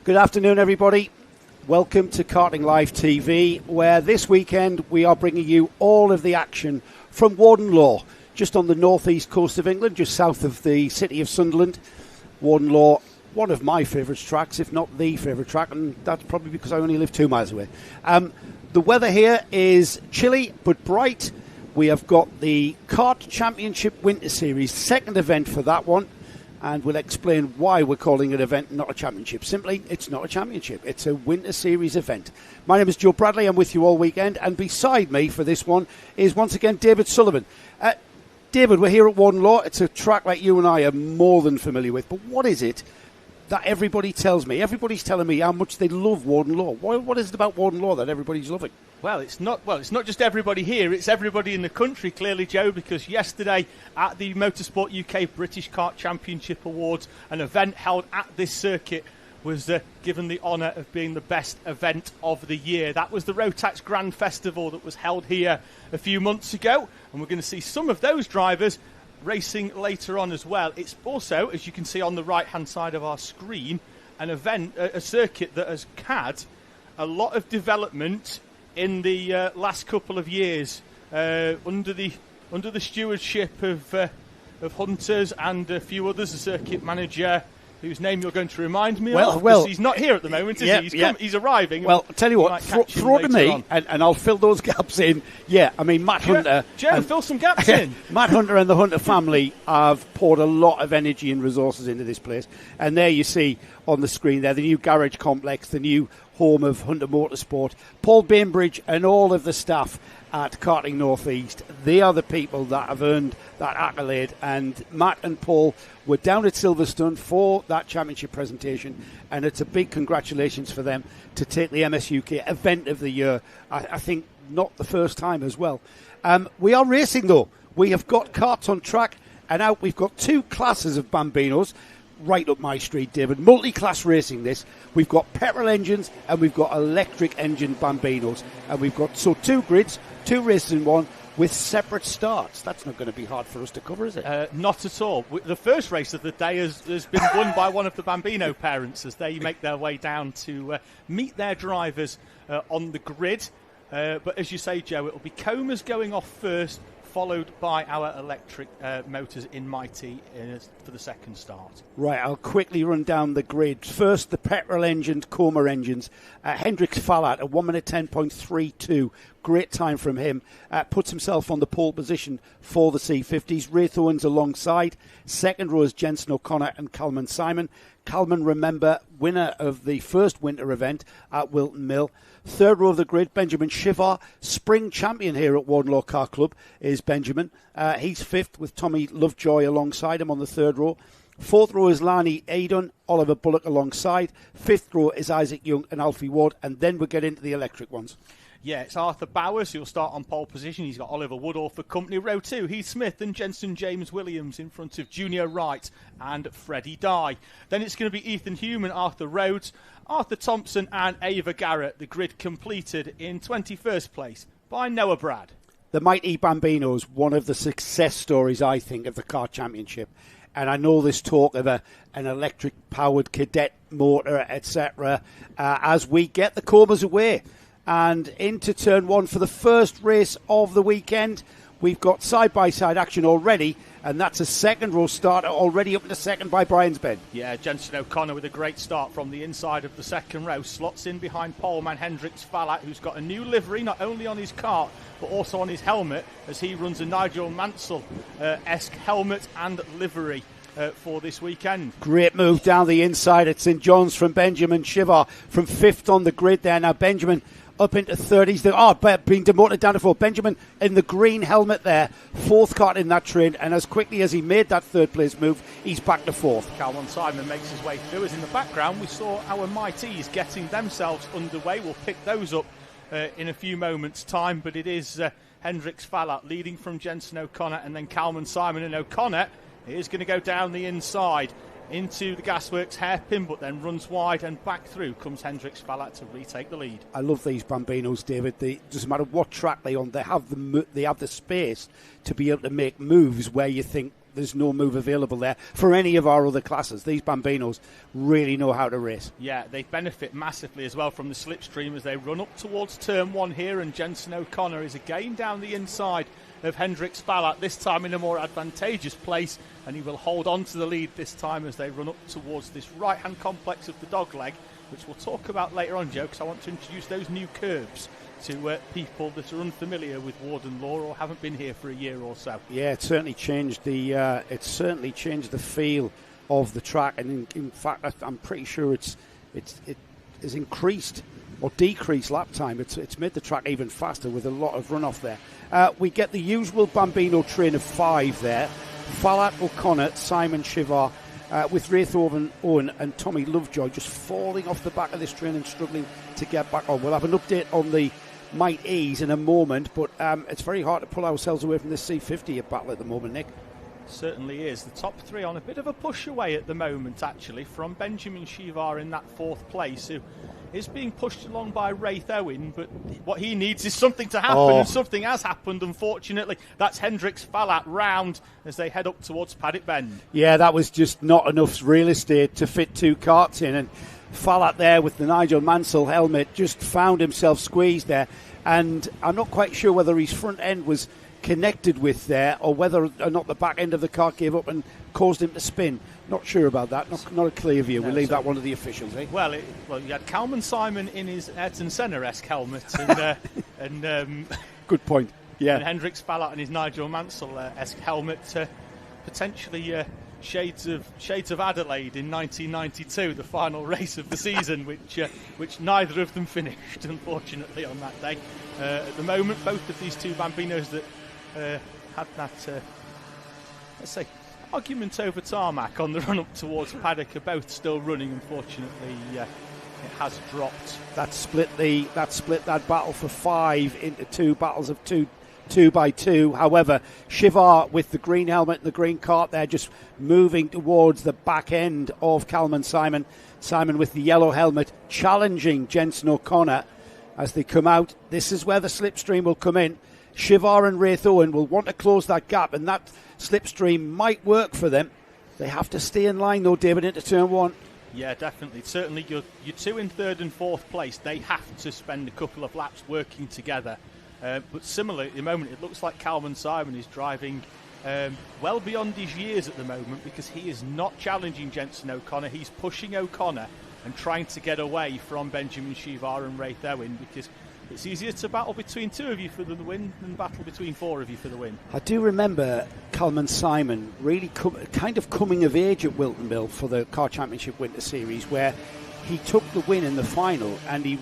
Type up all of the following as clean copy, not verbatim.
Good afternoon, everybody. Welcome to Karting Live TV, where this weekend we are bringing you all of the action from Warden Law, just on the northeast coast of England, just south of the city of Sunderland. Warden Law, one of my favourite tracks, if not the favourite track, and that's probably because I only live 2 miles away. The weather here is chilly but bright. We have got the Kart Championship Winter Series, second event for that one. And we'll explain why we're calling it an event, not a championship. Simply, it's not a championship. It's a Winter Series event. My name is Joe Bradley. I'm with you all weekend. And beside me for this one is, once again, David Sullivan. David, we're here at Warden Law. It's a track like you and I are more than familiar with. But what is it that everybody tells me? Everybody's telling me how much they love Warden Law. What is it about Warden Law that everybody's loving? Well, it's not just everybody here, it's everybody in the country, clearly, Joe, because yesterday at the Motorsport UK British Kart Championship Awards, an event held at this circuit was given the honour of being the best event of the year. That was the Rotax Grand Festival that was held here a few months ago, and we're going to see some of those drivers racing later on as well. It's also, as you can see on the right-hand side of our screen, an event, a circuit that has had a lot of development in the last couple of years under the stewardship of Hunters and a few others, the circuit manager whose name you're going to remind me of. Well, he's not here at the moment, is he? He's arriving. Well, I'll tell you what, throw to me, and I'll fill those gaps in. Yeah, I mean, Matt Hunter. Joe, fill some gaps in. Matt Hunter and the Hunter family have poured a lot of energy and resources into this place. And there you see on the screen there, the new garage complex, the new home of Hunter Motorsport. Paul Bainbridge and all of the staff at Karting North East, they are the people that have earned that accolade. And Matt and Paul were down at Silverstone for that championship presentation, and it's a big congratulations for them to take the MSUK Event of the Year. I think not the first time as well. We are racing though. We have got karts on track, and out we've got two classes of Bambinos. Right up my street, David. Multi-class racing this. We've got petrol engines and we've got electric engine Bambinos. And we've got two grids, two races in one with separate starts. That's not going to be hard for us to cover, is it? Not at all. The first race of the day has been won by one of the Bambino parents as they make their way down to meet their drivers on the grid. But as you say, Joe, it will be Comas going off first, followed by our electric motors in Mighty for the second start. Right, I'll quickly run down the grid. First, the petrol engine, Coma engines. Hendrix Fallat at 1 minute 10.32. Great time from him. Puts himself on the pole position for the C50s. Wraith Owens alongside. Second row is Jensen O'Connor and Calman Simon. Calman, remember, winner of the first winter event at Wilton Mill. Third row of the grid, Benjamin Shivar, spring champion here at Warden Law Car Club is Benjamin. He's fifth with Tommy Lovejoy alongside him on the third row. Fourth row is Lani Aidon, Oliver Bullock alongside. Fifth row is Isaac Young and Alfie Ward, and then we'll get into the electric ones. Yeah, it's Arthur Bowers who'll start on pole position. He's got Oliver Woodall for company. Row 2, Heath Smith and Jensen James Williams in front of Junior Wright and Freddie Dye. Then it's going to be Ethan Hume and Arthur Rhodes, Arthur Thompson and Ava Garrett. The grid completed in 21st place by Noah Brad. The Mighty Bambinos, one of the success stories, I think, of the car championship. And I know there's talk of an electric-powered cadet motor, etc. As we get the Comas away and into turn one for the first race of the weekend. We've got side-by-side action already, and that's a second row starter already up into second by Brian's Bend. Yeah, Jensen O'Connor with a great start from the inside of the second row. Slots in behind poleman Hendrix Fallat, who's got a new livery, not only on his kart, but also on his helmet, as he runs a Nigel Mansell-esque helmet and livery for this weekend. Great move down the inside at St John's from Benjamin Shivar from fifth on the grid there. Now Benjamin up into 30s. Being demoted down to fourth. Benjamin in the green helmet there. Fourth kart in that train. And as quickly as he made that third place move, he's back to fourth. Calvin Simon makes his way through. As in the background, we saw our Mighties getting themselves underway. We'll pick those up in a few moments' time. But it is Hendrix Fallat leading from Jensen O'Connor and then Calvin Simon. And O'Connor is going to go down the inside into the Gasworks hairpin, but then runs wide and back through comes Hendrix Fallat to retake the lead. I love these Bambinos, David. Doesn't matter what track they're on, they have the space to be able to make moves where you think there's no move available there for any of our other classes. These Bambinos really know how to race. Yeah, they benefit massively as well from the slipstream as they run up towards turn 1 here, and Jenson O'Connor is again down the inside of Hendrix Fallat, this time in a more advantageous place, and he will hold on to the lead this time as they run up towards this right-hand complex of the dogleg, which we'll talk about later on, Joe, because I want to introduce those new curbs to people that are unfamiliar with Warden Law or haven't been here for a year or so. Yeah, it certainly changed the feel of the track, and in fact, I'm pretty sure it has increased or decreased lap time. It's made the track even faster with a lot of runoff there. We get the usual Bambino train of 5 there: Fallat, O'Connor, Simon, Shivar, with Wraith Owen and Tommy Lovejoy just falling off the back of this train and struggling to get back on. We'll have an update on the Might Ease in a moment, but it's very hard to pull ourselves away from this C50 battle at the moment, Nick. Certainly is. The top 3 on a bit of a push away at the moment, actually, from Benjamin Shivar in that 4th place, who is being pushed along by Wraith Owen, but what he needs is something to happen, and something has happened, unfortunately. That's Hendrix Fallat round as they head up towards Paddock Bend. Yeah, that was just not enough real estate to fit 2 karts in, and Fallat there with the Nigel Mansell helmet just found himself squeezed there, and I'm not quite sure whether his front end was connected with there or whether or not the back end of the car gave up and caused him to spin. Not sure about that. Not a clear view. We'll leave that one to the officials. Well, you had Kalman Simon in his Ayrton Senna-esque helmet and good point. Yeah, and Hendrix Fallat in his Nigel Mansell-esque helmet. Potentially shades of Adelaide in 1992, the final race of the season, which neither of them finished, unfortunately, on that day. At the moment, both of these two Bambinos that had that, let's say, argument over tarmac on the run up towards Paddock are both still running. Unfortunately, it has dropped. That split that battle for 5 into 2 battles of 2 by 2. However, Shivar with the green helmet and the green kart there just moving towards the back end of Kalman Simon. Simon with the yellow helmet challenging Jenson O'Connor as they come out. This is where the slipstream will come in. Shivar and Wraith Owen will want to close that gap, and that slipstream might work for them. They have to stay in line though, David, into turn 1. Yeah, definitely. Certainly your 2 in 3rd and 4th place, they have to spend a couple of laps working together. But similarly, at the moment, it looks like Kalman Simon is driving well beyond his years at the moment, because he is not challenging Jenson O'Connor. He's pushing O'Connor and trying to get away from Benjamin Shivar and Wraith Owen, because it's easier to battle between 2 of you for the win than battle between 4 of you for the win. I do remember Kalman Simon really kind of coming of age at Wilton Mill for the Car Championship Winter Series, where he took the win in the final, and it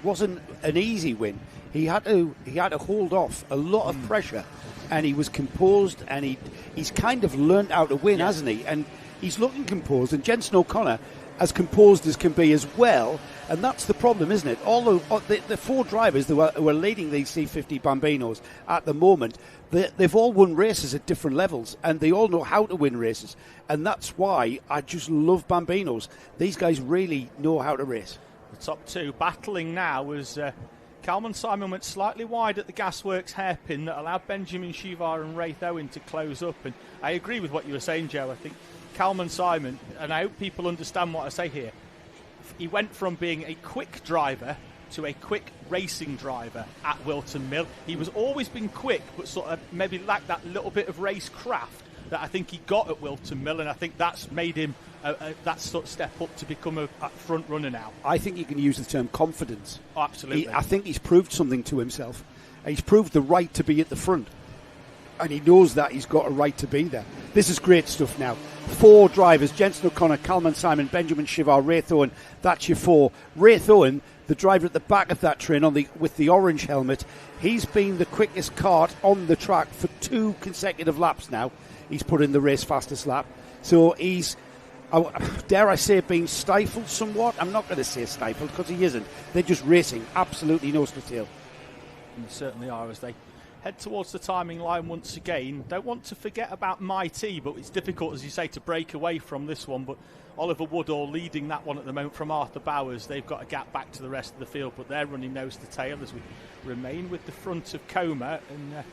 wasn't an easy win. He had to hold off a lot of pressure, and he was composed, and he's kind of learnt how to win, hasn't he? And he's looking composed, and Jenson O'Connor as composed as can be as well, and that's the problem, isn't it? Although the 4 drivers who are leading these C50 Bambinos at the moment, they've all won races at different levels, and they all know how to win races, and that's why I just love Bambinos. These guys really know how to race. The top 2 battling now as Kalman Simon went slightly wide at the Gasworks hairpin that allowed Benjamin Shivar and Wraith Owen to close up, and I agree with what you were saying, Joe. I think Kalman Simon, and I hope people understand what I say here, he went from being a quick driver to a quick racing driver at Wilton Mill. He was always been quick, but sort of maybe lacked that little bit of race craft that I think he got at Wilton Mill, and I think that's made him that sort of step up to become a front runner now. I think you can use the term confidence. Oh, absolutely. I think he's proved something to himself. He's proved the right to be at the front, and he knows that he's got a right to be there. This is great stuff now. 4 drivers: Jenson O'Connor, Kalman Simon, Benjamin Shivar, Wraith Owen. That's your 4. Wraith Owen, the driver at the back of that train with the orange helmet, he's been the quickest kart on the track for 2 consecutive laps now. He's put in the race fastest lap. So he's, dare I say, being stifled somewhat. I'm not going to say stifled, because he isn't. They're just racing absolutely nose to tail. And they certainly are, as they head towards the timing line once again. Don't want to forget about Mighty, but it's difficult, as you say, to break away from this one. But Oliver Woodall leading that one at the moment from Arthur Bowers. They've got a gap back to the rest of the field, but they're running nose to tail as we remain with the front of Coma. And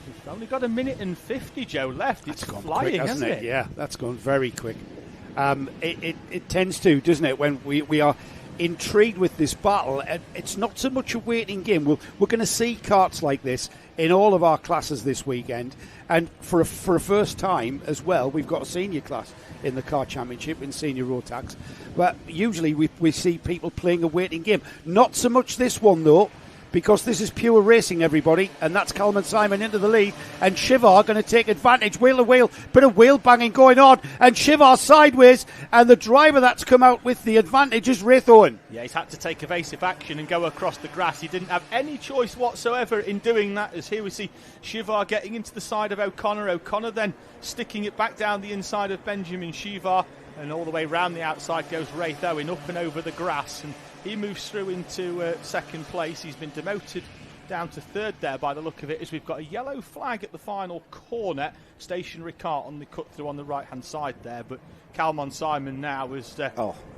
We've only got a minute and 50, Joe, left. It's gone flying, quick, hasn't it? Yeah, that's gone very quick. It tends to, doesn't it, when we are intrigued with this battle. It's not so much a waiting game. We're going to see karts like this in all of our classes this weekend, and for a first time as well, we've got a senior class in the Kart Championship in senior road tax. But usually we see people playing a waiting game. Not so much this one though, because this is pure racing, everybody, and that's Calum and Simon into the lead, and Shiva are going to take advantage, wheel to wheel, bit of wheel banging going on, and Shiva sideways, and the driver that's come out with the advantage is Raith Owen. Yeah, he's had to take evasive action and go across the grass. He didn't have any choice whatsoever in doing that, as here we see Shiva getting into the side of O'Connor. O'Connor then sticking it back down the inside of Benjamin Shiva, and all the way round the outside goes Raith Owen, up and over the grass, and he moves through into second place. He's been demoted down to third there by the look of it, as we've got a yellow flag at the final corner. Stationary kart on the cut through on the right hand side there, but Calmon Simon now has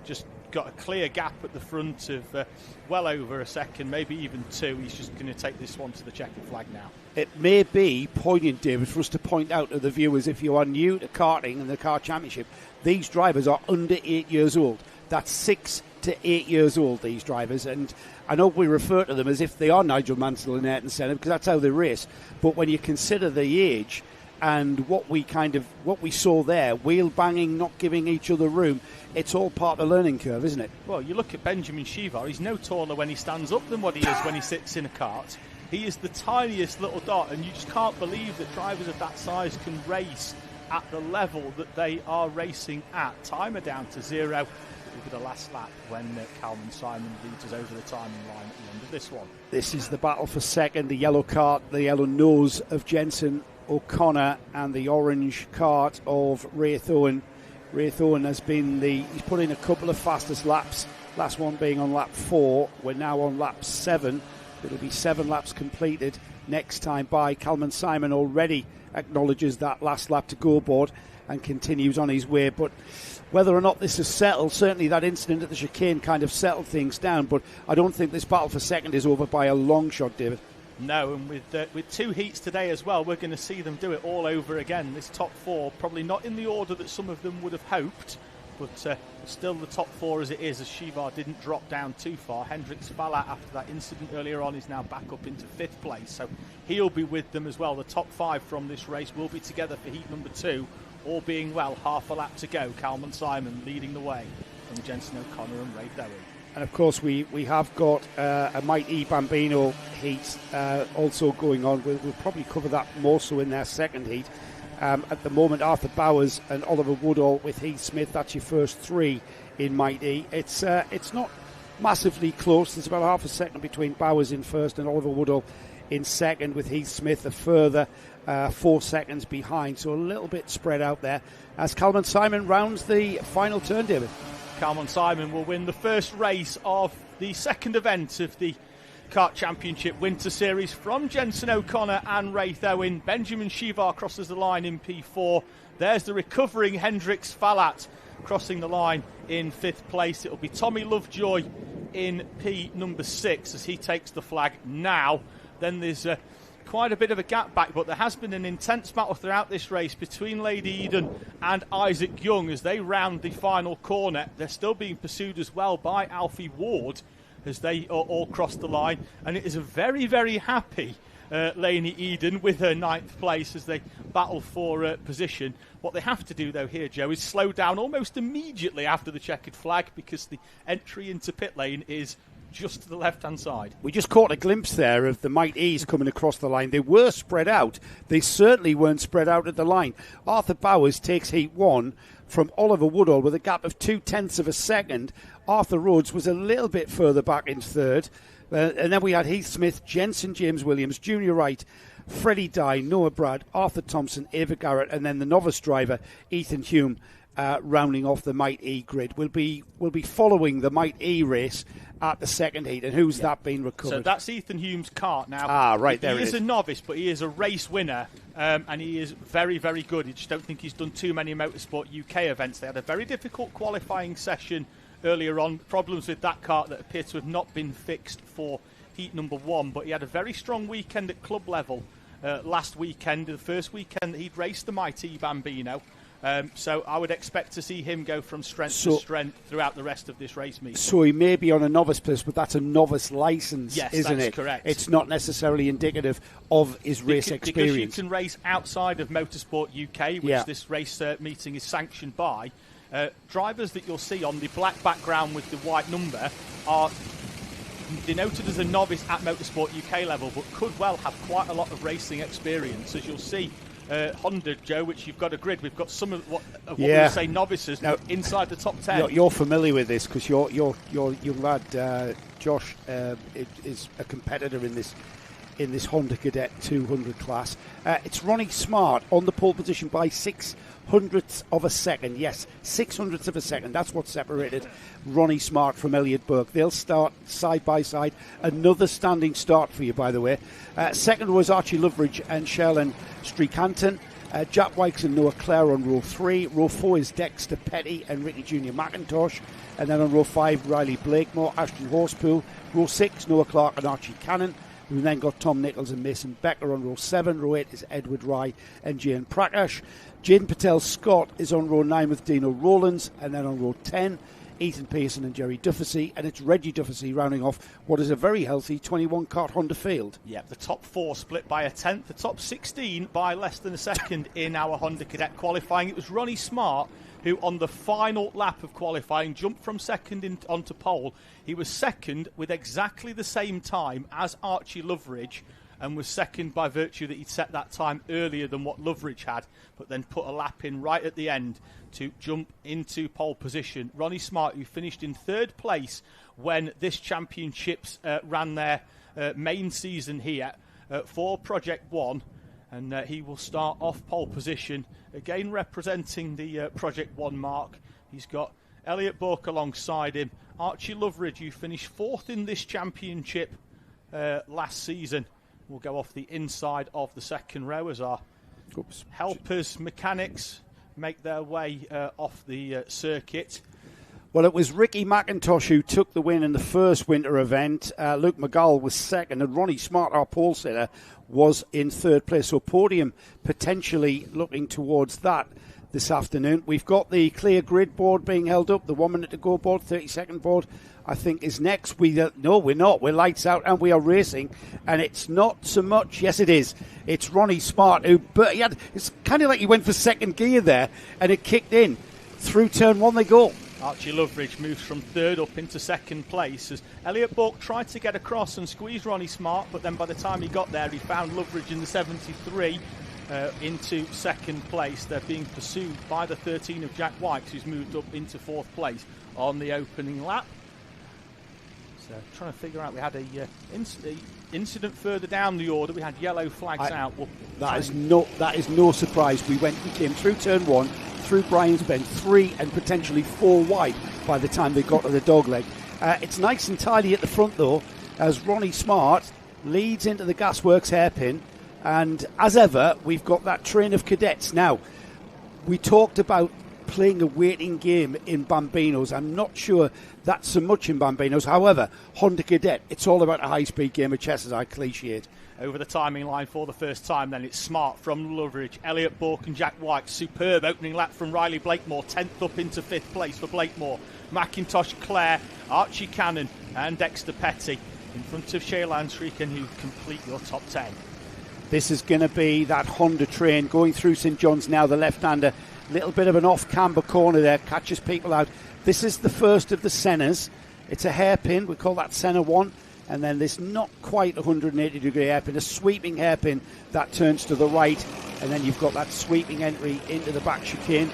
just got a clear gap at the front of well over a second, maybe even two. He's just going to take this one to the checkered flag now. It may be poignant, David, for us to point out to the viewers, if you are new to karting and the Kart Championship, these drivers are under 8 years old. That's 6 to 8 years old, these drivers, and I know we refer to them as if they are Nigel Mansell and Ayrton Senna, because that's how they race. But when you consider the age and what we saw there, wheel banging, not giving each other room, it's all part of the learning curve, isn't it? Well, you look at Benjamin Shiva, he's no taller when he stands up than what he is when he sits in a kart. He is the tiniest little dot, and you just can't believe that drivers of that size can race at the level that they are racing at. Timer down to 0. Over the last lap when Calum Simon leads us over the timing line at the end of this one. This is the battle for second. The yellow kart, the yellow nose of Jensen O'Connor, and the orange kart of Raith Owen. Raith Owen has been he's put in a couple of fastest laps, last one being on lap 4. We're now on lap 7. It'll be 7 laps completed next time by. Calum Simon already acknowledges that last lap to go board and continues on his way, but whether or not this is settled, certainly that incident at the chicane kind of settled things down, but I don't think this battle for second is over by a long shot, David. No, and with 2 heats today as well, we're going to see them do it all over again. This top 4, probably not in the order that some of them would have hoped, but still the top 4 as it is, as Shiva didn't drop down too far. Hendricks Fallat, after that incident earlier on, is now back up into 5th place, so he'll be with them as well. The top 5 from this race will be together for heat number 2. All being well, half a lap to go. Calum Simon leading the way from Jensen O'Connor and Raith Owen. And of course we have got a Mighty Bambino heat also going on. We'll probably cover that more so in their second heat. At the moment, Arthur Bowers and Oliver Woodall with Heath Smith. That's your first 3 in Mighty. It's not massively close. There's about half a second between Bowers in first and Oliver Woodall in second, with Heath Smith a further 4 seconds behind, so a little bit spread out there as Calum Simon rounds the final turn, David. Calum Simon will win the first race of the second event of the Kart Championship Winter Series from Jensen O'Connor and Raith Owen. Benjamin Shiva crosses the line in P4. There's the recovering Hendricks Fallat crossing the line in 5th place. It'll be Tommy Lovejoy in P number 6 as he takes the flag now. Then there's quite a bit of a gap back, but there has been an intense battle throughout this race between Lady Eden and Isaac Young as they round the final corner. They're still being pursued as well by Alfie Ward as they all cross the line, and it is a very, very happy Lainey Eden with her 9th place as they battle for position. What they have to do though here, Joe, is slow down almost immediately after the checkered flag, because the entry into pit lane is just to the left-hand side. We just caught a glimpse there of the Might E's coming across the line. They were spread out. They certainly weren't spread out at the line. Arthur Bowers takes heat 1 from Oliver Woodall with a gap of 0.2 of a second. Arthur Rhodes was a little bit further back in third. And then we had Heath Smith, Jensen James Williams, Junior Wright, Freddie Dye, Noah Brad, Arthur Thompson, Ava Garrett, and then the novice driver, Ethan Hume, rounding off the Might E grid. We'll be following the Might E race at the second heat. And who's that been recovered? So that's Ethan Hume's kart now. Right, there he is a novice, but he is a race winner, and he is very, very good. I just don't think he's done too many Motorsport UK events. They had a very difficult qualifying session earlier on. Problems with that kart that appear to have not been fixed for heat number 1, but he had a very strong weekend at club level last weekend, the first weekend that he'd raced the Mighty Bambino. So I would expect to see him go from strength to strength throughout the rest of this race meet. So he may be on a novice place, but that's a novice licence, yes, isn't that's it? Correct. It's not necessarily indicative of his race experience. Because you can race outside of Motorsport UK, which this race meeting is sanctioned by. Drivers that you'll see on the black background with the white number are denoted as a novice at Motorsport UK level, but could well have quite a lot of racing experience, as you'll see. Honda, Joe, which you've got a grid. We've got some of what we would say novices now, inside the top 10. You're familiar with this because your young lad Josh is a competitor in this Honda Cadet 200 class. It's Ronnie Smart on the pole position by 600ths of a second. Yes, 600ths of a second. That's what separated Ronnie Smart from Elliot Burke. They'll start side by side. Another standing start for you, by the way. Second was Archie Loveridge and Sheldon Streakanton. Jack Wykes and Noah Clare on row 3. Row 4 is Dexter Petty and Ricky Jr. McIntosh. And then on row 5, Riley Blakemore, Ashton Horsepool. Row 6, Noah Clark and Archie Cannon. We've then got Tom Nichols and Mason Becker on row 7. Row 8 is Edward Rye and Jane Prakash. Jaden Patel Scott is on row 9 with Dino Rowlands. And then on row 10, Ethan Pearson and Jerry Dufficy, and it's Reggie Dufficy rounding off what is a very healthy 21 kart Honda field. Yeah, the top 4 split by a tenth, the top 16 by less than a second in our Honda Cadet qualifying. It was Ronnie Smart who on the final lap of qualifying jumped from second onto pole. He was second with exactly the same time as Archie Loveridge, and was second by virtue that he'd set that time earlier than what Loveridge had, but then put a lap in right at the end to jump into pole position. Ronnie Smart, who finished in third place when this championships ran their main season here for Project One, and he will start off pole position, again representing the Project One mark. He's got Elliot Bourke alongside him, Archie Loveridge, who finished fourth in this championship last season, will go off the inside of the second row as our helpers, mechanics, make their way off the circuit. Well, it was Ricky McIntosh who took the win in the first winter event. Luke McGall was second, and Ronnie Smart, our pole sitter, was in third place. So podium potentially looking towards that this afternoon. We've got the clear grid board being held up, the 1 minute to go board, 30-second board, I think is next. No, we're not. We're lights out and we are racing. And it's not so much, yes it is, it's Ronnie Smart who, but it's kind of like he went for second gear there and it kicked in. Through turn 1 they go. Archie Loveridge moves from third up into second place as Elliot Bourke tried to get across and squeeze Ronnie Smart, but then by the time he got there he found Loveridge in the 73 into second place. They're being pursued by the 13 of Jack Wykes, who's moved up into fourth place on the opening lap. So trying to figure out, we had a incident further down the order. We had yellow flags out. That is no surprise. We came through turn 1, through Brian's Bend, 3 and potentially 4 wide by the time they got to the dogleg. It's nice and tidy at the front though, as Ronnie Smart leads into the Gasworks hairpin, and as ever we've got that train of cadets. Now, we talked about playing a waiting game in Bambinos. I'm not sure that's so much in Bambinos. However, Honda Cadet, it's all about a high-speed game of chess, as I clichéd. Over the timing line for the first time, then it's Smart from Loveridge, Elliot Bourke and Jack White. Superb opening lap from Riley Blakemore, 10th up into 5th place for Blakemore. McIntosh, Clare, Archie Cannon and Dexter Petty in front of Shaylan Shriekan, who complete your top 10. This is going to be that Honda train going through St John's now, the left-hander. Little bit of an off-camber corner there, catches people out. This is the first of the Sennas. It's a hairpin, we call that Senna 1. And then this not quite 180-degree hairpin, a sweeping hairpin that turns to the right. And then you've got that sweeping entry into the back chicane.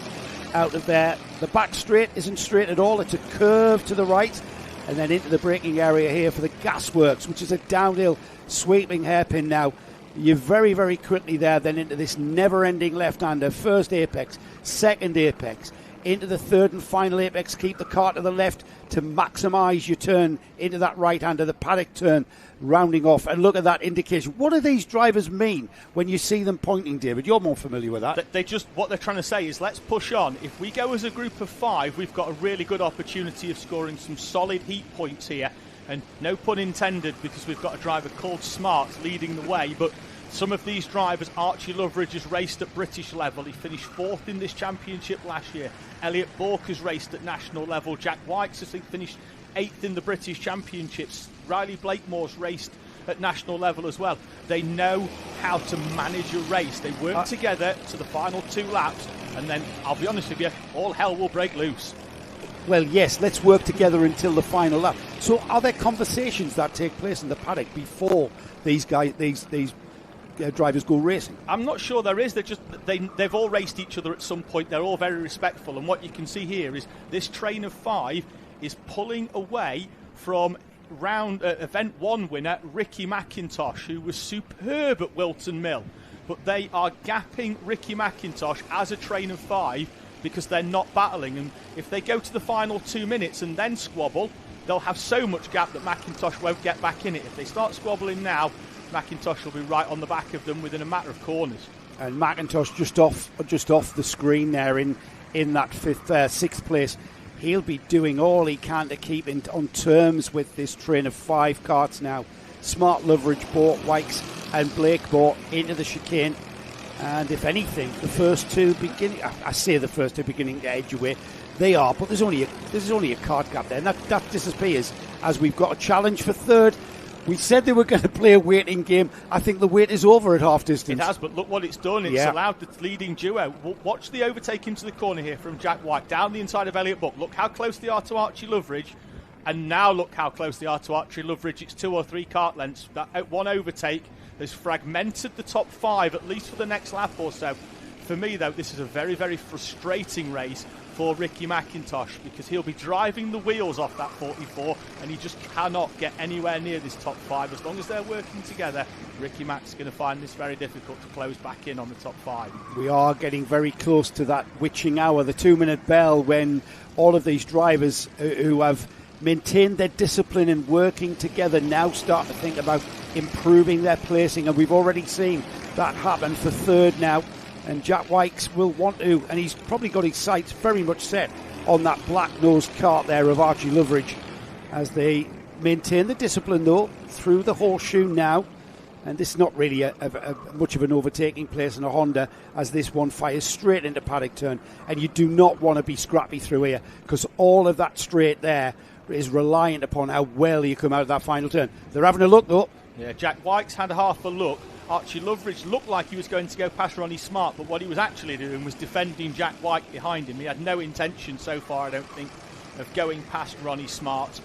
Out of there, the back straight isn't straight at all. It's a curve to the right. And then into the braking area here for the Gasworks, which is a downhill sweeping hairpin now. You're very, very quickly there, then into this never-ending left-hander. First apex, second apex, into the third and final apex. Keep the car to the left to maximise your turn into that right-hander, the paddock turn, rounding off. And look at that indication. What do these drivers mean when you see them pointing, David? You're more familiar with that. What they're trying to say is, let's push on. If we go as a group of 5, we've got a really good opportunity of scoring some solid heat points here. And no pun intended, because we've got a driver called Smart leading the way, but some of these drivers, Archie Loveridge has raced at British level. He finished 4th in this championship last year. Elliot Bourke has raced at national level. Jack White has finished 8th in the British Championships. Riley Blakemore's raced at national level as well. They know how to manage a race. They work together to the final 2 laps, and then, I'll be honest with you, all hell will break loose. Well, yes, let's work together until the final lap. So are there conversations that take place in the paddock before these drivers go racing? I'm not sure there is. They've all raced each other at some point. They're all very respectful, and what you can see here is this train of 5 is pulling away from event 1 winner Ricky McIntosh, who was superb at Wilton Mill, but they are gapping Ricky McIntosh as a train of 5 because they're not battling, and if they go to the final 2 minutes and then squabble, they'll have so much gap that McIntosh won't get back in it. If they start squabbling now, McIntosh will be right on the back of them within a matter of corners. And McIntosh just off the screen there in that 6th place. He'll be doing all he can to keep on terms with this train of 5 karts now. Smart, Loveridge, Bourke, Wykes and Blakemore into the chicane. And if anything, the first 2 beginning to edge away. They are, but there's only a kart gap there, and that disappears as we've got a challenge for 3rd. We said they were going to play a waiting game. I think the wait is over at half distance. It has, but look what it's done. It's allowed the leading duo. Watch the overtake into the corner here from Jack White, down the inside of Elliot Bourke. Look how close they are to Archie Loveridge, and now look how close they are to Archie Loveridge. It's 2 or 3 kart lengths. That one overtake has fragmented the top 5, at least for the next lap or so. For me, though, this is a very, very frustrating race for Ricky McIntosh, because he'll be driving the wheels off that 44 and he just cannot get anywhere near this top 5. As long as they're working together, Ricky Mac's going to find this very difficult to close back in on the top 5. We are getting very close to that witching hour, the 2-minute bell, when all of these drivers who have maintained their discipline and working together now start to think about improving their placing, and we've already seen that happen for 3rd now. And Jack Wykes will want to, and he's probably got his sights very much set on that black-nosed kart there of Archie Loveridge as they maintain the discipline, though, through the horseshoe now. And this is not really much of an overtaking place in a Honda, as this one fires straight into paddock turn. And you do not want to be scrappy through here, because all of that straight there is reliant upon how well you come out of that final turn. They're having a look, though. Yeah, Jack Wykes had half a look. Archie Loveridge looked like he was going to go past Ronnie Smart, but what he was actually doing was defending Jack White behind him. He had no intention so far, I don't think, of going past Ronnie Smart.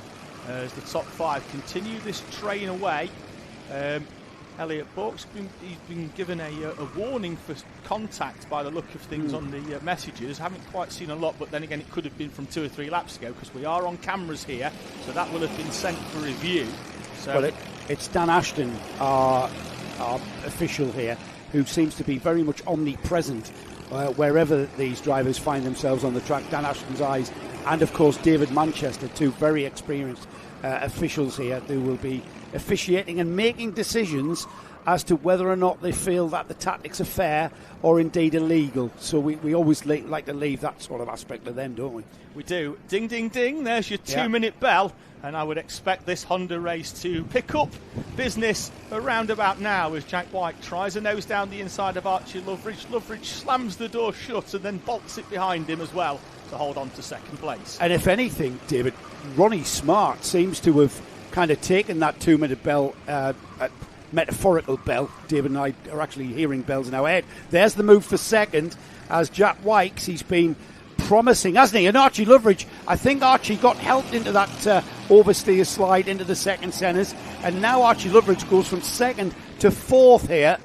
As the top 5 continue this train away. Elliot Bourke's been given a warning for contact by the look of things on the messages. Haven't quite seen a lot, but then again, it could have been from 2 or 3 laps ago, because we are on cameras here, so that will have been sent for review. So well, it's Dan Ashton, our official here, who seems to be very much omnipresent wherever these drivers find themselves on the track. Dan Ashton's eyes, and of course David Manchester, 2 very experienced officials here who will be officiating and making decisions as to whether or not they feel that the tactics are fair or indeed illegal. So we always like to leave that sort of aspect to them, don't we? We do. Ding, ding, ding. There's your 2-minute bell. And I would expect this Honda race to pick up business around about now as Jack White tries a nose down the inside of Archie Loveridge. Loveridge slams the door shut and then bolts it behind him as well to hold on to 2nd place. And if anything, David, Ronnie Smart seems to have kind of taken that 2-minute bell, metaphorical bell. David and I are actually hearing bells in our head. There's the move for 2nd as Jack Wykes, he's been promising, hasn't he? And Archie Loveridge, I think Archie got helped into that oversteer slide into the 2nd centres, and now Archie Loveridge goes from 2nd to 4th here.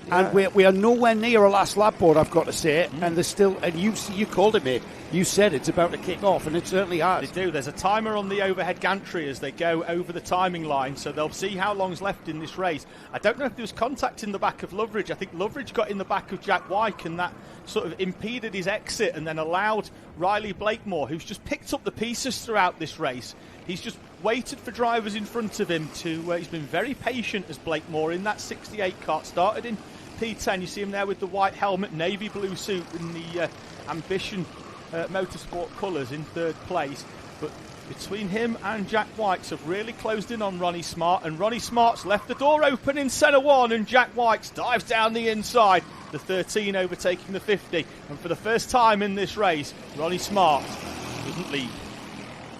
Yeah. And we are nowhere near a last lap board, I've got to say. And there's still, and you called it, mate. You said it's about to kick off, and it certainly has. They do. There's a timer on the overhead gantry as they go over the timing line, so they'll see how long's left in this race. I don't know if there was contact in the back of Loveridge. I think Loveridge got in the back of Jack White, and that sort of impeded his exit and then allowed Riley Blakemore, who's just picked up the pieces throughout this race. He's just waited for drivers in front of him to... he's been very patient as Blakemore in that 68 kart. Started in P10. You see him there with the white helmet, navy blue suit in the Ambition Motorsport colours in 3rd place. But between him and Jack Wykes have really closed in on Ronnie Smart, and Ronnie Smart's left the door open in centre one, and Jack Wykes dives down the inside, the 13 overtaking the 50, and for the first time in this race, Ronnie Smart doesn't lead.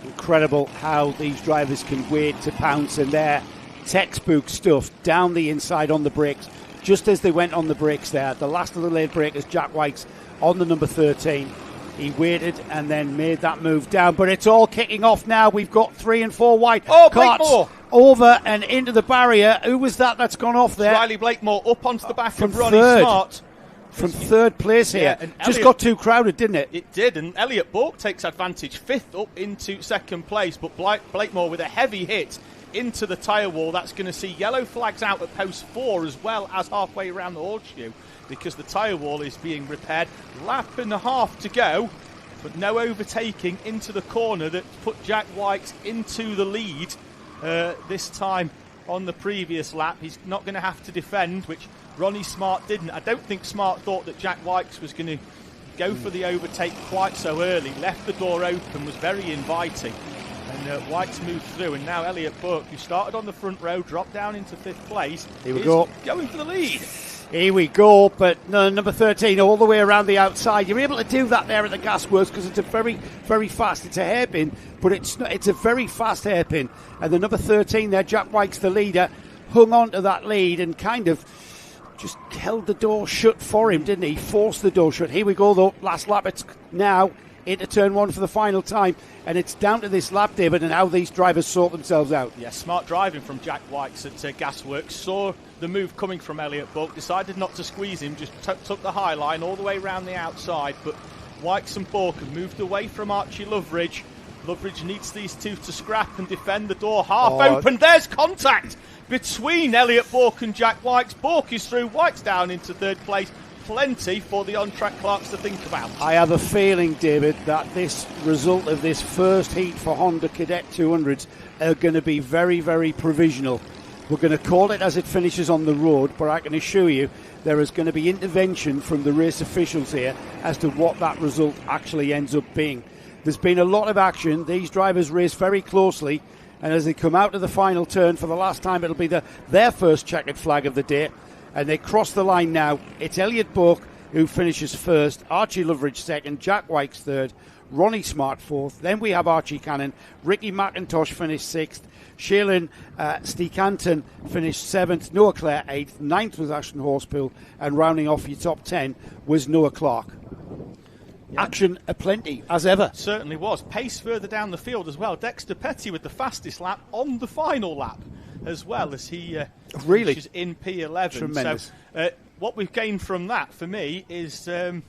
Incredible how these drivers can wait to pounce, and their textbook stuff down the inside on the brakes, just as they went on the brakes there. The last of the late breakers, Jack Wykes on the number 13. He waited and then made that move down, but it's all kicking off now. We've got 3 and 4 wide. Oh, Karts Blakemore! Over and into the barrier. Who was that's gone off there? Riley Blakemore up onto the back From of Ronnie third. Smart. From third place here. Yeah, and just Elliot- got too crowded, didn't it? It did, and Elliot Bourke takes advantage, 5th up into 2nd place, but Blakemore with a heavy hit into the tyre wall. That's going to see yellow flags out at post 4 as well as halfway around the horseshoe, because the tyre wall is being repaired. Lap and a half to go, but no overtaking into the corner that put Jack Wykes into the lead this time on the previous lap. He's not going to have to defend, which Ronnie Smart didn't. I don't think Smart thought that Jack Wykes was going to go for the overtake quite so early. Left the door open, was very inviting, and Wykes moved through, and now Elliot Bourke, who started on the front row, dropped down into 5th place. Here we go. Going for the lead. Here we go, but no, number 13 all the way around the outside. You're able to do that there at the Gasworks because it's a very, very fast. It's a hairpin, but it's a very fast hairpin. And the number 13 there, Jack Wykes, the leader, hung on to that lead and kind of just held the door shut for him, didn't he? Forced the door shut. Here we go, though. Last lap. It's now into turn 1 for the final time. And it's down to this lap, David, and how these drivers sort themselves out. Yeah, smart driving from Jack Wykes at Gasworks. Saw the move coming from Elliot Bourke, decided not to squeeze him, just took the high line all the way around the outside. But Wykes and Bourke have moved away from Archie Loveridge. Loveridge needs these two to scrap and defend the door half open. There's contact between Elliot Bourke and Jack Wykes. Bourke is through, Wykes down into 3rd place. Plenty for the on-track clerks to think about. I have a feeling, David, that this result of this first heat for Honda Cadet 200s are going to be very, very provisional. We're going to call it as it finishes on the road, but I can assure you there is going to be intervention from the race officials here as to what that result actually ends up being. There's been a lot of action. These drivers race very closely, and as they come out of the final turn for the last time, it'll be their first checkered flag of the day. And they cross the line now. It's Elliot Bourke who finishes 1st, Archie Loveridge 2nd, Jack Wykes 3rd, Ronnie Smart 4th. Then we have Archie Cannon, Ricky McIntosh finished 6th, Shaylin Steekanton finished 7th, Noah Clare 8th, 9th was Ashton Horsepool, and rounding off your top 10 was Noah Clark. Yeah. Action aplenty, as ever. Certainly was. Pace further down the field as well. Dexter Petty with the fastest lap on the final lap, as well as he really finishes in P11. Tremendous. So what we've gained from that, for me, is a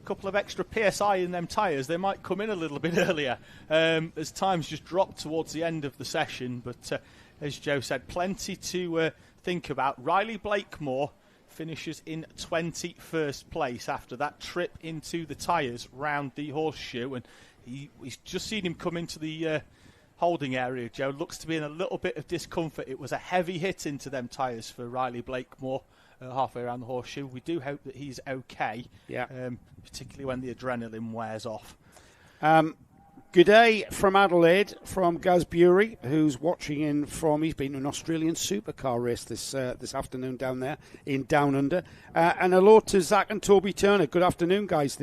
couple of extra PSI in them tyres. They might come in a little bit earlier as times just dropped towards the end of the session. But as Joe said, plenty to think about. Riley Blakemore finishes in 21st place after that trip into the tyres round the horseshoe, and he's just seen him come into the holding area. Joe looks to be in a little bit of discomfort. It was a heavy hit into them tyres for Riley Blakemore halfway around the horseshoe. We do hope that he's okay, particularly when the adrenaline wears off. Good day from Adelaide, from Gaz Bury, who's watching in from, he's been to an Australian supercar race this afternoon down there in Down Under. And hello to Zach and Toby Turner. Good afternoon, guys.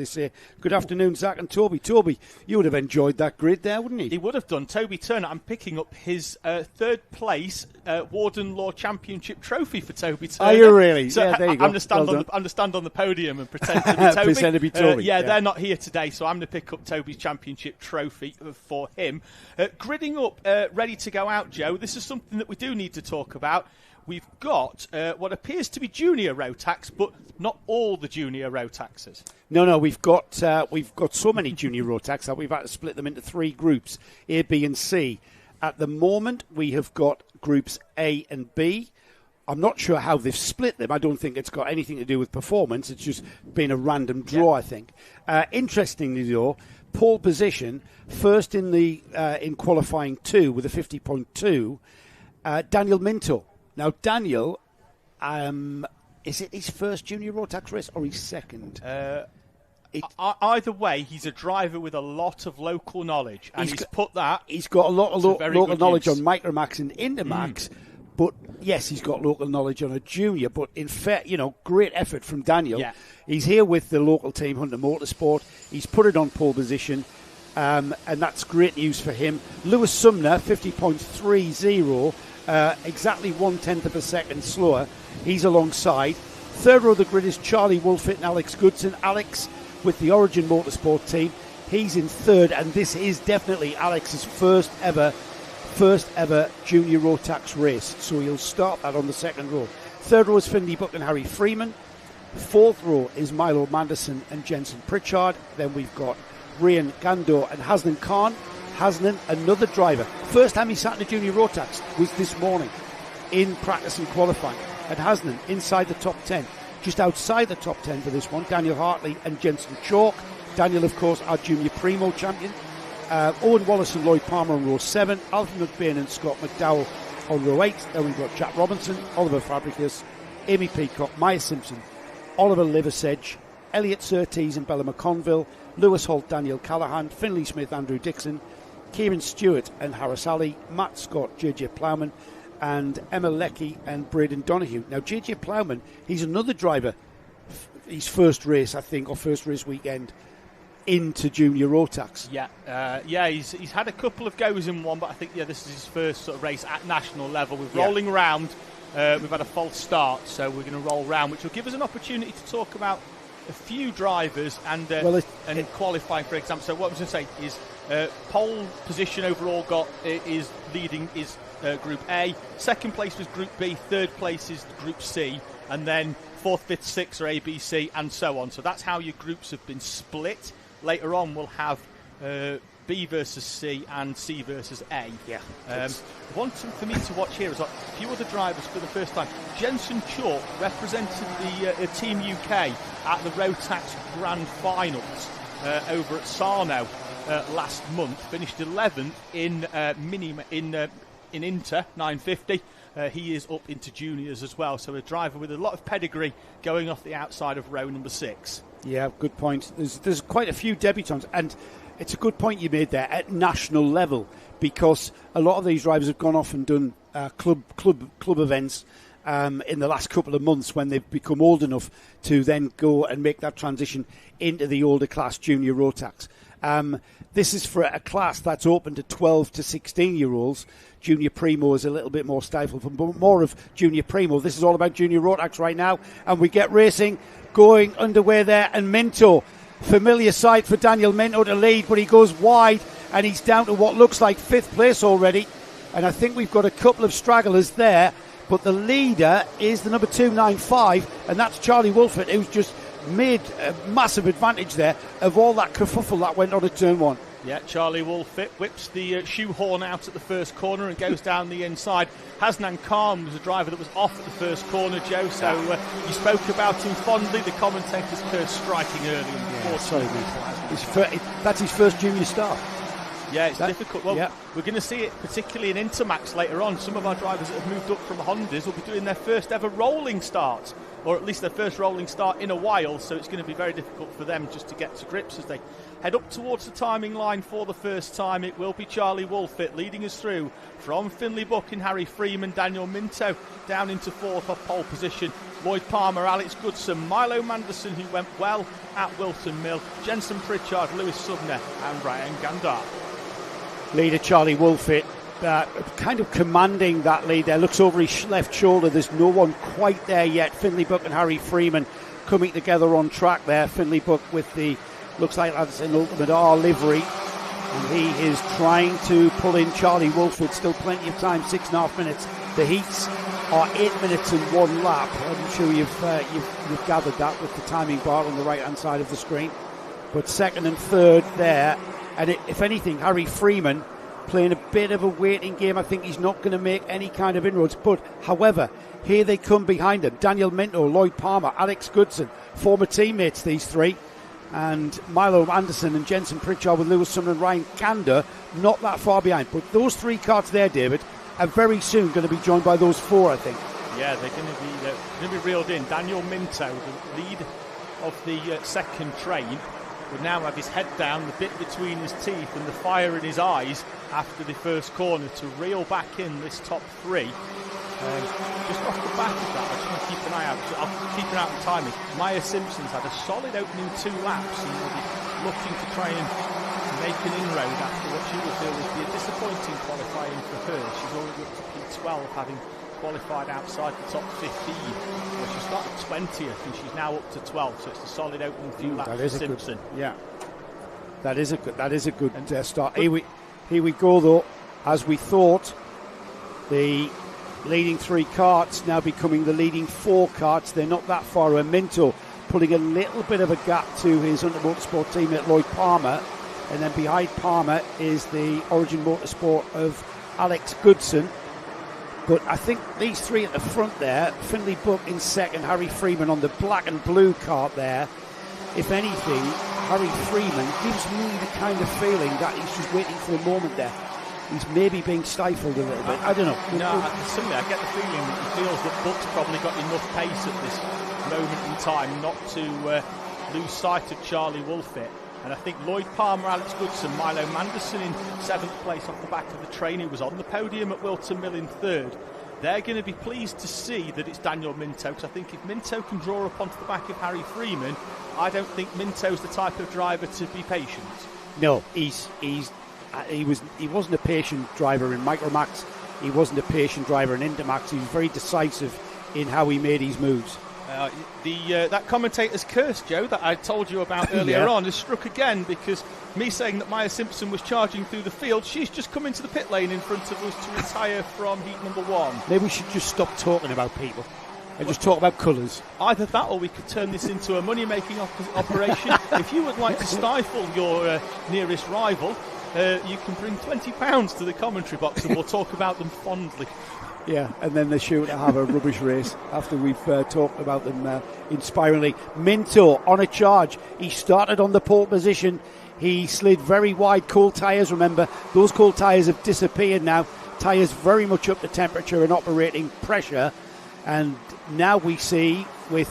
Good afternoon, Zach and Toby. Toby, you would have enjoyed that grid there, wouldn't you? He would have done. Toby Turner, I'm picking up his 3rd place Warden Law Championship trophy for Toby Turner. Are you really? So yeah, there you go. I'm going to stand on the podium and pretend to be Toby. Pretend to be Toby. They're not here today, so I'm going to pick up Toby's championship trophy for him. Gridding up, ready to go out, Joe. This is something that we do need to talk about. We've got what appears to be junior Rotax, but not all the junior Rotaxes. No, we've got so many junior Rotax that we've had to split them into 3 groups, A, B and C. At the moment, we have got groups A and B. I'm not sure how they've split them. I don't think it's got anything to do with performance. It's just been a random draw, I think. Interestingly, though, pole position, first in the in qualifying 2 with a 50.2, Daniel Minto. Now, Daniel, is it his first junior Rotax race or his second? Either way, he's a driver with a lot of local knowledge, and he's put that. He's got a lot of local knowledge use. on Micromax and Intermax, but yes, he's got local knowledge on a junior. But in fact, great effort from Daniel. Yeah. He's here with the local team, Hunter Motorsport. He's put it on pole position, and that's great news for him. Lewis Sumner, 50.30, exactly 1/10 of a second slower. He's alongside. Third row of the grid is Charlie Wolfett and Alex Goodson. Alex with the Origin Motorsport team. He's in third, and this is definitely Alex's first ever junior Rotax race. So he'll start that on the second row. Third row is Finley Buck and Harry Freeman. Fourth row is Milo Manderson and Jensen Pritchard. Then we've got Ryan Gandor and Hasnan Khan. Hasnan, another driver. First time he sat in a junior Rotax was this morning in practice and qualifying. And Hasnan inside the top 10. Just outside the top 10 for this one, Daniel Hartley and Jensen Chalk. Daniel, of course, our junior Primo champion. Owen Wallace and Lloyd Palmer on row 7. Alfred McBain and Scott McDowell on row 8. Then we've got Jack Robinson, Oliver Fabricus, Amy Peacock, Maya Simpson, Oliver Liversedge, Elliot Surtees and Bella McConville, Lewis Holt, Daniel Callahan, Finley Smith, Andrew Dixon, Kieran Stewart and Harris Ali, Matt Scott, JJ Plowman, and Emma Leckie and Braden Donoghue. Now, JJ Plowman, he's another driver, his first race, I think, or first race weekend into junior Rotax. He's had a couple of goes in one, but I think this is his first sort of race at national level. We're rolling round. We've had a false start, so we're going to roll round, which will give us an opportunity to talk about a few drivers and qualifying, for example. So what I was going to say is pole position overall is leading is Group A. Second place was Group B. Third place is Group C, and then fourth, fifth, sixth are A, B, C, and so on. So that's how your groups have been split. Later on, we'll have B versus C and C versus A. Yeah. One thing for me to watch here is a few other drivers for the first time. Jensen Chalk represented the Team UK at the Rotax Grand Finals over at Sarno last month. Finished 11th in Inter 950. He is up into juniors as well, so a driver with a lot of pedigree going off the outside of row number 6. Yeah, good point. There's quite a few debutants, and it's a good point you made there at national level, because a lot of these drivers have gone off and done club events in the last couple of months when they've become old enough to then go and make that transition into the older class junior Rotax. This is for a class that's open to 12 to 16-year-olds. Junior Primo is a little bit more stifled, but more of Junior Primo. This is all about Junior Rotax right now, and we get racing going underway there. And Minto, familiar sight for Daniel Minto to lead, but he goes wide, and he's down to what looks like 5th place already. And I think we've got a couple of stragglers there, but the leader is the number 295, and that's Charlie Wolfett, who's just made a massive advantage there of all that kerfuffle that went on at turn 1. Yeah, Charlie Wolfett whips the shoehorn out at the first corner and goes down the inside. Hasnan Khan was a driver that was off at the first corner, Joe, so you spoke about him fondly. The commentators cursed striking early. That's his first junior start. Yeah, it's difficult. Well, we're going to see it particularly in Intermax later on. Some of our drivers that have moved up from Hondas will be doing their first ever rolling start, or at least their first rolling start in a while, so it's going to be very difficult for them just to get to grips as they head up towards the timing line for the first time. It will be Charlie Wolfett leading us through from Finley Buck and Harry Freeman. Daniel Minto down into 4th off pole position. Lloyd Palmer, Alex Goodson, Milo Manderson, who went well at Wilton Mill, Jensen Pritchard, Lewis Sumner and Ryan Gandar. Leader Charlie Wolfett kind of commanding that lead there. Looks over his left shoulder. There's no one quite there yet. Finley Buck and Harry Freeman coming together on track there. Finley Buck with the, looks like that's an Ultimate R livery. And he is trying to pull in Charlie Wolfett. Still plenty of time, 6.5 minutes. The heats are 8 minutes and 1 lap. I'm sure you've gathered that with the timing bar on the right-hand side of the screen. But second and third there. And if anything, Harry Freeman playing a bit of a waiting game. I think he's not going to make any kind of inroads. But, however, here they come behind him. Daniel Minto, Lloyd Palmer, Alex Goodson, former teammates, these three. And Milo Anderson and Jensen Pritchard with Lewis Sumner and Ryan Gander, not that far behind. But those 3 carts there, David, are very soon going to be joined by those 4, I think. Yeah, they're going to be reeled in. Daniel Minto, the lead of the second train, would now have his head down, the bit between his teeth and the fire in his eyes after the first corner to reel back in this top three. Just off the back of that, I just want to keep an eye out. I'll keep an eye out on timing. Maya Simpson's had a solid opening 2 laps and will be looking to try and make an inroad after what she will feel would be a disappointing qualifying for her. She's already up to P12, having qualified outside the top 15. Well, she started 20th and she's now up to 12, so it's a solid opening few laps for Simpson. That is a good start. Here we go though, as we thought. The leading 3 karts now becoming the leading 4 karts. They're not that far away. Minto putting a little bit of a gap to his Under Motorsport teammate Lloyd Palmer, and then behind Palmer is the Origin Motorsport of Alex Goodson. But I think these 3 at the front there, Finley Buck in second, Harry Freeman on the black and blue kart there. If anything, Harry Freeman gives me the kind of feeling that he's just waiting for a moment there. He's maybe being stifled a little bit. I don't know. No, suddenly I get the feeling that he feels that Buck's probably got enough pace at this moment in time not to lose sight of Charlie Wolfett. And I think Lloyd Palmer, Alex Goodson, Milo Manderson in 7th place off the back of the train, who was on the podium at Wilton Mill in 3rd. They're going to be pleased to see that it's Daniel Minto, because I think if Minto can draw up onto the back of Harry Freeman, I don't think Minto's the type of driver to be patient. No, he wasn't a patient driver in Micromax. He wasn't a patient driver in Intermax. He was very decisive in how he made his moves. That commentator's curse, Joe, that I told you about earlier on, is struck again, because me saying that Maya Simpson was charging through the field, she's just come into the pit lane in front of us to retire from heat number 1. Maybe we should just stop talking about people and just talk about colours. Either that, or we could turn this into a money-making operation. If you would like to stifle your nearest rival, you can bring £20 to the commentary box and we'll talk about them fondly. Yeah, and then they're sure to have a rubbish race after we've talked about them inspiringly. Minto on a charge. He started on the pole position. He slid very wide cold tyres. Remember, those cold tyres have disappeared now. Tyres very much up to temperature and operating pressure. And now we see, with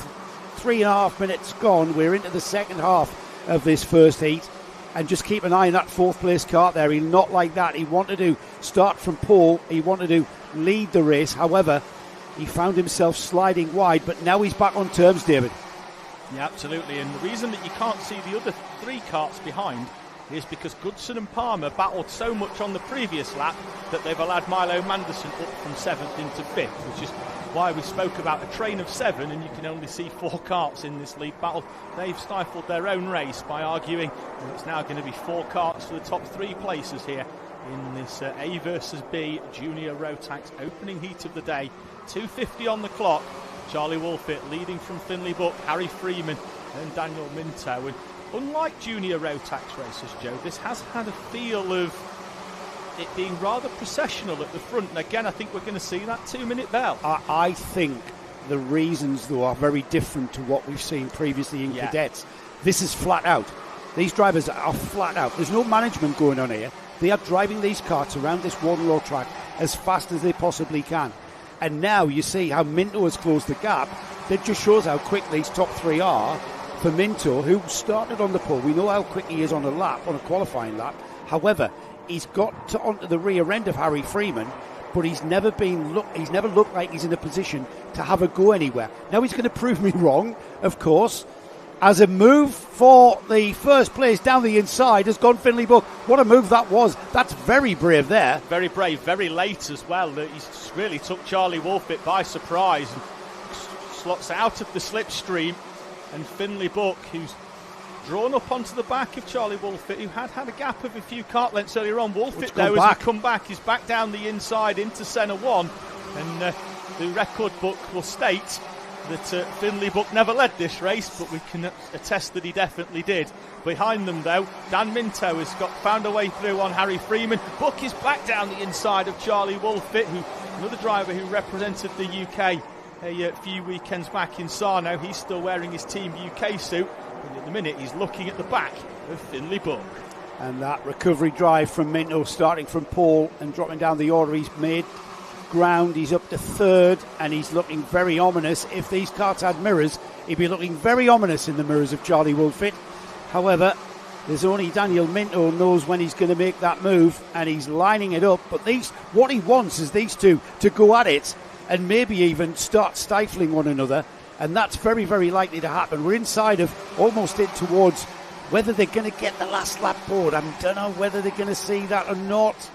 3.5 minutes gone, we're into the second half of this first heat. And just keep an eye on that 4th place kart there. He'll not like that. He wanted to start from pole. He wanted to lead the race. However, he found himself sliding wide, but now he's back on terms, David. Yeah, absolutely. And the reason that you can't see the other 3 karts behind is because Goodson and Palmer battled so much on the previous lap that they've allowed Milo Manderson up from 7th into 5th, which is why we spoke about a train of 7 and you can only see 4 karts in this lead battle. They've stifled their own race by arguing that it's now going to be 4 karts for the top 3 places here in this A versus B Junior Rotax opening heat of the day. 2:50 on the clock. Charlie Wolfett leading from Finley Buck, Harry Freeman and Daniel Minto. And unlike Junior Rotax races, Joe, this has had a feel of it being rather processional at the front. And again, I think we're going to see that 2-minute bell. I think the reasons, though, are very different to what we've seen previously in cadets. This is flat out. These drivers are flat out. There's no management going on here. They are driving these karts around this Warden Law track as fast as they possibly can. And now you see how Minto has closed the gap. That just shows how quick these top 3 are for Minto, who started on the pole. We know how quick he is on a lap, on a qualifying lap. However, he's got onto the rear end of Harry Freeman, but he's never looked like he's in a position to have a go anywhere. Now he's going to prove me wrong, of course. As a move for the first place down the inside has gone Finley Buck. What a move that was. That's very brave there. Very brave, very late as well. He's really took Charlie Wolfett by surprise and slots out of the slipstream. And Finley Buck, who's drawn up onto the back of Charlie Wolfett, who had a gap of a few kart lengths earlier on. Wolfett, though, as he come back, is back down the inside into Senna 1. And the record book will state that Finley Buck never led this race, but we can attest that he definitely did. Behind them, though, Dan Minto has found a way through on Harry Freeman. Buck is back down the inside of Charlie Wolfett, another driver who represented the UK a few weekends back in Sarno. He's still wearing his Team UK suit, but at the minute he's looking at the back of Finley Buck. And that recovery drive from Minto, starting from pole and dropping down the order he's made. Ground, he's up to 3rd, and he's looking very ominous. If these karts had mirrors, he'd be looking very ominous in the mirrors of Charlie Wolfett. However, There's only Daniel Minto knows when he's going to make that move, and he's lining it up. But what he wants is these two to go at it and maybe even start stifling one another, and that's very, very likely to happen. We're inside of almost it towards whether they're going to get the last lap board. I don't know whether they're going to see that or not.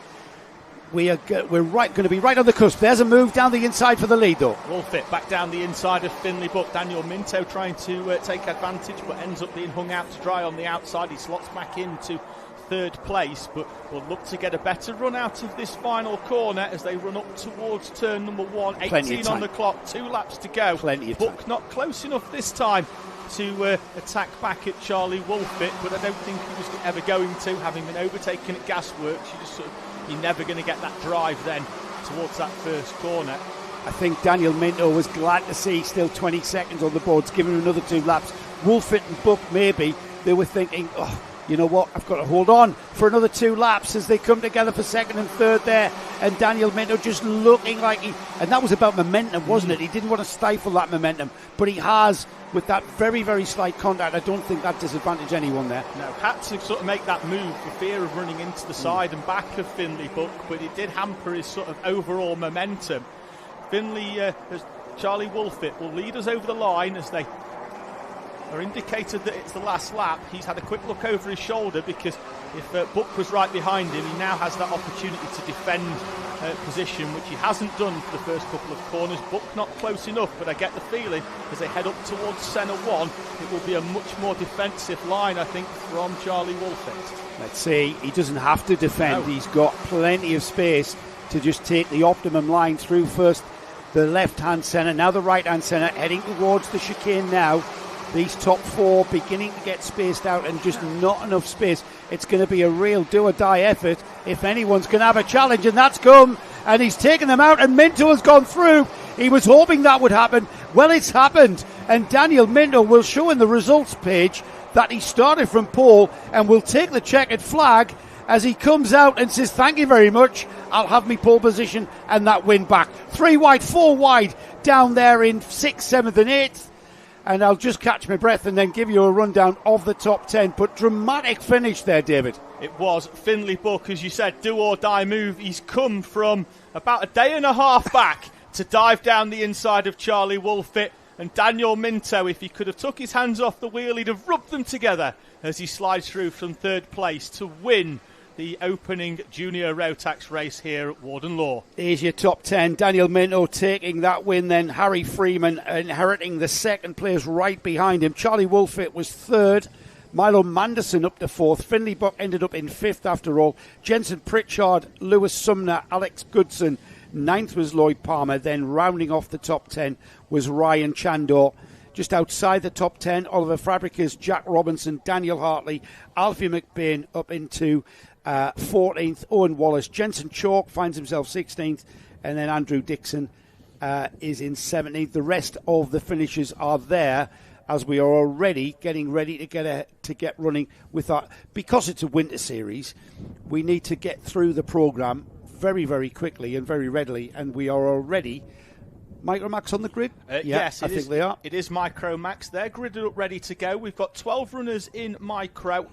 We're going to be right on the cusp. There's a move down the inside for the lead, though. Wolfit back down the inside of Finley Buck. Daniel Minto trying to take advantage, but ends up being hung out to dry on the outside. He slots back into third place, but will look to get a better run out of this final corner as they run up towards turn number 1. 18 on the clock, 2 laps to go. Plenty of time. Buck not close enough this time to attack back at Charlie Wolfit, but I don't think he was ever going to, having been overtaken at Gasworks. You're never going to get that drive then towards that first corner. I think Daniel Minto was glad to see still 20 seconds on the boards, giving him another 2 laps. Wolfit and Buck, maybe, they were thinking, you know what, I've got to hold on for another 2 laps as they come together for second and third there. And Daniel Minto just looking like and that was about momentum, wasn't it? He didn't want to stifle that momentum, but he has, with that very, very slight contact. I don't think that disadvantaged anyone there. No, had to sort of make that move for fear of running into the side and back of Finley Buck, but it did hamper his sort of overall momentum. Finley, Charlie Wolfit will lead us over the line as they are indicated that it's the last lap. He's had a quick look over his shoulder because if Buck was right behind him, he now has that opportunity to defend position, which he hasn't done for the first couple of corners. Buck not close enough, but I get the feeling as they head up towards Senna 1, it will be a much more defensive line, I think, from Charlie Wolfit. Let's see, he doesn't have to defend. No. He's got plenty of space to just take the optimum line through first the left-hand centre, now the right-hand centre, heading towards the chicane now. These top 4 beginning to get spaced out and just not enough space. It's going to be a real do-or-die effort if anyone's going to have a challenge, and that's come, and he's taken them out, and Minto has gone through. He was hoping that would happen. Well, it's happened, and Daniel Minto will show in the results page that he started from pole and will take the checkered flag as he comes out and says, thank you very much, I'll have me pole position and that win back. 3 wide, 4 wide down there in 6th, 7th and 8th. And I'll just catch my breath and then give you a rundown of the top 10. But dramatic finish there, David. It was. Finley Buck, as you said, do-or-die move. He's come from about a day and a half back to dive down the inside of Charlie Wolfit. And Daniel Minto, if he could have took his hands off the wheel, he'd have rubbed them together as he slides through from third place to win the opening junior Rotax race here at Warden Law. Here's your top 10. Daniel Minto taking that win, then Harry Freeman inheriting the second place right behind him. Charlie Wolfit was third. Milo Manderson up to fourth. Finley Buck ended up in fifth after all. Jensen Pritchard, Lewis Sumner, Alex Goodson. Ninth was Lloyd Palmer. Then rounding off the top 10 was Ryan Chandor. Just outside the top 10, Oliver Fabricas, Jack Robinson, Daniel Hartley, Alfie McBain up into 14th. Owen Wallace. Jensen Chalk finds himself 16th. And then Andrew Dixon is in 17th. The rest of the finishers are there as we are already getting ready to get running with that. Because it's a winter series, we need to get through the programme very, very quickly and very readily. And we are already... Micromax on the grid? Yes, I think they are. It is Micromax. They're gridded up, ready to go. We've got 12 runners in Micro,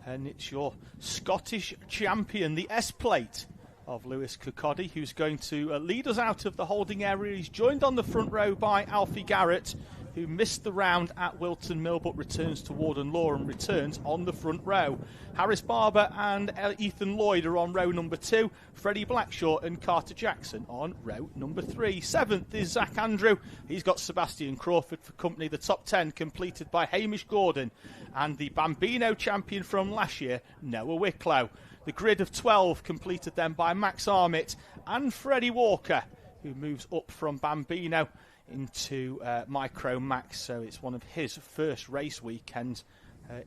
and it's your Scottish champion, the S-Plate of Lewis Kirkcaldy, who's going to lead us out of the holding area. He's joined on the front row by Alfie Garrett, who missed the round at Wilton Mill but returns to Warden Law and returns on the front row. Harris Barber and Ethan Lloyd are on row number 2. Freddie Blackshaw and Carter Jackson on row number 3. 7th is Zach Andrew. He's got Sebastian Crawford for company. The top 10 completed by Hamish Gordon and the Bambino champion from last year, Noah Wicklow. The grid of 12 completed then by Max Armitt and Freddie Walker, who moves up from Bambino into Micro Max, so it's one of his first race weekends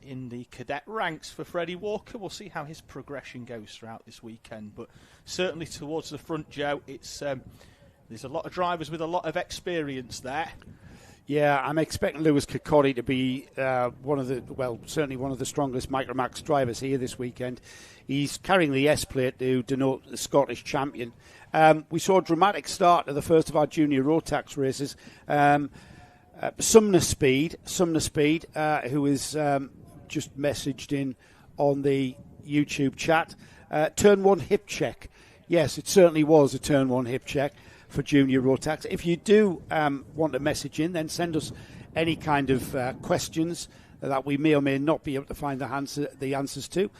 in the cadet ranks for Freddie Walker. We'll see how his progression goes throughout this weekend, but certainly towards the front, Joe, it's there's a lot of drivers with a lot of experience there. Yeah, I'm expecting Lewis Kirkcaldy to be certainly one of the strongest Micromax drivers here this weekend. He's carrying the S-plate to denote the Scottish champion. We saw a dramatic start to the first of our junior Rotax races. Sumner Speed, who is just messaged in on the YouTube chat. Turn 1 hip check. Yes, it certainly was a turn 1 hip check for Junior Rotax. If you do want a message in, then send us any kind of questions that we may or may not be able to find the answers to.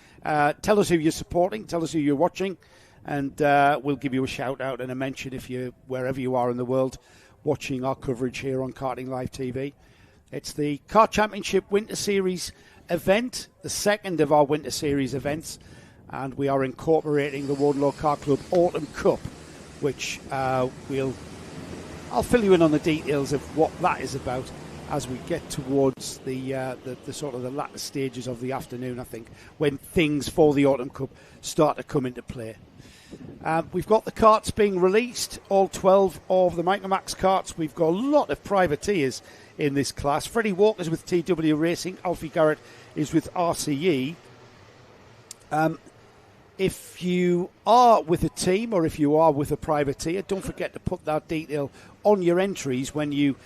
Tell us who you're supporting, tell us who you're watching, and we'll give you a shout out and a mention if you, wherever you are in the world, watching our coverage here on Karting Live TV. It's the Kart Championship Winter Series event, the second of our Winter Series events, and we are incorporating the Warden Law Kart Club Autumn Cup, which I'll fill you in on the details of what that is about as we get towards the sort of the latter stages of the afternoon, I think, when things for the Autumn Cup start to come into play. We've got the karts being released, all 12 of the Micromax karts. We've got a lot of privateers in this class. Freddie Walker's with TW Racing. Alfie Garrett is with RCE. If you are with a team or if you are with a privateer, don't forget to put that detail on your entries when you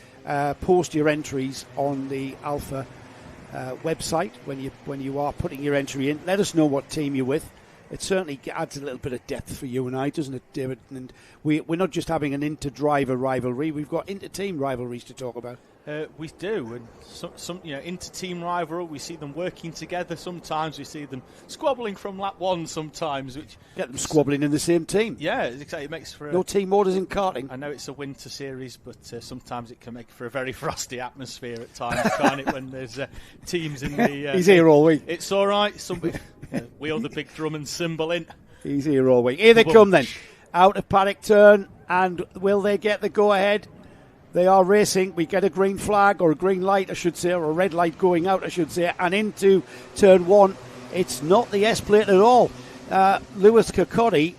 post your entries on the Alpha website. When you are putting your entry in, let us know what team you're with. It certainly adds a little bit of depth for you and I, doesn't it, David? And we're not just having an inter-driver rivalry; we've got inter-team rivalries to talk about. We do, and some inter-team rivalry. We see them working together. Sometimes we see them squabbling from lap one. Sometimes, which get them squabbling in the same team. Yeah, exactly. It makes for no team orders in karting. I know it's a winter series, but sometimes it can make for a very frosty atmosphere at times, can't it? When there's teams in the he's here all week. It's all right. Somebody wheel the big drum and cymbal in. He's here all week. Here they come then, out of paddock turn, and will they get the go ahead? They are racing. We get a green flag, or a green light, I should say, or a red light going out, I should say, and into turn one. It's not the S-plate at all. Lewis Kirkcaldy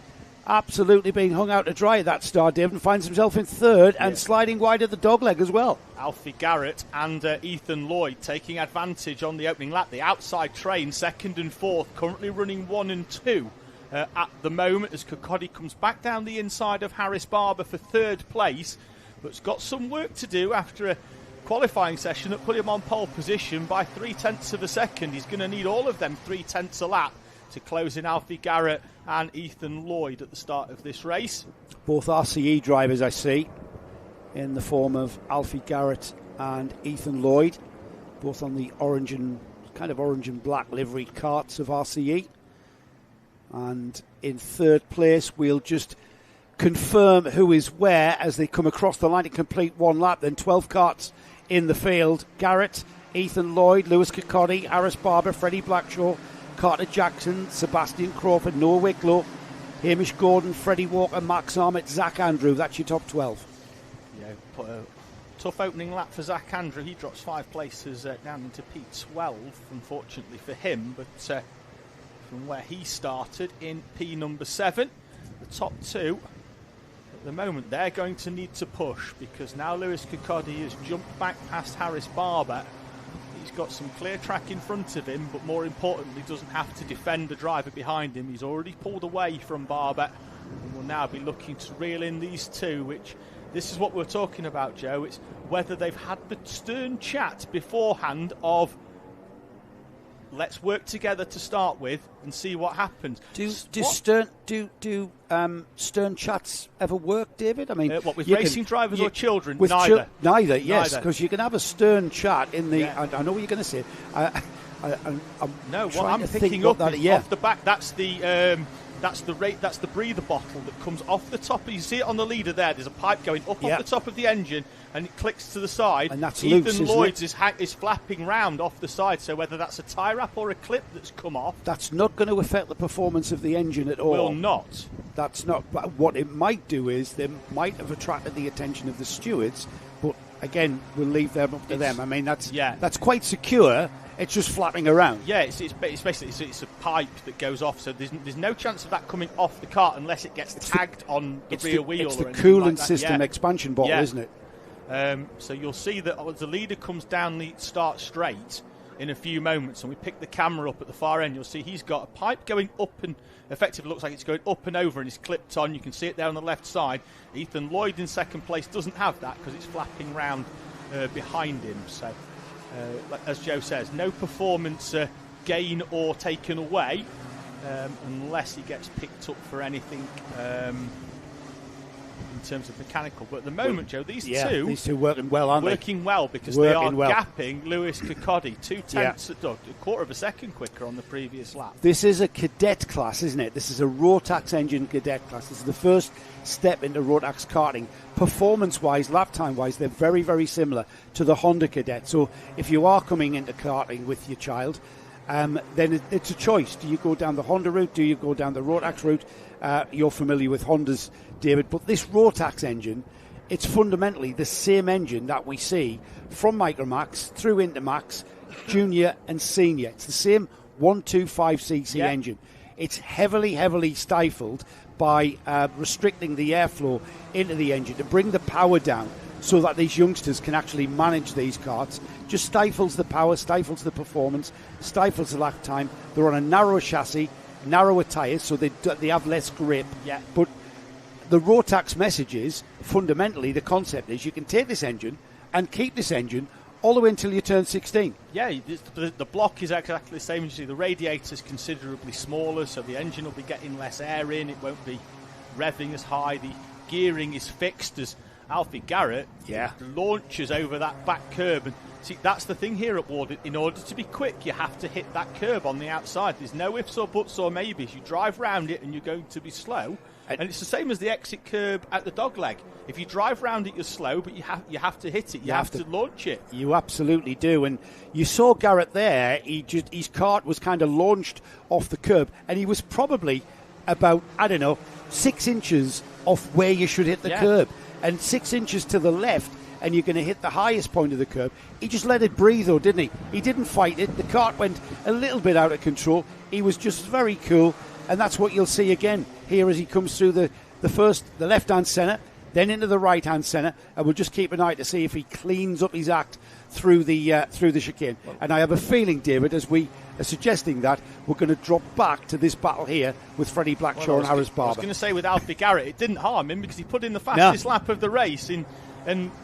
absolutely being hung out to dry at that start, David, and finds himself in third and sliding wide at the dogleg as well. Alfie Garrett and Ethan Lloyd taking advantage on the opening lap. The outside train, second and fourth, currently running 1 and 2 at the moment as Kirkcaldy comes back down the inside of Harris Barber for third place. But it's got some work to do after a qualifying session that put him on pole position by 0.3 of a second. He's going to need all of them 0.3 a lap to close in Alfie Garrett and Ethan Lloyd at the start of this race. Both RCE drivers I see in the form of Alfie Garrett and Ethan Lloyd, both on the orange and black livery karts of RCE. And in third place, we'll just confirm who is where as they come across the line to complete one lap. Then 12 karts in the field. Garrett, Ethan Lloyd, Lewis Kirkcaldy, Harris Barber, Freddie Blackshaw, Carter Jackson, Sebastian Crawford, Noah Wicklow, Hamish Gordon, Freddie Walker, Max Armit, Zach Andrew. That's your top 12. Yeah, put a tough opening lap for Zach Andrew. He drops 5 places down into P12, unfortunately for him. But from where he started in P number 7, the top 2, at the moment, they're going to need to push because now Lewis Kirkcaldy has jumped back past Harris Barber. He's got some clear track in front of him, but more importantly, doesn't have to defend the driver behind him. He's already pulled away from Barber and will now be looking to reel in these two, which this is what we're talking about, Joe. It's whether they've had the stern chat beforehand of let's work together to start with and see what happens. Do stern chats ever work, David? I mean, what with racing drivers or children? With neither. Yes, because you can have a stern chat in the. Yeah. I know what you're going to say. I'm no, what I'm thinking up off the back. That's the breather bottle that comes off the top. You see it on the leader there. There's a pipe going up off the top of the engine, and it clicks to the side. And that's Ethan loose, Lloyd's is flapping round off the side. So whether that's a tie wrap or a clip that's come off, that's not going to affect the performance of the engine at all. Will not. That's not. What it might do is they might have attracted the attention of the stewards, but again, we'll leave them up to them. I mean, that's quite secure. It's just flapping around. Yeah, it's basically it's a pipe that goes off, so there's no chance of that coming off the cart unless it gets tagged on the rear wheel. It's the coolant system expansion bottle, isn't it? So you'll see that as the leader comes down the start straight in a few moments, and we pick the camera up at the far end, you'll see he's got a pipe going up and effectively looks like it's going up and over and it's clipped on. You can see it there on the left side. Ethan Lloyd in second place doesn't have that because it's flapping round behind him. So as Joe says, no performance gain or taken away, unless he gets picked up for anything in terms of mechanical. But at the moment, Joe, these two working well, aren't they? Working well, because they are gapping Lewis Kirkcaldy 2/10, a quarter of a second quicker on the previous lap. This is a cadet class, isn't it? This is a Rotax engine cadet class. This is the first step into Rotax karting. Performance-wise, lap time-wise, they're very, very similar to the Honda Cadet. So if you are coming into karting with your child, then it's a choice. Do you go down the Honda route? Do you go down the Rotax route? You're familiar with Hondas, David, but this Rotax engine, it's fundamentally the same engine that we see from Micromax through into Max, Junior and Senior. It's the same 125cc engine. It's heavily, heavily stifled by restricting the airflow into the engine to bring the power down so that these youngsters can actually manage these karts. Just stifles the power, stifles the performance, stifles the lap time. They're on a narrower chassis, narrower tyres, so they have less grip. Yeah. But the Rotax message is, fundamentally, the concept is you can take this engine and keep this engine all the way until you turn 16. Yeah, the block is exactly the same. You see, the radiator's considerably smaller, so the engine will be getting less air in. It won't be revving as high. The gearing is fixed as Alfie Garrett launches over that back curb. And see, that's the thing here at Warden. In order to be quick, you have to hit that curb on the outside. There's no ifs or buts or maybes. You drive round it and you're going to be slow. And it's the same as the exit curb at the dogleg. If you drive round it, you're slow, but you have to hit it. You have to launch it. You absolutely do. And you saw Garrett there. His kart was kind of launched off the curb, and he was probably about, 6 inches off where you should hit the curb. And 6 inches to the left, and you're going to hit the highest point of the curb. He just let it breathe, though, didn't he? He didn't fight it. The kart went a little bit out of control. He was just very cool. And that's what you'll see again here as he comes through the left-hand centre, then into the right-hand centre, and we'll just keep an eye to see if he cleans up his act through the chicane. And I have a feeling, David, as we are suggesting that, we're going to drop back to this battle here with Freddie Blackshaw and Harris Barber. I was going to say with Alfie Garrett, it didn't harm him because he put in the fastest lap of the race in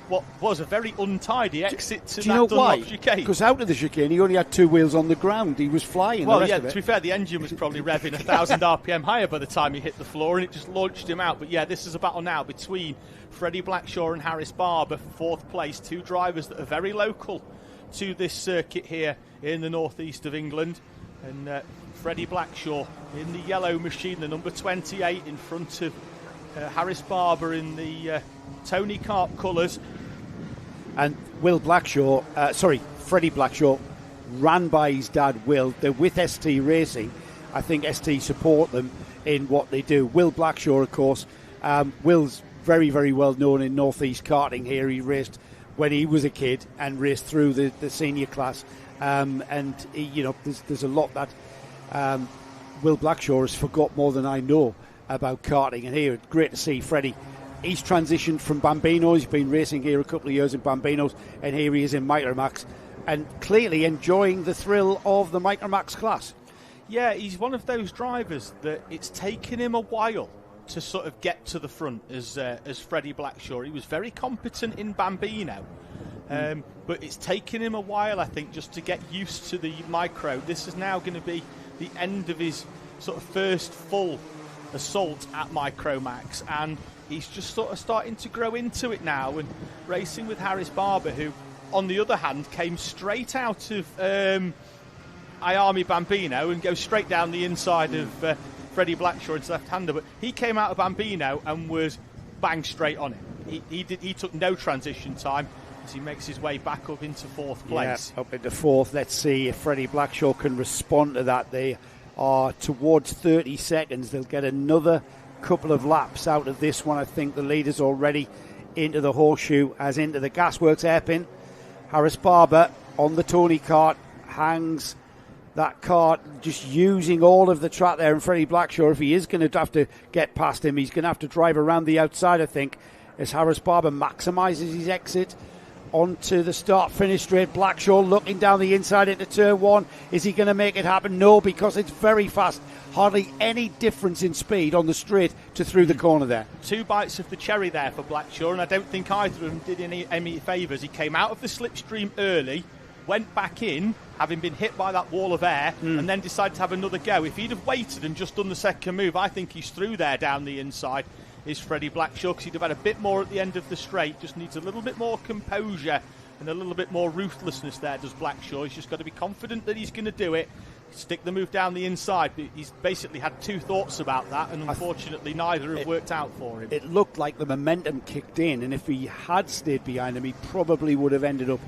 what was a very untidy exit to that Dunlop chicane. Because out of the chicane, he only had 2 wheels on the ground. He was flying. Well, to be fair, the engine was probably revving 1,000 RPM higher by the time he hit the floor, and it just launched him out. But yeah, this is a battle now between Freddie Blackshaw and Harris Barber for 4th place. 2 drivers that are very local to this circuit here in the northeast of England. And Freddie Blackshaw in the yellow machine, the number 28, in front of Harris Barber in the Tony Kart colours. And Freddie Blackshaw ran by his dad, Will. They're with ST Racing. I think ST support them in what they do. Will Blackshaw, of course, Will's very, very well known in northeast karting here. He raced when he was a kid and raced through the senior class. There's a lot that Will Blackshaw has forgot more than I know about karting. And here, it's great to see Freddie. He's transitioned from Bambinos. He's been racing here a couple of years in Bambinos, and here he is in Micromax, and clearly enjoying the thrill of the Micromax class. Yeah, he's one of those drivers that it's taken him a while to sort of get to the front as Freddie Blackshaw. He was very competent in Bambino, but it's taken him a while, I think, just to get used to the micro. This is now going to be the end of his sort of first full assault at Micromax, and he's just sort of starting to grow into it now and racing with Harris Barber, who, on the other hand, came straight out of Iami Bambino and goes straight down the inside of Freddie Blackshaw, his left-hander. But he came out of Bambino and was bang straight on it. He took no transition time as he makes his way back up into 4th place. Yeah, up into 4th. Let's see if Freddie Blackshaw can respond to that. They are towards 30 seconds. They'll get another couple of laps out of this one. I think the leader's already into the horseshoe, as into the gasworks hairpin. Harris Barber on the Tony kart hangs that kart, just using all of the track there. And Freddie Blackshaw, if he is going to have to get past him, he's going to have to drive around the outside, I think, as Harris Barber maximises his exit onto the start-finish straight. Blackshaw looking down the inside into turn 1. Is he going to make it happen? No, because it's very fast. Hardly any difference in speed on the straight to through the corner there. 2 bites of the cherry there for Blackshaw, and I don't think either of them did any favours. He came out of the slipstream early, went back in, having been hit by that wall of air, and then decided to have another go. If he'd have waited and just done the second move, I think he's through there down the inside, is Freddie Blackshaw, because he'd have had a bit more at the end of the straight. Just needs a little bit more composure and a little bit more ruthlessness there, does Blackshaw. He's just got to be confident that he's going to do it, stick the move down the inside. But he's basically had two thoughts about that, and unfortunately neither have worked out for him. It looked like the momentum kicked in, and if he had stayed behind him, he probably would have ended up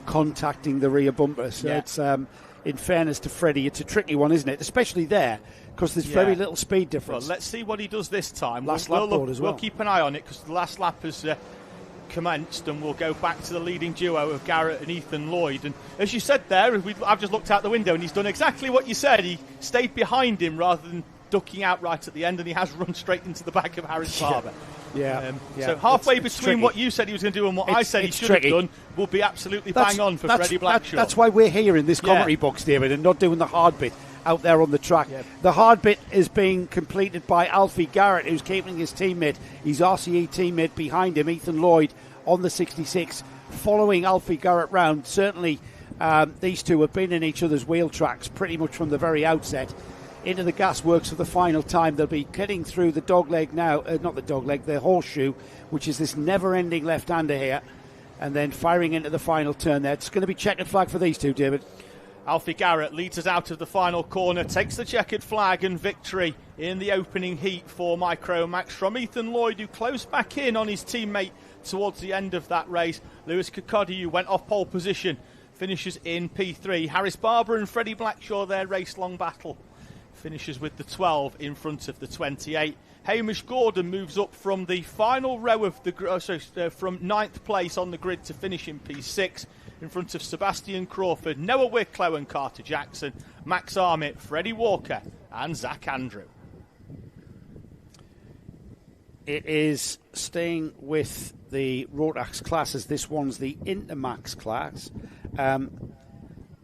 contacting the rear bumper. So it's, in fairness to Freddie, it's a tricky one, isn't it? Especially there, because there's very little speed difference. Well, let's see what he does this time. Last lap board as well. We'll keep an eye on it, because the last lap has commenced, and we'll go back to the leading duo of Garrett and Ethan Lloyd. And as you said there, I've just looked out the window, and he's done exactly what you said. He stayed behind him rather than ducking out right at the end, and he has run straight into the back of Harris Barber. So halfway between what you said he was going to do and what I said he should have done will be absolutely bang on for Freddie Blackshaw. That's why we're here in this commentary box, David, and not doing the hard bit out there on the track. The hard bit is being completed by Alfie Garrett, who's keeping his teammate, his RCE teammate behind him, Ethan Lloyd, on the 66, following Alfie Garrett round. Certainly these two have been in each other's wheel tracks pretty much from the very outset. Into the gasworks for the final time. They'll be getting through the dogleg now, not the dogleg, the horseshoe, which is this never-ending left-hander here, and then firing into the final turn there. It's going to be checkered flag for these two, David. Alfie Garrett leads us out of the final corner, takes the checkered flag, and victory in the opening heat for Micromax from Ethan Lloyd, who closed back in on his teammate towards the end of that race. Lewis Kirkcaldy, who went off pole position, finishes in P3. Harris Barber and Freddie Blackshaw, their race-long battle, finishes with the 12 in front of the 28. Hamish Gordon moves up from the final row of the from 9th place on the grid to finish in P6 in front of Sebastian Crawford, Noah Wicklow and Carter Jackson, Max Armitt, Freddie Walker and Zach Andrew. It is staying with the Rotax classes. This one's the Intermax class. How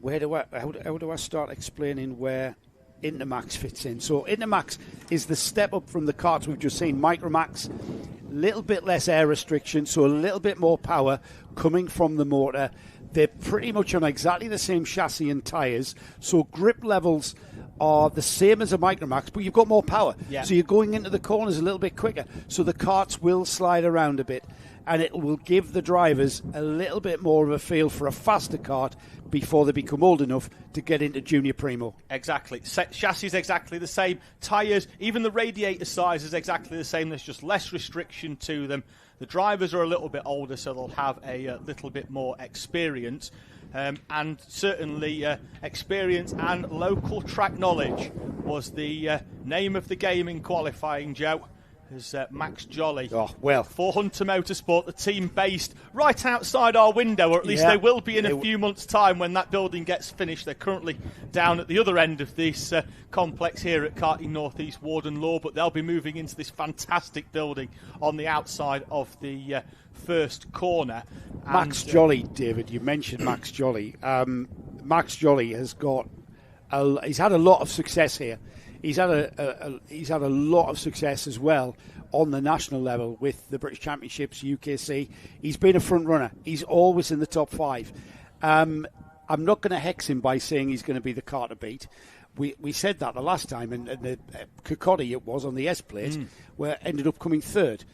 do I start explaining where Intermax fits in? So Intermax is the step up from the karts we've just seen. Micromax, a little bit less air restriction, so a little bit more power coming from the motor. They're pretty much on exactly the same chassis and tyres, so grip levels are the same as a Micromax, but you've got more power. So you're going into the corners a little bit quicker. So the karts will slide around a bit, and it will give the drivers a little bit more of a feel for a faster kart before they become old enough to get into Junior Primo. Exactly. Chassis is exactly the same. Tyres, even the radiator size is exactly the same. There's just less restriction to them. The drivers are a little bit older, so they'll have a little bit more experience. And certainly experience and local track knowledge was the name of the game in qualifying, Joe. As Max Jolly for Hunter Motorsport, the team based right outside our window, or at least they will be in a few months' time when that building gets finished. They're currently down at the other end of this complex here at Karting North East Warden Law, but they'll be moving into this fantastic building on the outside of the first corner. Max Jolly, David, you mentioned Max Jolly. Max Jolly has he's had a lot of success here. He's had a lot of success as well on the national level with the British Championships, UKC. He's been a front runner. He's always in the top 5. I'm not going to hex him by saying he's going to be the car to beat. We said that the last time, and the Kirkcaldy it was on the S plate, where ended up coming third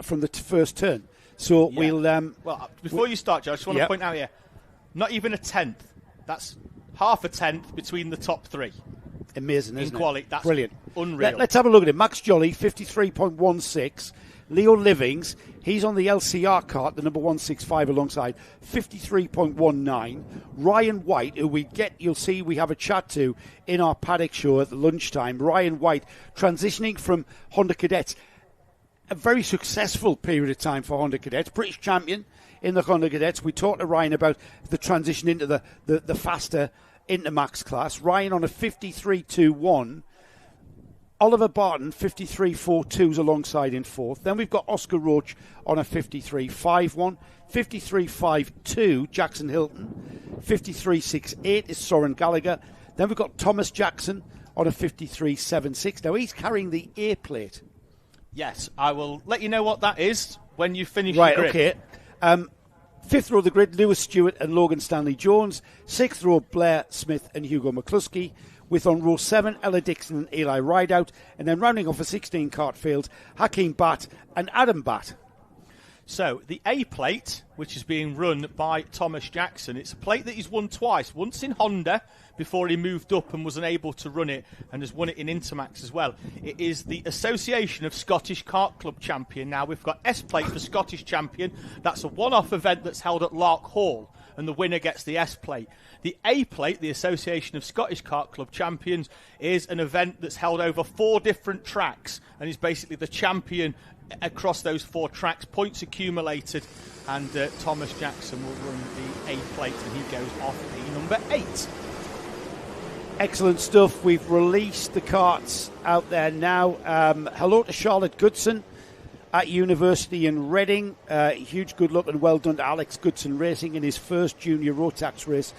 from the first turn. So we'll. Well, before you start, Joe, I just want to point out here, not even a tenth. That's half a tenth between the top 3. Amazing, isn't it? That's brilliant. Unreal. Let's have a look at it. Max Jolly, 53.16. Leo Livings, he's on the LCR kart, the number 165 alongside, 53.19. Ryan White, who you'll see we have a chat to in our paddock show at the lunchtime. Ryan White, transitioning from Honda Cadets. A very successful period of time for Honda Cadets. British champion in the Honda Cadets. We talked to Ryan about the transition into the faster Intermax class. Ryan on a 53.21. Oliver Barton, 53.42s alongside in 4th. Then we've got Oscar Roach on a 53.51. 53.52, Jackson Hilton. 53.68 is Soren Gallagher. Then we've got Thomas Jackson on a 53.76. Now he's carrying the A plate. Yes, I will let you know what that is when you finish your grid. Okay. Fifth row of the grid, Lewis Stewart and Logan Stanley Jones. Sixth row, Blair Smith and Hugo McCluskey. With on row 7, Ella Dixon and Eli Rideout. And then rounding off a 16 Kart field, Hakeem Batt and Adam Batt. So, the A plate, which is being run by Thomas Jackson, it's a plate that he's won twice. Once in Honda, before he moved up and was unable to run it, and has won it in Intermax as well. It is the Association of Scottish Kart Club Champion. Now, we've got S plate for Scottish Champion. That's a one-off event that's held at Lark Hall, and the winner gets the S plate. The A plate, the Association of Scottish Kart Club Champions, is an event that's held over 4 different tracks, and is basically the champion across those 4 tracks, points accumulated, and Thomas Jackson will run the A plate, and he goes off the number 8. Excellent stuff. We've released the karts out there now. Hello to Charlotte Goodson at University in Reading. Huge good luck and well done to Alex Goodson Racing in his first junior Rotax race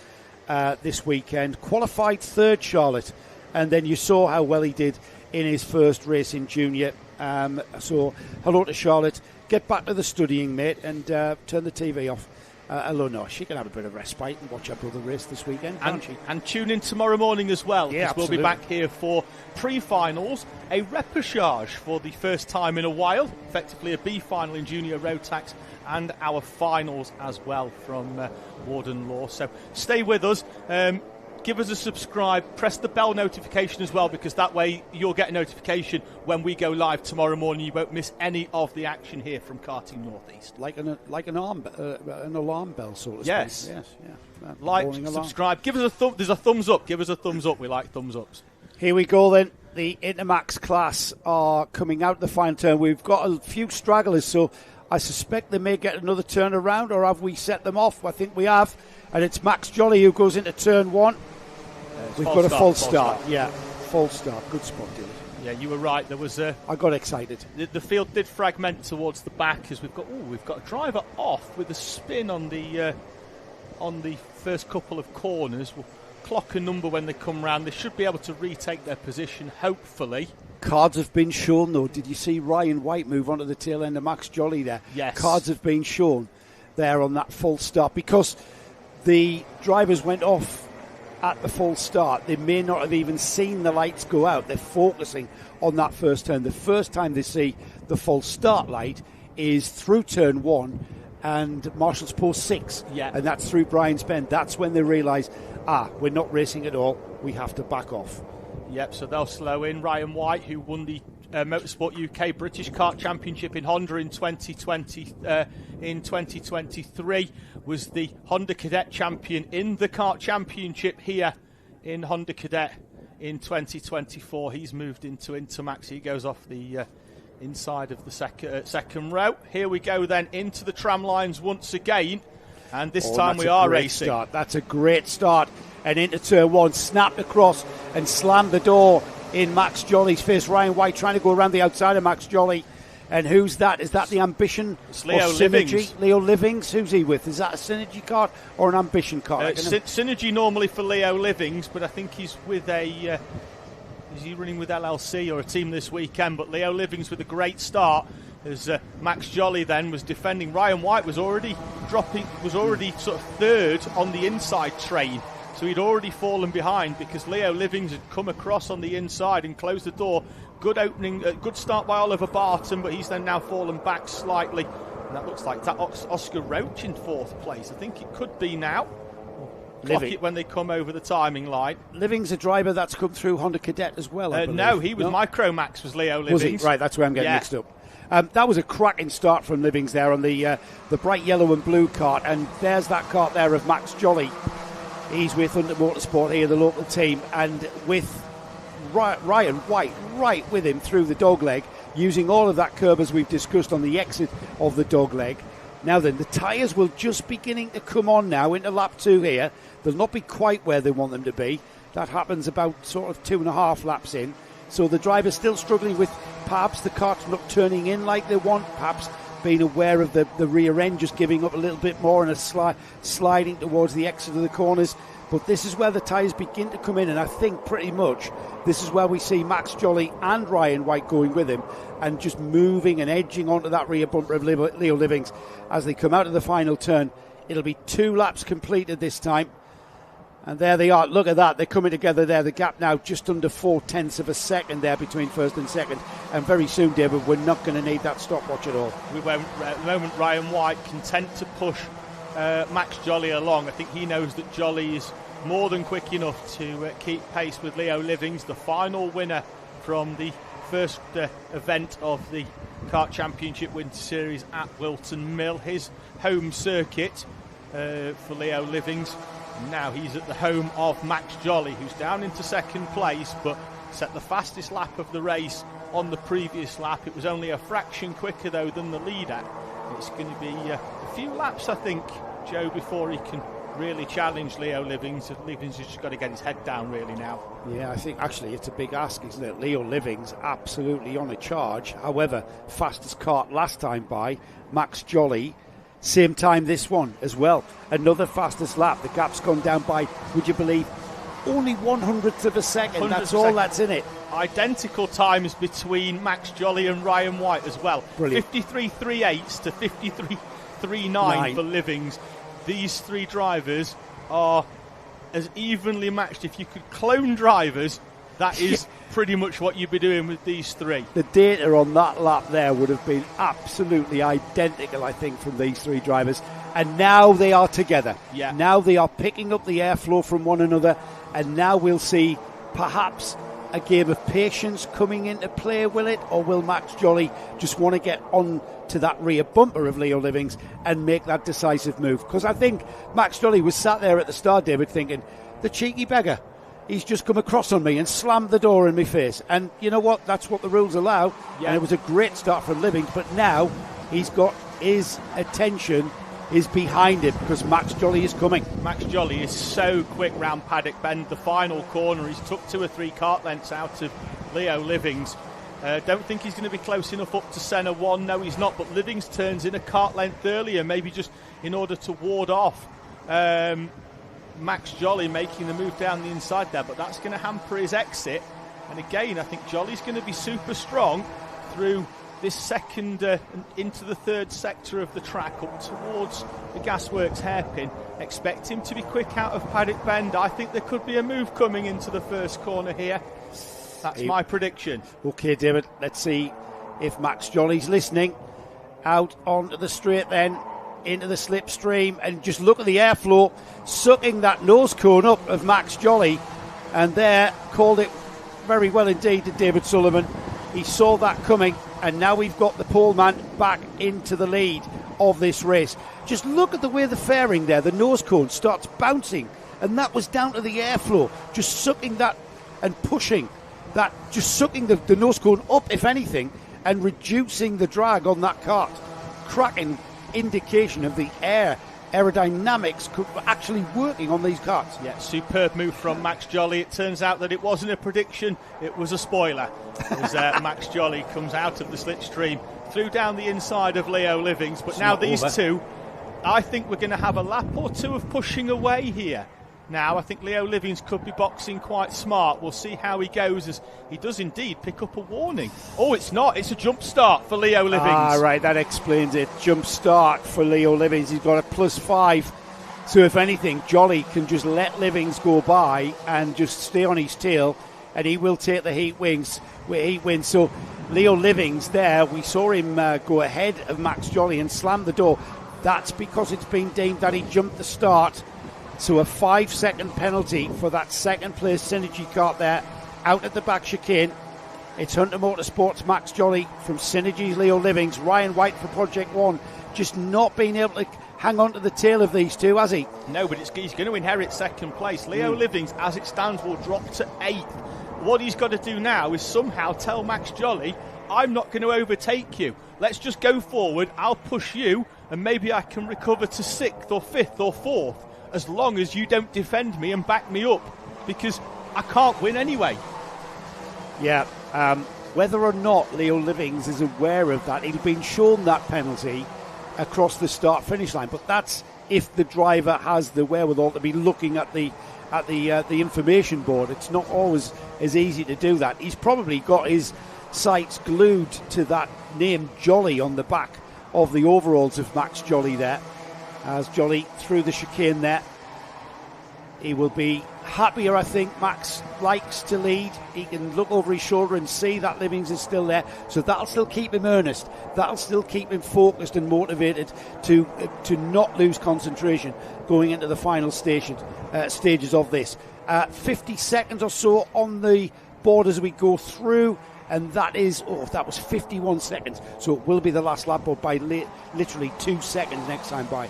this weekend. Qualified third, Charlotte, and then you saw how well he did in his first race in junior. So hello to Charlotte. Get back to the studying, mate, and turn the TV off. Hello, no, she can have a bit of respite and watch her brother race this weekend, can't she? And tune in tomorrow morning as well, because we'll be back here for pre-finals, a repechage for the first time in a while, effectively a B final in junior Rotax, and our finals as well from Warden Law. So stay with us. Give us a subscribe, press the bell notification as well, because that way you'll get a notification when we go live tomorrow morning. You won't miss any of the action here from Karting Northeast. Like an alarm bell, sort of. Yes. Yes. Yeah. Like, subscribe. Give us a There's a thumbs up. Give us a thumbs up. We like thumbs ups. Here we go then. The Intermax class are coming out the final turn. We've got a few stragglers, so I suspect they may get another turn around, or have we set them off? I think we have. And it's Max Jolly who goes into turn 1. We've got a false start. Yeah, false start. Good spot, Dylan. Yeah, you were right. There was I got excited. The field did fragment towards the back, as we've got a driver off with a spin on the first couple of corners. We'll clock a number when they come round. They should be able to retake their position, hopefully. Cards have been shown, though. Did you see Ryan White move onto the tail end of Max Jolly there? Yes. Cards have been shown there on that false start, because the drivers went off at the full start. They may not have even seen the lights go out. They're focusing on that first turn. The first time they see the false start light is through turn 1 and Marshall's Post 6. Yeah. And that's through Brian's Bend. That's when they realise, we're not racing at all. We have to back off. Yep, so they'll slow in. Ryan White, who won the Motorsport UK British Kart Championship in Honda in 2023, was the Honda Cadet champion in the Kart Championship here in Honda Cadet in 2024. He's moved into Intermax. He goes off the inside of the second row. Here we go then into the tram lines once again, and this time we are racing. Start. That's a great start, and into turn 1, snapped across and slammed the door in Max Jolly's face. Ryan White trying to go around the outside of Max Jolly. And who's that? Is that the Ambition? It's Leo Synergy? Leo Livings. Who's he with? Is that a Synergy card or an Ambition card? Synergy normally for Leo Livings, but I think he's with a... is he running with LLC or a team this weekend? But Leo Livings with a great start, as Max Jolly then was defending. Ryan White was already sort of third on the inside train. So he'd already fallen behind, because Leo Livings had come across on the inside and closed the door. Good opening, good start by Oliver Barton, but he's then now fallen back slightly. And that looks like that Oscar Roach in 4th place. I think it could be now. Clock it when they come over the timing line. Livings, a driver that's come through Honda Cadet as well, I believe. No, he was Micromax, was Leo Livings. Was he? Right, that's where I'm getting mixed up. That was a cracking start from Livings there on the bright yellow and blue kart. And there's that kart there of Max Jolly. He's with Thunder Motorsport here, the local team, and with Ryan White right with him through the dogleg, using all of that curb as we've discussed on the exit of the dogleg. Now then, the tyres will just beginning to come on now into lap 2 here. They'll not be quite where they want them to be. That happens about sort of 2.5 laps in. So the driver's still struggling with perhaps the kart's not turning in like they want, perhaps being aware of the rear end just giving up a little bit more and sliding towards the exit of the corners. But this is where the tyres begin to come in, and I think pretty much this is where we see Max Jolly and Ryan White going with him and just moving and edging onto that rear bumper of Leo Livings as they come out of the final turn It'll be 2 laps completed this time. And there they are. Look at that. They're coming together there. The gap now just under 0.4 of a second there between first and second. And very soon, David, we're not going to need that stopwatch at all. We won't. At the moment, Ryan White content to push Max Jolly along. I think he knows that Jolly is more than quick enough to keep pace with Leo Livings, the final winner from the first event of the Kart Championship Winter Series at Wilton Mill, his home circuit for Leo Livings. Now he's at the home of Max Jolly, who's down into second place, but set the fastest lap of the race on the previous lap. It was only a fraction quicker, though, than the leader. It's going to be a few laps, I think, Joe, before he can really challenge Leo Livings. Livings has just got to get his head down, really, now. Yeah, I think, actually, it's a big ask, isn't it? Leo Livings absolutely on a charge. However, fastest kart last time by, Max Jolly. Same time this one as well. Another fastest lap. The gap's gone down by, would you believe, only 1/100th of a second. That's all that's in it. Identical times between Max Jolly and Ryan White as well. Brilliant. 53.38 to 53.39 for Livings. These 3 drivers are as evenly matched. If you could clone drivers, that is pretty much what you'd be doing with these 3. The data on that lap there would have been absolutely identical, I think, from these 3 drivers. And now they are together. Yeah. Now they are picking up the airflow from one another. And now we'll see perhaps a game of patience coming into play, will it? Or will Max Jolly just want to get on to that rear bumper of Leo Livings and make that decisive move? Because I think Max Jolly was sat there at the start, David, thinking, the cheeky beggar, he's just come across on me and slammed the door in my face. And you know what? That's what the rules allow. Yeah. And it was a great start from Livings, but now he's got his attention is behind him because Max Jolly is coming. Max Jolly is so quick round Paddock Bend, the final corner. He's took 2 or 3 kart lengths out of Leo Livings. Don't think he's going to be close enough up to Senna 1. No, he's not. But Livings turns in a kart length earlier, maybe just in order to ward off Max Jolly making the move down the inside there. But that's going to hamper his exit. And again, I think Jolly's going to be super strong through this second into the third sector of the track up towards the Gasworks hairpin. Expect him to be quick out of Paddock Bend. I think there could be a move coming into the first corner here. That's my prediction. OK, David, let's see if Max Jolly's listening. Out onto the straight then, into the slipstream, and just look at the airflow, sucking that nose cone up of Max Jolly. And there, called it very well indeed to David Sullivan. He saw that coming, and now we've got the pole man back into the lead of this race. Just look at the way the fairing there, the nose cone starts bouncing, and that was down to the airflow, just sucking that and pushing that, just sucking the nose cone up, if anything, and reducing the drag on that kart. Cracking indication of the aerodynamics actually working on these karts. Yeah, superb move from Max Jolly. It turns out that it wasn't a prediction, it was a spoiler. As Max Jolly comes out of the slipstream, through down the inside of Leo Livings. But now these two, I think we're going to have a lap or 2 of pushing away here. Now, I think Leo Livings could be boxing quite smart. We'll see how he goes, as he does indeed pick up a warning. Oh, it's not. It's a jump start for Leo Livings. Ah, right. That explains it. Jump start for Leo Livings. He's got a +5. So, if anything, Jolly can just let Livings go by and just stay on his tail, and he will take the heat wins. So, Leo Livings there, we saw him go ahead of Max Jolly and slam the door. That's because it's been deemed that he jumped the start. So a 5-second penalty for that second place Synergy kart there, out at the back chicane. It's Hunter Motorsports, Max Jolly from Synergy's Leo Livings, Ryan White for Project One, just not being able to hang on to the tail of these two, has he? No, but he's going to inherit second place. Leo Livings, as it stands, will drop to 8th. What he's got to do now is somehow tell Max Jolly, I'm not going to overtake you. Let's just go forward, I'll push you, and maybe I can recover to 6th or 5th or 4th. As long as you don't defend me and back me up, because I can't win anyway. Yeah, whether or not Leo Livings is aware of that, he's been shown that penalty across the start-finish line, but that's if the driver has the wherewithal to be looking at the information board. It's not always as easy to do that. He's probably got his sights glued to that name Jolly on the back of the overalls of Max Jolly there. as Jolly through the chicane there. He will be happier, I think. Max likes to lead. He can look over his shoulder and see that Livings is still there. So that'll still keep him earnest. That'll still keep him focused and motivated to not lose concentration going into the final stages of this. 50 seconds or so on the board as we go through. And that was 51 seconds. So it will be the last lap, but by literally 2 seconds next time by.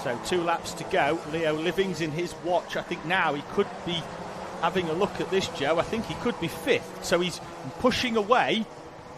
So 2 laps to go. Leo Livings in his watch. I think now he could be having a look at this, Joe. I think he could be 5th. So he's pushing away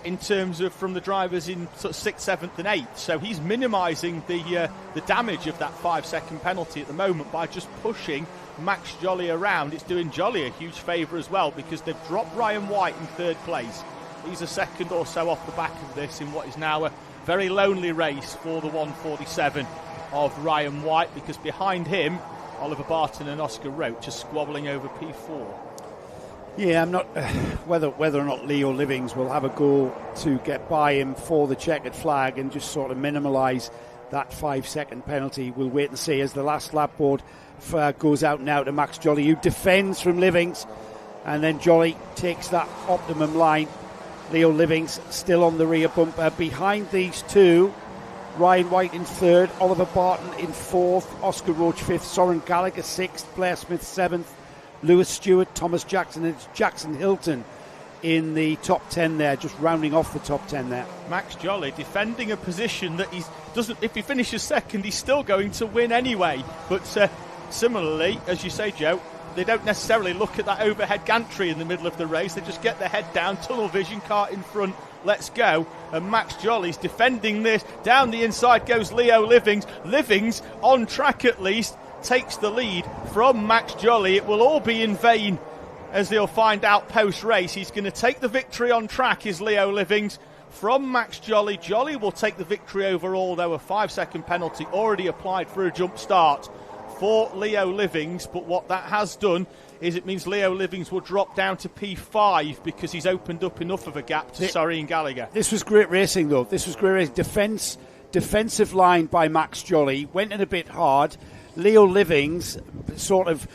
in terms of from the drivers in sort of 6th, 7th and 8th. So he's minimising the damage of that 5-second penalty at the moment by just pushing Max Jolly around. It's doing Jolly a huge favour as well, because they've dropped Ryan White in 3rd place. He's a second or so off the back of this in what is now a very lonely race for the 147 of Ryan White, because behind him Oliver Barton and Oscar Roach are squabbling over P4. Yeah, I'm not whether or not Leo Livings will have a go to get by him for the checkered flag and just sort of minimalise that 5-second penalty. We'll wait and see as the last lap board goes out now to Max Jolly, who defends from Livings, and then Jolly takes that optimum line. Leo Livings still on the rear bumper. Behind these two, Ryan White in 3rd, Oliver Barton in 4th, Oscar Roach 5th, Soren Gallagher 6th, Blair Smith 7th, Lewis Stewart, Thomas Jackson, and Jackson Hilton in the top 10 there, just rounding off the top 10 there. Max Jolly defending a position that if he finishes 2nd, he's still going to win anyway. But similarly, as you say, Joe, they don't necessarily look at that overhead gantry in the middle of the race. They just get their head down, tunnel vision, Kart in front, let's go. And Max Jolly's defending this. Down the inside goes Leo Livings. Livings, on track at least, takes the lead from Max Jolly. It will all be in vain, as they'll find out post-race. He's going to take the victory on track, is Leo Livings, from Max Jolly. Jolly will take the victory overall, though a 5-second penalty already applied for a jump start for Leo Livings. But what that has done is it means Leo Livings will drop down to P5 because he's opened up enough of a gap to Surrey and Gallagher. This was great racing, though. This was great racing. Defensive line by Max Jolly went in a bit hard. Leo Livings sort of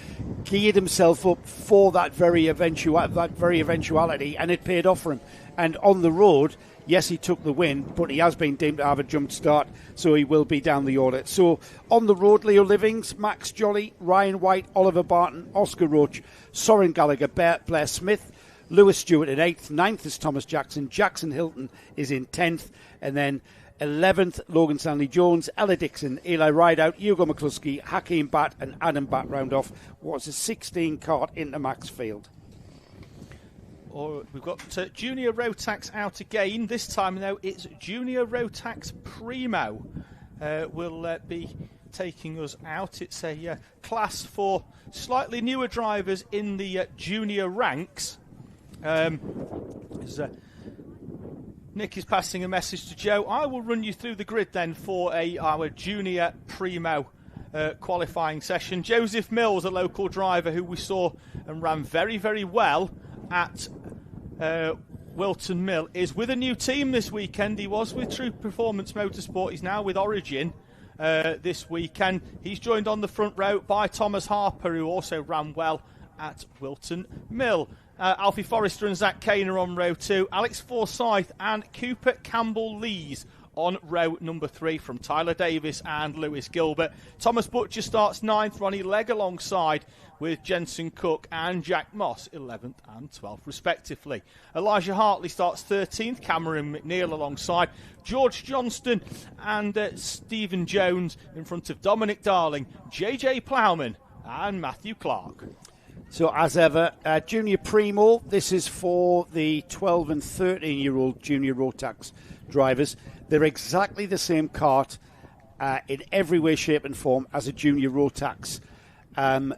geared himself up for that very eventuality, and it paid off for him. And on the road, yes, he took the win, but he has been deemed to have a jump start, so he will be down the order. So on the road, Leo Livings, Max Jolly, Ryan White, Oliver Barton, Oscar Roach, Soren Gallagher, Blair Smith, Lewis Stewart in 8th, 9th is Thomas Jackson, Jackson Hilton is in 10th, and then 11th, Logan Stanley Jones, Ella Dixon, Eli Rideout, Hugo McCluskey, Hakeem Batt and Adam Batt round off what's a 16 Kart into Max Field. We've got Junior Rotax out again. This time, though, it's Junior Rotax Primo will be taking us out. It's a class for slightly newer drivers in the junior ranks. Nick is passing a message to Joe. I will run you through the grid then for our Junior Primo qualifying session. Joseph Mills, a local driver who we saw and ran very, very well at Wilton Mill, is with a new team this weekend. He was with True Performance Motorsport. He's now with Origin this weekend. He's joined on the front row by Thomas Harper, who also ran well at Wilton Mill. Alfie Forrester and Zach Kane are on row 2. Alex Forsyth and Cooper Campbell-Lees on row number 3 from Tyler Davis and Lewis Gilbert. Thomas Butcher starts 9th, Ronnie Legg alongside with Jensen Cook and Jack Moss 11th and 12th respectively. Elijah Hartley starts 13th, Cameron McNeil alongside George Johnston and Stephen Jones in front of Dominic Darling, JJ Plowman and Matthew Clark. So as ever, Junior Primo, this is for the 12 and 13-year-old Junior Rotax drivers. They're exactly the same kart in every way, shape and form as a Junior Rotax.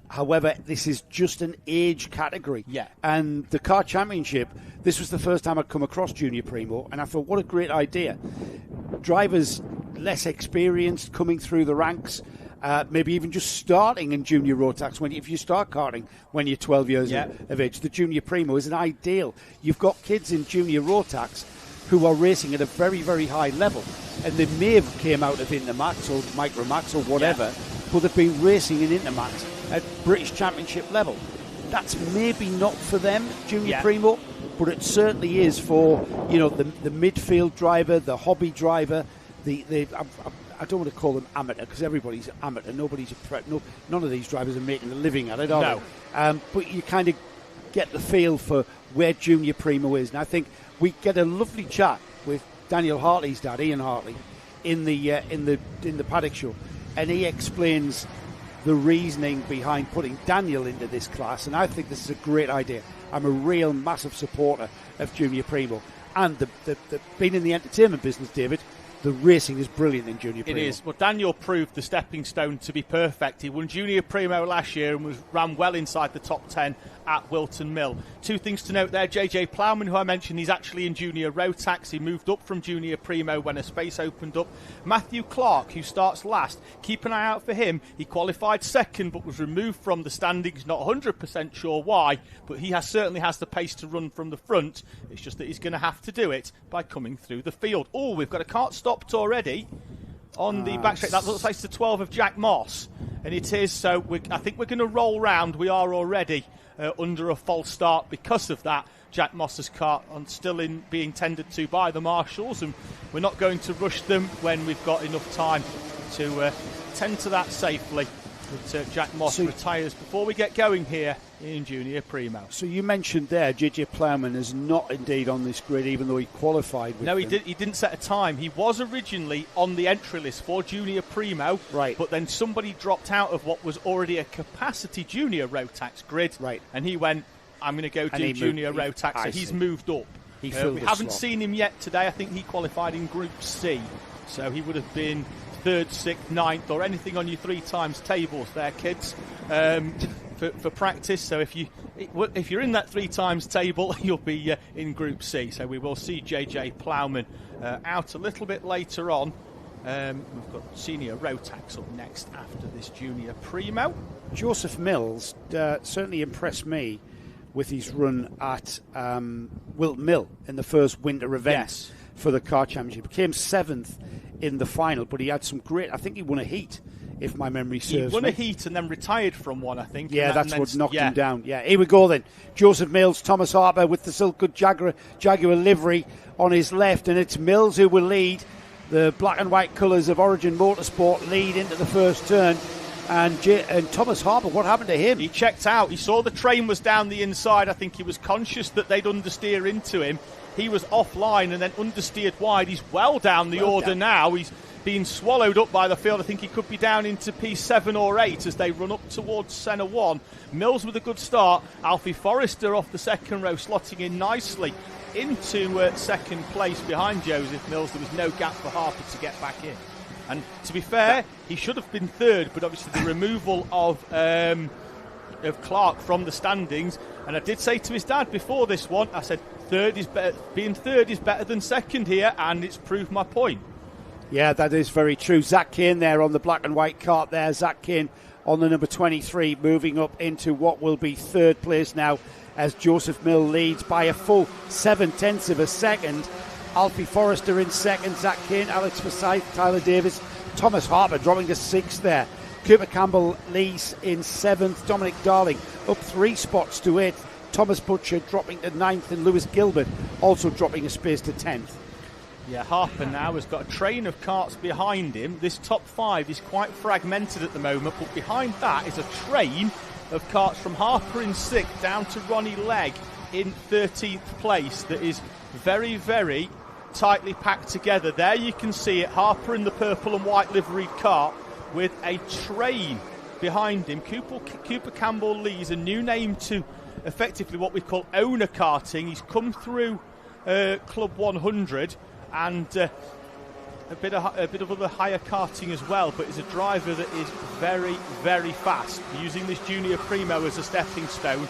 However, this is just an age category. Yeah. And the Kart Championship, this was the first time I'd come across Junior Primo, and I thought, what a great idea. Drivers less experienced coming through the ranks, maybe even just starting in Junior Rotax if you start karting when you're 12 years of age. The Junior Primo is an ideal. You've got kids in Junior Rotax who are racing at a very, very high level. and they may have came out of Intermax or Micromax or whatever, but they've been racing in Intermax at British Championship level. That's maybe not for them, Junior Primo, but it certainly is for the midfield driver, the hobby driver. I don't want to call them amateur because everybody's amateur. Nobody's none of these drivers are making a living at it, are they? But you kind of get the feel for where Junior Primo is, and I think we get a lovely chat with Daniel Hartley's dad, Ian Hartley, in the paddock show, and he explains the reasoning behind putting Daniel into this class, and I think this is a great idea. I'm a real massive supporter of Junior Primo, and the being in the entertainment business, David, the racing is brilliant in Junior Primo. It is. Well, Daniel proved the stepping stone to be perfect. He won Junior Primo last year and ran well inside the top 10 at Wilton Mill. Two things to note there. JJ Plowman, who I mentioned, he's actually in Junior Rotax. He moved up from Junior Primo when a space opened up. Matthew Clark, who starts last, keep an eye out for him. He qualified second but was removed from the standings. Not 100% sure why, but he certainly has the pace to run from the front. It's just that he's going to have to do it by coming through the field. Oh, we've got a cart stopped already on the back straight. That looks like it's the 12 of Jack Moss, and it is. So I think we're going to roll round. We are already under a false start because of that. Jack Moss's cart still being tended to by the marshals, and we're not going to rush them when we've got enough time to tend to that safely. But Jack Moss retires before we get going here in Junior Primo. So you mentioned there JJ Plowman is not indeed on this grid, even though he qualified with them. He didn't set a time. He was originally on the entry list for Junior Primo, right, but then somebody dropped out of what was already a capacity Junior Rotax grid, right, and he went, I'm going to go do Junior Rotax, so he's moved up. We haven't seen him yet today. I think he qualified in Group C, so he would have been 3rd, 6th, 9th, or anything on your 3 times tables there, kids, for practice. So if you're in that 3 times table, you'll be in Group C. So we will see JJ Plowman out a little bit later on. We've got Senior Rotax up next after this Junior Primo. Joseph Mills certainly impressed me with his run at Wilton Mill in the first winter event for the Kart Championship. He came 7th in the final, but he had some great, I think he won a heat, if my memory serves He won me. a heat and then retired from one, I think. Yeah, that's what knocked him down. Yeah, here we go then. Joseph Mills, Thomas Harper with the Silkwood Jaguar livery on his left, and it's Mills who will lead. The black and white colours of Origin Motorsport lead into the first turn. And Thomas Harper, what happened to him? He checked out. He saw the train was down the inside. I think he was conscious that they'd understeer into him. He was offline and then understeered wide. He's well down the order now. He's being swallowed up by the field. I think he could be down into P7 or 8 as they run up towards Senna 1. Mills with a good start. Alfie Forrester off the second row, slotting in nicely into second place behind Joseph Mills. There was no gap for Harper to get back in. And to be fair, he should have been 3rd, but obviously the removal of Clark from the standings. And I did say to his dad before this one, I said, being 3rd is better than 2nd here, and it's proved my point. Yeah, that is very true. Zach Kane there on the black and white cart there. Zach Kane on the number 23, moving up into what will be 3rd place now as Joseph Mill leads by a full 7/10 of a second. Alfie Forrester in 2nd, Zach Kane, Alex Forsyth, Tyler Davis, Thomas Harper dropping to 6th there. Cooper Campbell leads in 7th, Dominic Darling up 3 spots to 8th, Thomas Butcher dropping to 9th, and Lewis Gilbert also dropping a space to 10th. Yeah, Harper now has got a train of carts behind him. This top 5 is quite fragmented at the moment, but behind that is a train of carts from Harper in 6th down to Ronnie Legg in 13th place that is very, very tightly packed together. There you can see it, Harper in the purple and white liveried cart with a train behind him. Cooper Campbell Lee's a new name to effectively what we call owner karting. He's come through Club 100 and a bit of other higher karting as well, but is a driver that is very, very fast, using this Junior Primo as a stepping stone.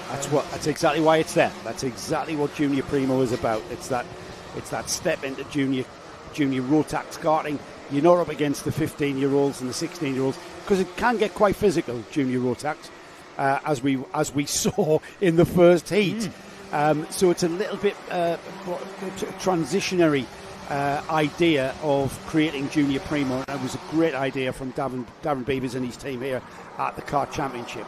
That's exactly why it's there. That's exactly what Junior Primo is about. It's that step into junior Rotax karting. You're not up against the 15-year-olds and the 16-year-olds because it can get quite physical, Junior Rotax, as we saw in the first heat. So it's a little bit transitionary idea of creating Junior Primo. It was a great idea from Darren Beavers and his team here at the Kart Championship.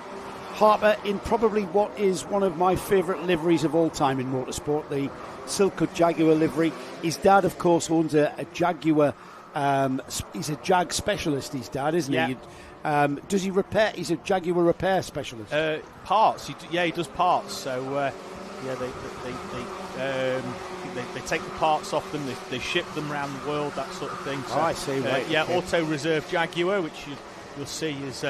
Harper in probably what is one of my favourite liveries of all time in motorsport, the Silk-Cut Jaguar livery. His dad, of course, owns a Jaguar. He's a Jag specialist, his dad, isn't he? Does he repair? He's a Jaguar repair specialist. Parts. He does parts. So, they take the parts off them, they ship them around the world, that sort of thing. So, I see. Right. Okay. Auto Reserve Jaguar, which you'll see is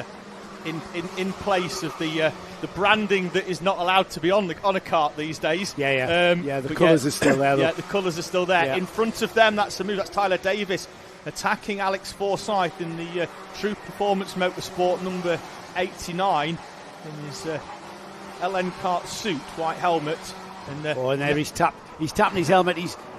in place of the branding that is not allowed to be on a kart these days. The colours are still there. Yeah, the colours are still there. In front of them, that's the move. That's Tyler Davis attacking Alex Forsyth in the True Performance Motorsport number 89 in his LN Kart suit, white helmet. And there he's tapping his helmet.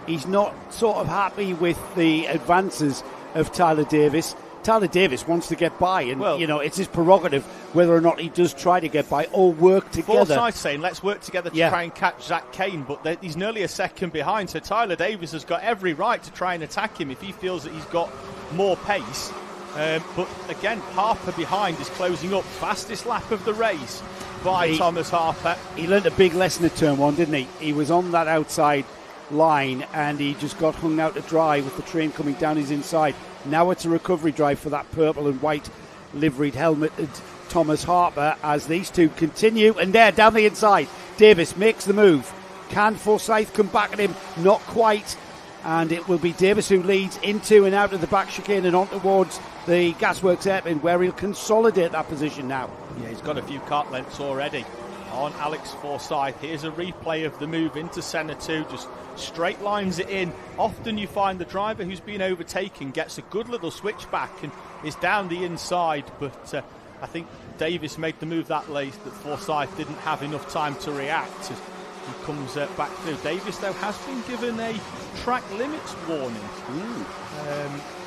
He's not sort of happy with the advances of Tyler Davis. Tyler Davis wants to get by, and it's his prerogative whether or not he does try to get by or work together. Forsyth saying, let's work together to try and catch Zach Kane, but he's nearly a second behind, so Tyler Davis has got every right to try and attack him if he feels that he's got more pace. But again, Harper behind is closing up. Fastest lap of the race by Thomas Harper. He learned a big lesson at turn one, didn't he? He was on that outside line and he just got hung out to dry with the train coming down his inside. Now it's a recovery drive for that purple and white liveried helmeted Thomas Harper as these two continue. And there, down the inside, Davis makes the move. Can Forsyth come back at him? Not quite. And it will be Davis who leads into and out of the back chicane and on towards the Gasworks hairpin, where he'll consolidate that position now. Yeah, he's got a few kart lengths already on Alex Forsyth. Here's a replay of the move into centre two, just straight lines it in. Often you find the driver who's been overtaken gets a good little switchback and is down the inside, but I think Davis made the move that late that Forsyth didn't have enough time to react as he comes back through. Davis, though, has been given a track limits warning,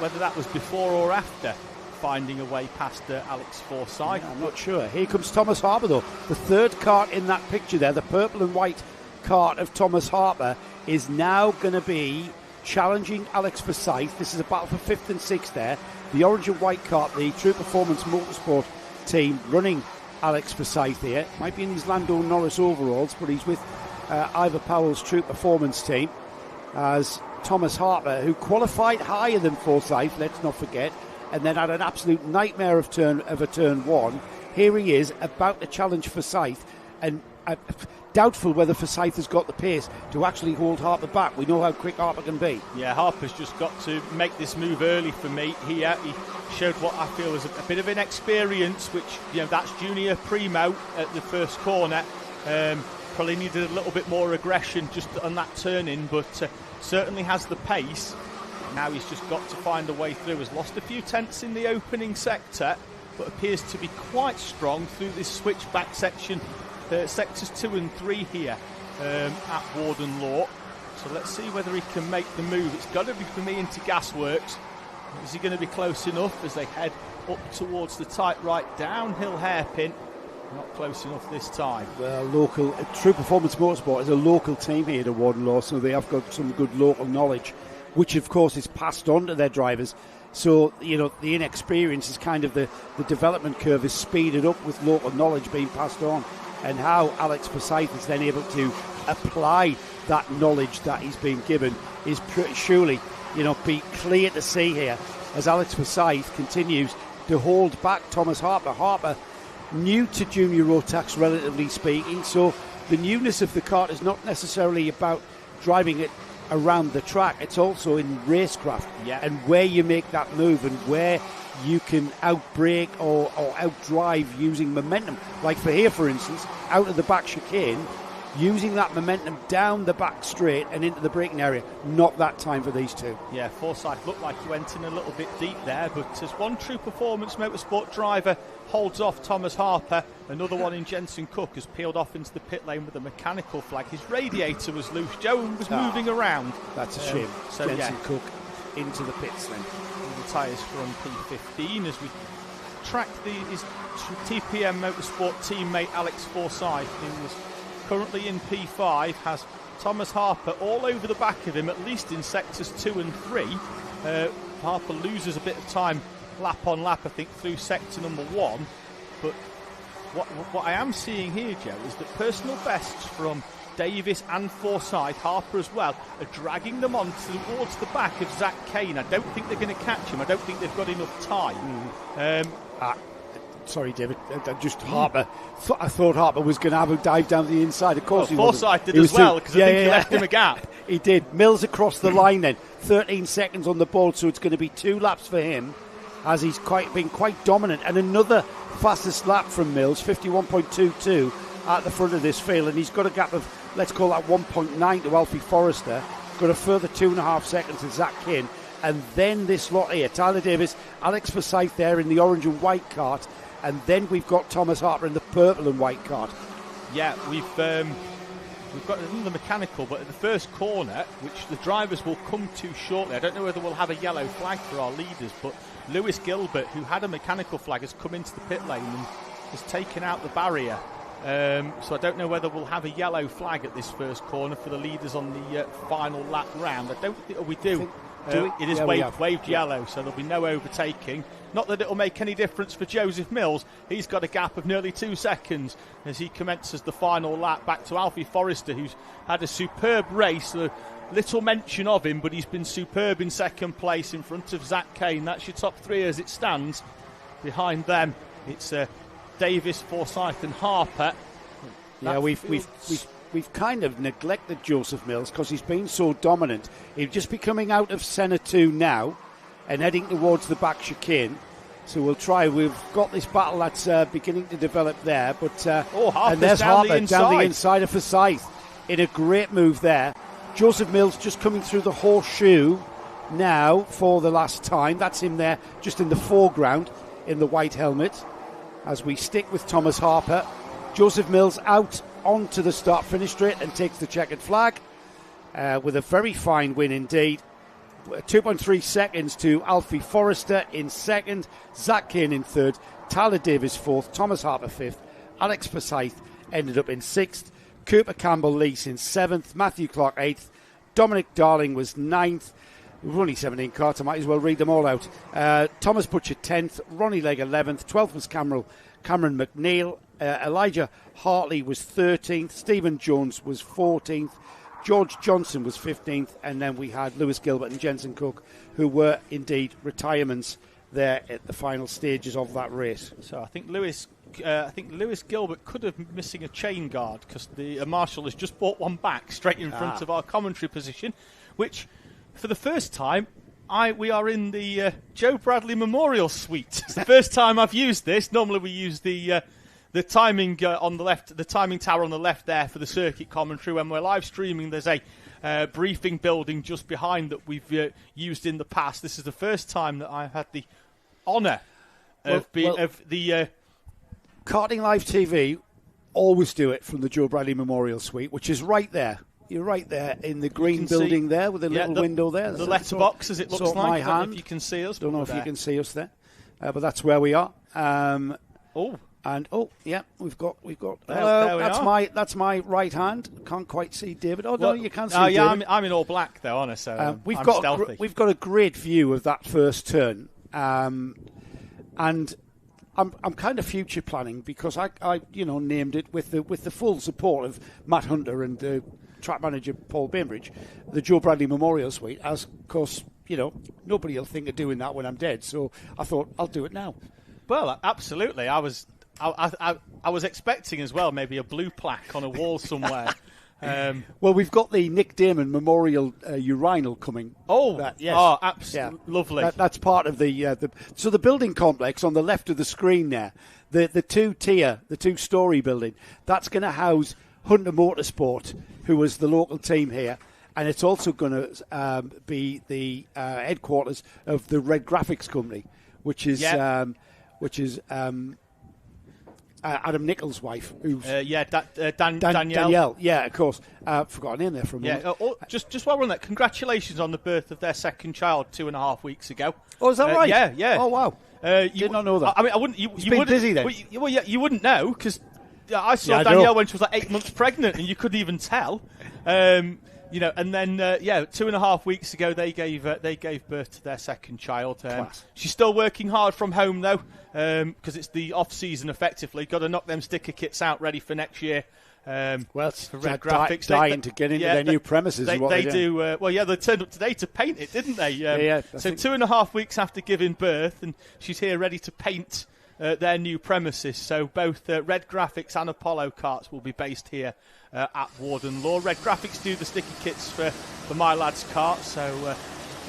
whether that was before or after finding a way past Alex Forsyth. Yeah, I'm not sure. Here comes Thomas Harper, though. The third kart in that picture there, the purple and white kart of Thomas Harper, is now going to be challenging Alex Forsyth. This is a battle for fifth and sixth there. The orange and white kart, the True Performance Motorsport team running Alex Forsyth here. Might be in his Lando Norris overalls, but he's with Ivor Powell's True Performance team. As Thomas Harper, who qualified higher than Forsyth, let's not forget, and then had an absolute nightmare of a turn one. Here he is about to challenge Forsyth, and doubtful whether Forsyth has got the pace to actually hold Harper back. We know how quick Harper can be. Yeah, Harper's just got to make this move early for me. He showed what I feel was a bit of inexperience, which, that's Junior Primo at the first corner. Probably needed a little bit more aggression just on that turn in, but certainly has the pace. Now he's just got to find a way through. Has lost a few tenths in the opening sector, but appears to be quite strong through this switchback section, sectors 2 and 3 here at Warden Law. So let's see whether he can make the move. It's got to be for me into Gasworks. Is he going to be close enough as they head up towards the tight right downhill hairpin? Not close enough this time. Well, local True Performance Motorsport is a local team here to Warden Law, so they have got some good local knowledge, which of course is passed on to their drivers. So, the inexperience is kind of the development curve is speeded up with local knowledge being passed on. And how Alex Forsyth is then able to apply that knowledge that he's been given is pretty surely, be clear to see here as Alex Forsyth continues to hold back Thomas Harper. Harper, new to Junior Rotax, relatively speaking, so the newness of the kart is not necessarily about driving it around the track. It's also in racecraft and where you make that move and where you can outbrake or outdrive using momentum. Like for here, for instance, out of the back chicane, using that momentum down the back straight and into the braking area. Not that time for these two. Yeah, Forsyth looked like he went in a little bit deep there, but as one True Performance Motorsport driver holds off Thomas Harper, another one in Jensen Cook has peeled off into the pit lane with a mechanical flag. His radiator was loose. Joe was moving around. That's a shame. So Jensen Cook into the pits then. The tyres from P15 as we track his TPM Motorsport teammate Alex Forsyth, who was currently in P5, has Thomas Harper all over the back of him, at least in sectors 2 and 3. Harper loses a bit of time lap on lap, I think, through sector number 1. But what I am seeing here, Joe, is that personal bests from Davis and Forsyth, Harper as well, are dragging them on towards the back of Zach Kane. I don't think they're going to catch him. I don't think they've got enough time. Sorry, David. Just Harper. I thought Harper was going to have a dive down the inside. Of course, Forsyth did as well, because I think he left him a gap. He did. Mills across the line then. 13 seconds on the board, so it's going to be 2 laps for him, as he's been quite dominant. And another fastest lap from Mills, 51.22 at the front of this field, and he's got a gap of, let's call that 1.9 to Alfie Forrester. Got a further 2.5 seconds to Zach Kane, and then this lot here: Tyler Davis, Alex Forsyth there in the orange and white kart, and then we've got Thomas Harper in the purple and white kart. Yeah, we've got another mechanical, but at the first corner, which the drivers will come to shortly, I don't know whether we'll have a yellow flag for our leaders, but Lewis Gilbert, who had a mechanical flag, has come into the pit lane and has taken out the barrier. So I don't know whether we'll have a yellow flag at this first corner for the leaders on the final lap round. I don't think we do. It is waved yellow, so there'll be no overtaking. Not that it'll make any difference for Joseph Mills. He's got a gap of nearly 2 seconds as he commences the final lap back to Alfie Forrester, who's had a superb race. Little mention of him, but he's been superb in second place in front of Zach Kane. That's your top 3 as it stands. Behind them, it's Davis, Forsyth and Harper. Yeah, we've kind of neglected Joseph Mills because he's been so dominant. He'll just be coming out of Senna 2 now and heading towards the back chicane. So we'll try. We've got this battle that's beginning to develop there. But and there's Harper down the inside of Forsyth in a great move there. Joseph Mills just coming through the horseshoe now for the last time. That's him there just in the foreground in the white helmet. As we stick with Thomas Harper, Joseph Mills out onto the start-finish straight and takes the checkered flag with a very fine win indeed. 2.3 seconds to Alfie Forrester in second, Zach Kane in third, Tyler Davis fourth, Thomas Harper fifth, Alex Forsyth ended up in sixth, Cooper Campbell-Lees in seventh, Matthew Clark eighth, Dominic Darling was ninth. We've only 17 carts, I might as well read them all out. Thomas Butcher 10th, Ronnie Legg 11th, 12th was Cameron McNeil, Elijah Hartley was 13th, Stephen Jones was 14th, George Johnson was 15th, and then we had Lewis Gilbert and Jensen Cook, who were indeed retirements there at the final stages of that race. So I think Lewis Gilbert could have been missing a chain guard because the marshal has just brought one back straight in front of our commentary position, which, for the first time, we are in the Joe Bradley Memorial Suite. It's the first time I've used this. Normally we use the timing on the left, the timing tower on the left there for the circuit commentary. When we're live streaming, there's a briefing building just behind that we've used in the past. This is the first time that I've had the honour of the Karting Live TV always do it from the Joe Bradley Memorial Suite, which is right there. You're right there in the green building there with a little window there. The letterbox, as it looks like. I don't know if you can see us. Don't know if you can see us there, but that's where we are. We've got. That's my right hand. Can't quite see David. Oh no, you can't see. David. I'm in all black though, honest. So we've got a great view of that first turn, and I'm kind of future planning because I named it with the full support of Matt Hunter and the track manager Paul Bainbridge, the Joe Bradley Memorial Suite. As of course, nobody will think of doing that when I'm dead. So I thought I'll do it now. Well, absolutely. I was expecting as well maybe a blue plaque on a wall somewhere. Well, we've got the Nick Damon Memorial urinal coming. Yes. Oh, absolutely. Yeah. Lovely. That's part of so the building complex on the left of the screen there, the two-story building, that's going to house Hunter Motorsport, who was the local team here, and it's also going to be the headquarters of the Red Graphics Company, which is Adam Nichols' wife, who's Danielle. Yeah, of course. Forgot her name there for a moment. Just while we're on that, congratulations on the birth of their second child 2.5 weeks ago. Oh, is that right? Yeah. Oh, wow. Did not know that. I mean, I wouldn't. You been busy then. You wouldn't know because I saw Danielle when she was like 8 months pregnant, and you couldn't even tell. You know, and then 2.5 weeks ago they gave birth to their second child. She's still working hard from home though, because it's the off season effectively. Got to knock them sticker kits out ready for next year. It's for Red Graphics, dying to get into their new premises. They do. They turned up today to paint it, didn't they? So 2.5 weeks after giving birth, and she's here ready to paint their new premises. So both Red Graphics and Apollo Karts will be based here at Warden Law. Red Graphics do the sticker kits for my lad's kart. So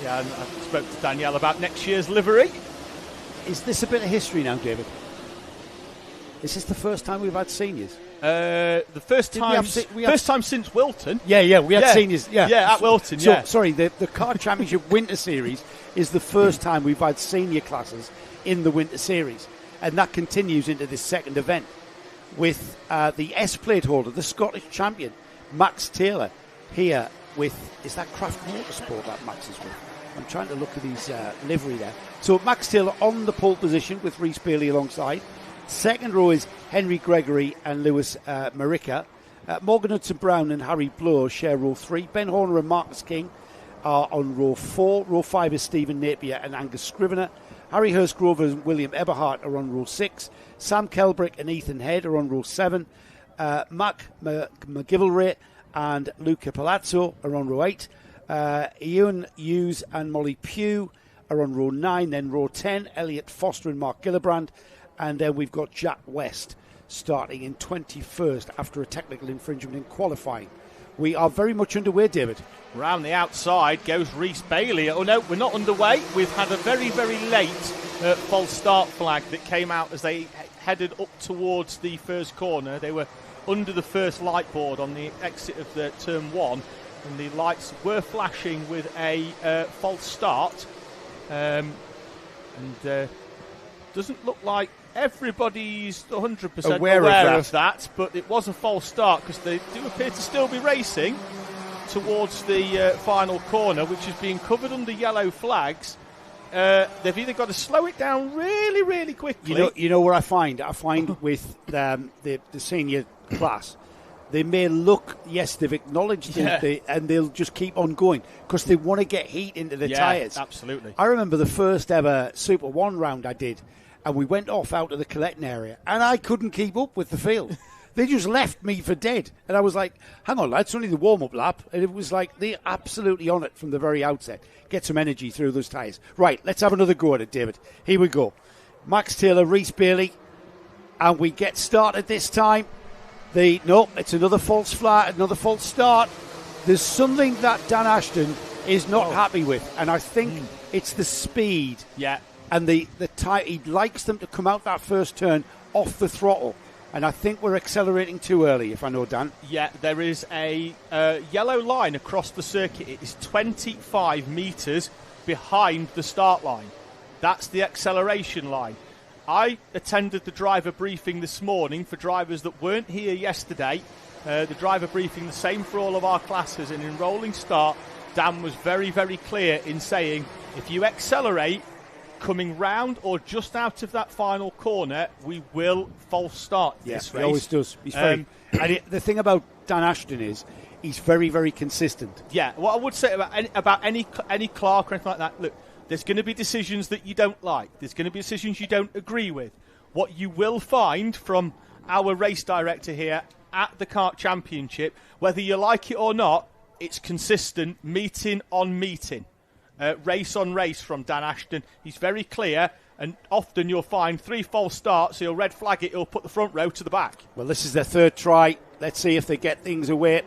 and I spoke to Danielle about next year's livery. Is this a bit of history now, David? Is this the first time we've had seniors? The first time since Wilton. We had seniors. At Wilton. So, sorry, the Kart Championship Winter Series is the first time we've had senior classes in the Winter Series, and that continues into this second event with the S-plate holder, the Scottish champion, Max Taylor, here with, is that Craft Motorsport that Max is with? I'm trying to look at his livery there. So Max Taylor on the pole position with Rhys Bailey alongside. Second row is Henry Gregory and Lewis Marica. Morgan Hudson-Brown and Harry Bloor share row 3. Ben Horner and Marcus King are on row 4. Row 5 is Stephen Napier and Angus Scrivener. Harry Hurst-Grover and William Eberhardt are on row 6. Sam Kelbrick and Ethan Head are on row 7. Mac McGivelray and Luca Palazzo are on row 8. Ewan Hughes and Molly Pugh are on row 9. Then row 10, Elliot Foster and Mark Gillibrand. And then we've got Jack West starting in 21st after a technical infringement in qualifying. We are very much underway, David. Round the outside goes Rhys Bailey. Oh no, we're not underway. We've had a very, very late false start flag that came out as they headed up towards the first corner. They were under the first light board on the exit of the turn 1, and the lights were flashing with a false start. Doesn't look like everybody's 100% aware of that, but it was a false start because they do appear to still be racing towards the final corner, which is being covered under yellow flags. They've either got to slow it down really, really quickly. You know what I find? I find with the senior class, they may look, yes, they've acknowledged it, and they'll just keep on going because they want to get heat into the tyres. Absolutely. I remember the first ever Super 1 round I did, and we went off out of the collecting area, and I couldn't keep up with the field. They just left me for dead. And I was like, hang on, lads, it's only the warm-up lap. And it was like, they're absolutely on it from the very outset. Get some energy through those tyres. Right, let's have another go at it, David. Here we go. Max Taylor, Rhys Bailey, and we get started this time. It's another false flat, another false start. There's something that Dan Ashton is not happy with, and I think it's the speed. Yeah. And the time, he likes them to come out that first turn off the throttle. And I think we're accelerating too early, if I know Dan. Yeah, there is a yellow line across the circuit. It is 25 metres behind the start line. That's the acceleration line. I attended the driver briefing this morning for drivers that weren't here yesterday. The driver briefing, the same for all of our classes. And in rolling start, Dan was very, very clear in saying, if you accelerate, coming round or just out of that final corner, we will false start this race. He always does. He's very, and the thing about Dan Ashton is he's very, very consistent. Yeah, what I would say about any Clark or anything like that, look, there's going to be decisions that you don't like. There's going to be decisions you don't agree with. What you will find from our race director here at the Kart Championship, whether you like it or not, it's consistent meeting on meeting. Race on race from Dan Ashton. He's very clear, and often you'll find 3 false starts, he'll red flag it, he'll put the front row to the back. Well, this is their third try. Let's see if they get things away.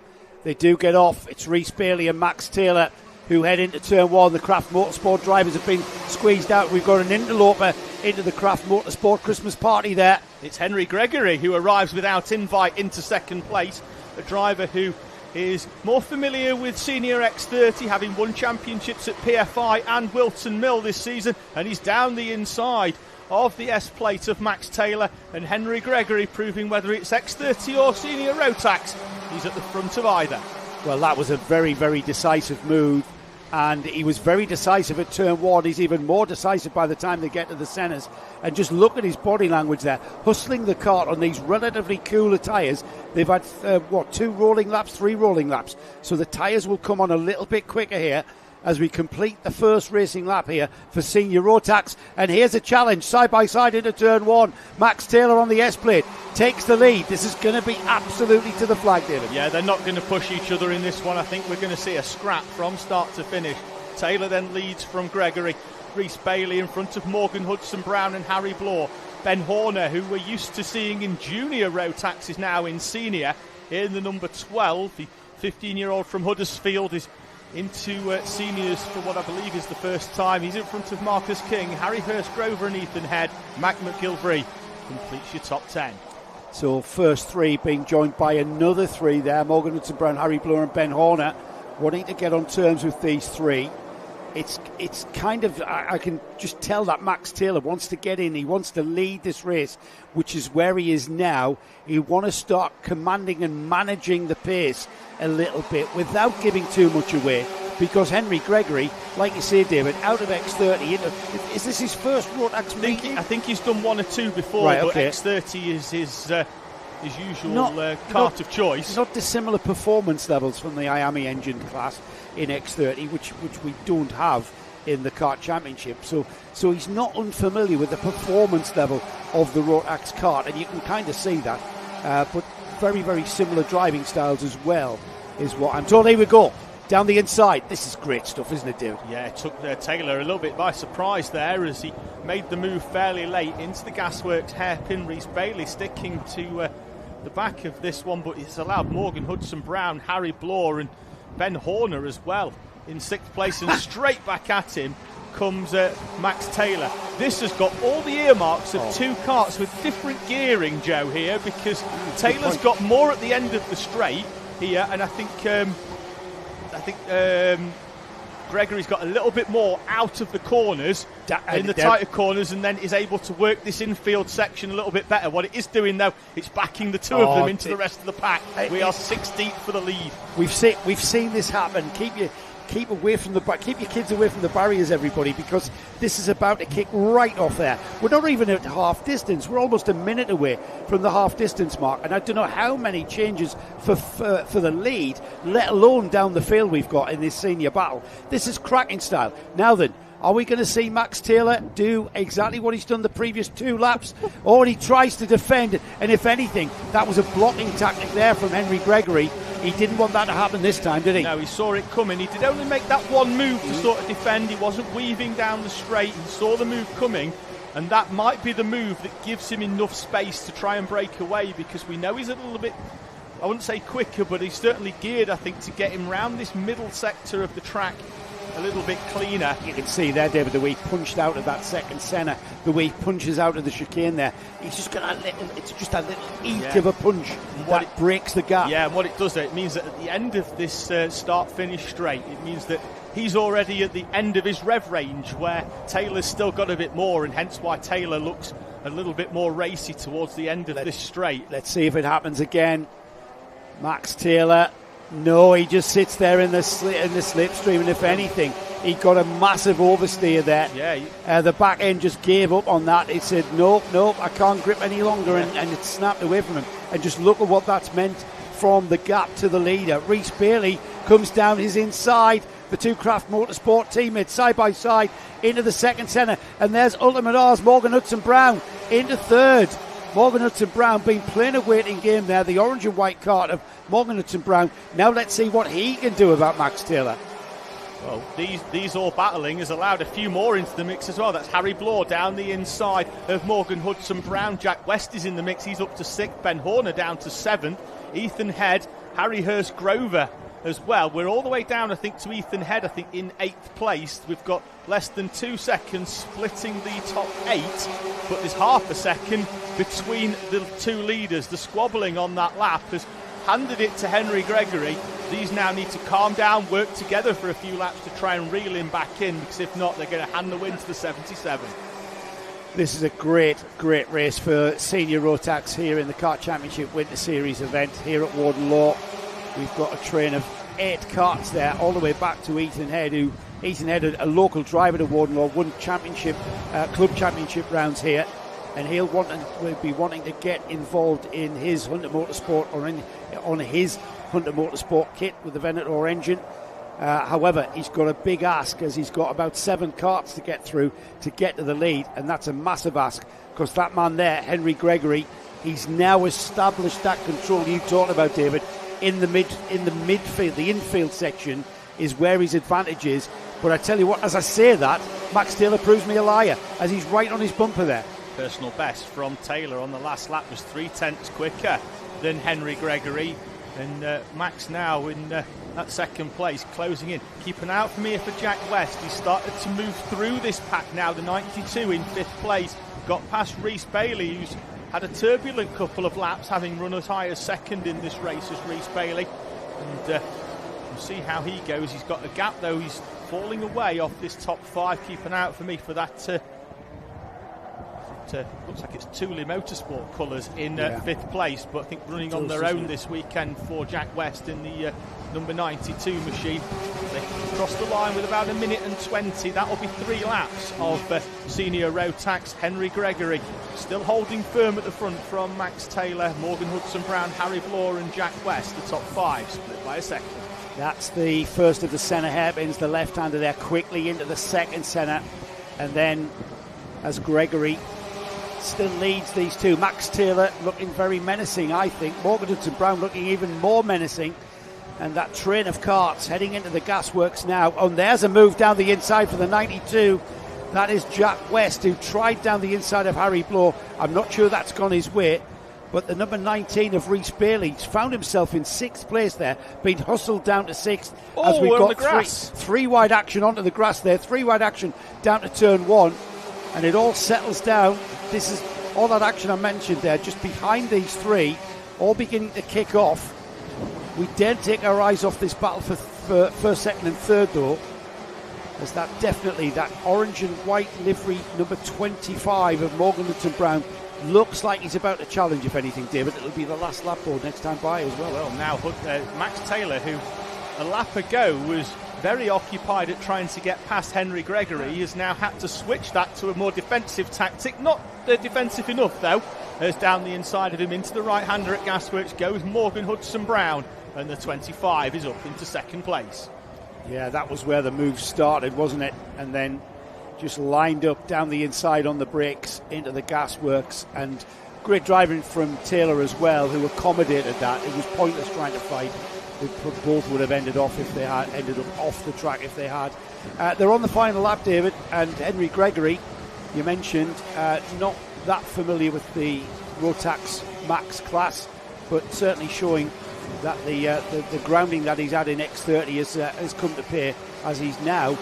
They do get off. It's Rhys Bailey and Max Taylor who head into turn 1. The Craft Motorsport drivers have been squeezed out. We've got an interloper into the Craft Motorsport Christmas party there. It's Henry Gregory who arrives without invite into second place, a driver who is more familiar with Senior X30, having won championships at PFI and Wilton Mill this season, and he's down the inside of the S-plate of Max Taylor, and Henry Gregory proving whether it's X30 or Senior Rotax, he's at the front of either. Well, that was a very, very decisive move and he was very decisive at turn 1. He's even more decisive by the time they get to the centres. And just look at his body language there, hustling the kart on these relatively cooler tyres. They've had, 3 rolling laps. So the tyres will come on a little bit quicker here as we complete the first racing lap here for Senior Rotax. And here's a challenge, side by side into turn 1. Max Taylor on the S-plate takes the lead. This is going to be absolutely to the flag, David. Yeah, they're not going to push each other in this one. I think we're going to see a scrap from start to finish. Taylor then leads from Gregory. Rhys Bailey in front of Morgan Hudson-Brown and Harry Bloor. Ben Horner, who we're used to seeing in junior Rotax, is now in senior. In the number 12, the 15-year-old from Huddersfield is into seniors for what I believe is the first time. He's in front of Marcus King, Harry Hurst-Grover and Ethan Head. Mac McGilvery completes your top 10. So first 3 being joined by another 3 there, Morgan Hudson-Brown, Harry Bloor and Ben Horner, wanting to get on terms with these 3. It's kind of, I can just tell that Max Taylor wants to get in. He wants to lead this race, which is where he is now. He wants to start commanding and managing the pace a little bit without giving too much away, because Henry Gregory, like you say, David, out of X30, is this his first Rotax meeting? I think he's done 1 or 2 before, right, okay. But X30 is his usual kart of choice. Not dissimilar performance levels from the Miami engine class in X30, which we don't have in the kart championship. So he's not unfamiliar with the performance level of the Rotax kart, and you can kind of see that. But very, very similar driving styles as well, is what I'm told. Here we go, down the inside. This is great stuff, isn't it, David? Yeah, it took Taylor a little bit by surprise there as he made the move fairly late into the gasworks hairpin. Rhys Bailey sticking to the back of this one, but it's allowed Morgan Hudson-Brown, Harry Bloor and Ben Horner as well in 6th place, and straight back at him comes Max Taylor. This has got all the earmarks of 2 karts with different gearing, Joe, here, because Taylor's got more at the end of the straight here, and I think Gregory's got a little bit more out of the corners, in the tighter corners, and then is able to work this infield section a little bit better. What it is doing, though, it's backing the 2 of them into the rest of the pack. We are 6 deep for the lead. We've seen this happen. Keep away from keep your kids away from the barriers, everybody, because this is about to kick right off there. We're not even at half distance. We're almost a minute away from the half distance mark, and I don't know how many changes for the lead, let alone down the field we've got in this senior battle. This is cracking style. Now then, are we going to see Max Taylor do exactly what he's done the previous 2 laps? Or he tries to defend it, and if anything, that was a blocking tactic there from Henry Gregory. He didn't want that to happen this time, did he? No, he saw it coming. He did only make that 1 move to sort of defend. He wasn't weaving down the straight. He saw the move coming, and that might be the move that gives him enough space to try and break away, because we know he's a little bit, I wouldn't say quicker, but he's certainly geared, I think, to get him round this middle sector of the track a little bit cleaner. You can see there, David, the way he punched out of that second centre, the way he punches out of the chicane there. He's just got it's just a little eke of a punch that breaks the gap. Yeah, and what it does, it means that at the end of this start-finish straight, it means that he's already at the end of his rev range, where Taylor's still got a bit more, and hence why Taylor looks a little bit more racy towards the end of this straight. Let's see if it happens again. Max Taylor. No, he just sits there in the slipstream, and if anything, he got a massive oversteer there. Yeah. The back end just gave up on that. It said, nope, I can't grip any longer, and it snapped away from him. And just look at what that's meant from the gap to the leader. Rhys Bailey comes down his inside. The 2 Craft Motorsport teammates side by side into the second centre, and there's Ultimate R's Morgan Hudson-Brown into 3rd. Morgan Hudson-Brown been playing a waiting game there, the orange and white kart of Morgan Hudson-Brown. Now let's see what he can do about Max Taylor. Well, these all battling has allowed a few more into the mix as well. That's Harry Bloor down the inside of Morgan Hudson-Brown. Jack West is in the mix. He's up to 6th. Ben Horner down to 7th. Ethan Head, Harry Hurst-Grover as well. We're all the way down, I think, to Ethan Head, I think, in 8th place. We've got less than 2 seconds splitting the top 8, but there's half a second between the 2 leaders. The squabbling on that lap has handed it to Henry Gregory. These now need to calm down, work together for a few laps to try and reel him back in, because if not, they're going to hand the win to the 77. This is a great race for Senior Rotax here in the Kart Championship Winter Series event here at Warden Law. We've got a train of 8 karts there, all the way back to Ethan Head, who Ethan Head, a local driver to Warden Law, won championship, club championship rounds here, and will be wanting to get involved in his Hunter Motorsport or on his Hunter Motorsport kit with the Venator engine. However, he's got a big ask, as he's got about 7 karts to get through to get to the lead, and that's a massive ask, because that man there, Henry Gregory, he's now established that control you talked about, David, in the midfield. The infield section is where his advantage is. But I tell you what, as I say that, Max Taylor proves me a liar, as he's right on his bumper there. Personal best from Taylor on the last lap was 0.3 quicker than Henry Gregory. And Max now in that second place, closing in. Keep an eye out for me for Jack West. He's started to move through this pack now. The 92 in 5th place. Got past Rhys Bailey, who's had a turbulent couple of laps, having run as high as 2nd in this race as Rhys Bailey. And we'll see how he goes. He's got a gap, though. He's falling away off this top 5. Keep an eye out for me for that. Looks like it's Thule Motorsport colours in 5th place, but I think running on their own this weekend for Jack West in the number 92 machine. They cross the line with about 1 minute and 20. That'll be 3 laps of senior Rotax. Henry Gregory still holding firm at the front from Max Taylor, Morgan Hudson-Brown, Harry Bloor and Jack West. The top 5 split by a second. That's the first of the centre hairpins, the left-hander there, quickly into the second centre, and then as Gregory still leads these two, Max Taylor looking very menacing, I think. Morgan Hudson-Brown looking even more menacing, and that train of karts heading into the gasworks now. Oh, and there's a move down the inside for the 92. That is Jack West, who tried down the inside of Harry Bloor. I'm not sure that's gone his way, but the number 19 of Rhys Bailey found himself in 6th place there, being hustled down to 6th as we've got three wide action onto the grass there, 3 wide action down to turn 1, and it all settles down. This is all that action I mentioned there, just behind these 3, all beginning to kick off. We daren't take our eyes off this battle for first, second and third, though, as that definitely, that orange and white livery number 25 of Morgan Hudson-Brown looks like he's about to challenge, if anything, David. It'll be the last lap board next time by as well. Well, now Max Taylor, who a lap ago was very occupied at trying to get past Henry Gregory, has now had to switch that to a more defensive tactic. Not defensive enough, though, as down the inside of him into the right-hander at Gasworks goes Morgan Hudson-Brown, and the 25 is up into 2nd place. Yeah, that was where the move started, wasn't it? And then just lined up down the inside on the brakes into the gasworks, and great driving from Taylor as well, who accommodated that. It was pointless trying to fight. Both would have ended up off the track if they had. They're on the final lap, David, and Henry Gregory, you mentioned, not that familiar with the Rotax Max class, but certainly showing that the grounding that he's had in X30 has come to pay, as he's now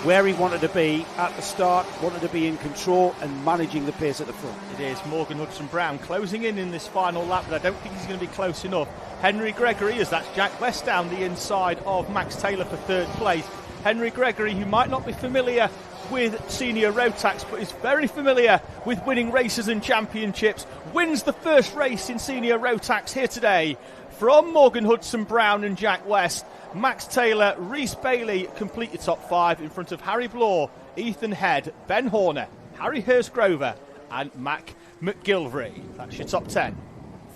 where he wanted to be at the start, wanted to be in control and managing the pace at the front. It is Morgan Hudson-Brown closing in this final lap, but I don't think he's going to be close enough. Henry Gregory, as that's Jack West down the inside of Max Taylor for 3rd place. Henry Gregory, who might not be familiar with senior Rotax, but is very familiar with winning races and championships, wins the first race in senior Rotax here today from Morgan Hudson-Brown and Jack West. Max Taylor, Rhys Bailey complete the top 5 in front of Harry Bloor, Ethan Head, Ben Horner, Harry Hurst-Grover and Mac McGilvray. That's your top 10.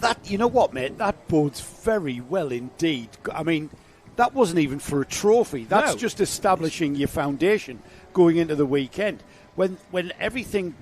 That, you know what, mate, that bodes very well indeed. I mean, that wasn't even for a trophy. That's just establishing your foundation going into the weekend. When everything,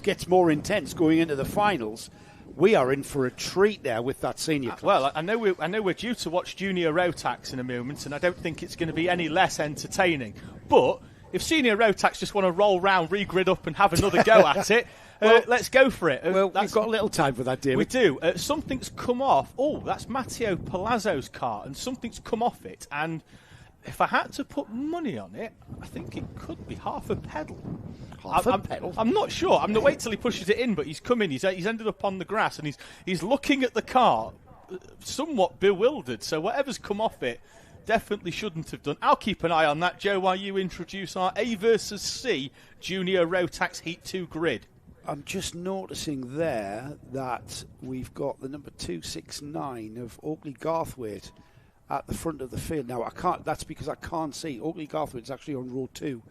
gets more intense going into the finals, we are in for a treat there with that senior class. Well, I know we're due to watch Junior Rotax in a moment, and I don't think it's going to be any less entertaining. But if Senior Rotax just want to roll round, regrid up and have another go at it, let's go for it. Well, we've got a little time for that, David. We do. Something's come off. Oh, that's Matteo Palazzo's car, and something's come off it. And if I had to put money on it, I think it could be half a pedal. I'm not sure. I'm going to wait till he pushes it in, but he's come in. He's ended up on the grass, and he's looking at the car, somewhat bewildered. So whatever's come off it definitely shouldn't have done. I'll keep an eye on that, Joe, while you introduce our A versus C Junior Rotax Heat 2 grid. I'm just noticing there that we've got the number 269 of Oakley Garthwaite at the front of the field. Now, I can't. That's because I can't see. Oakley Garthwaite's actually on row 2.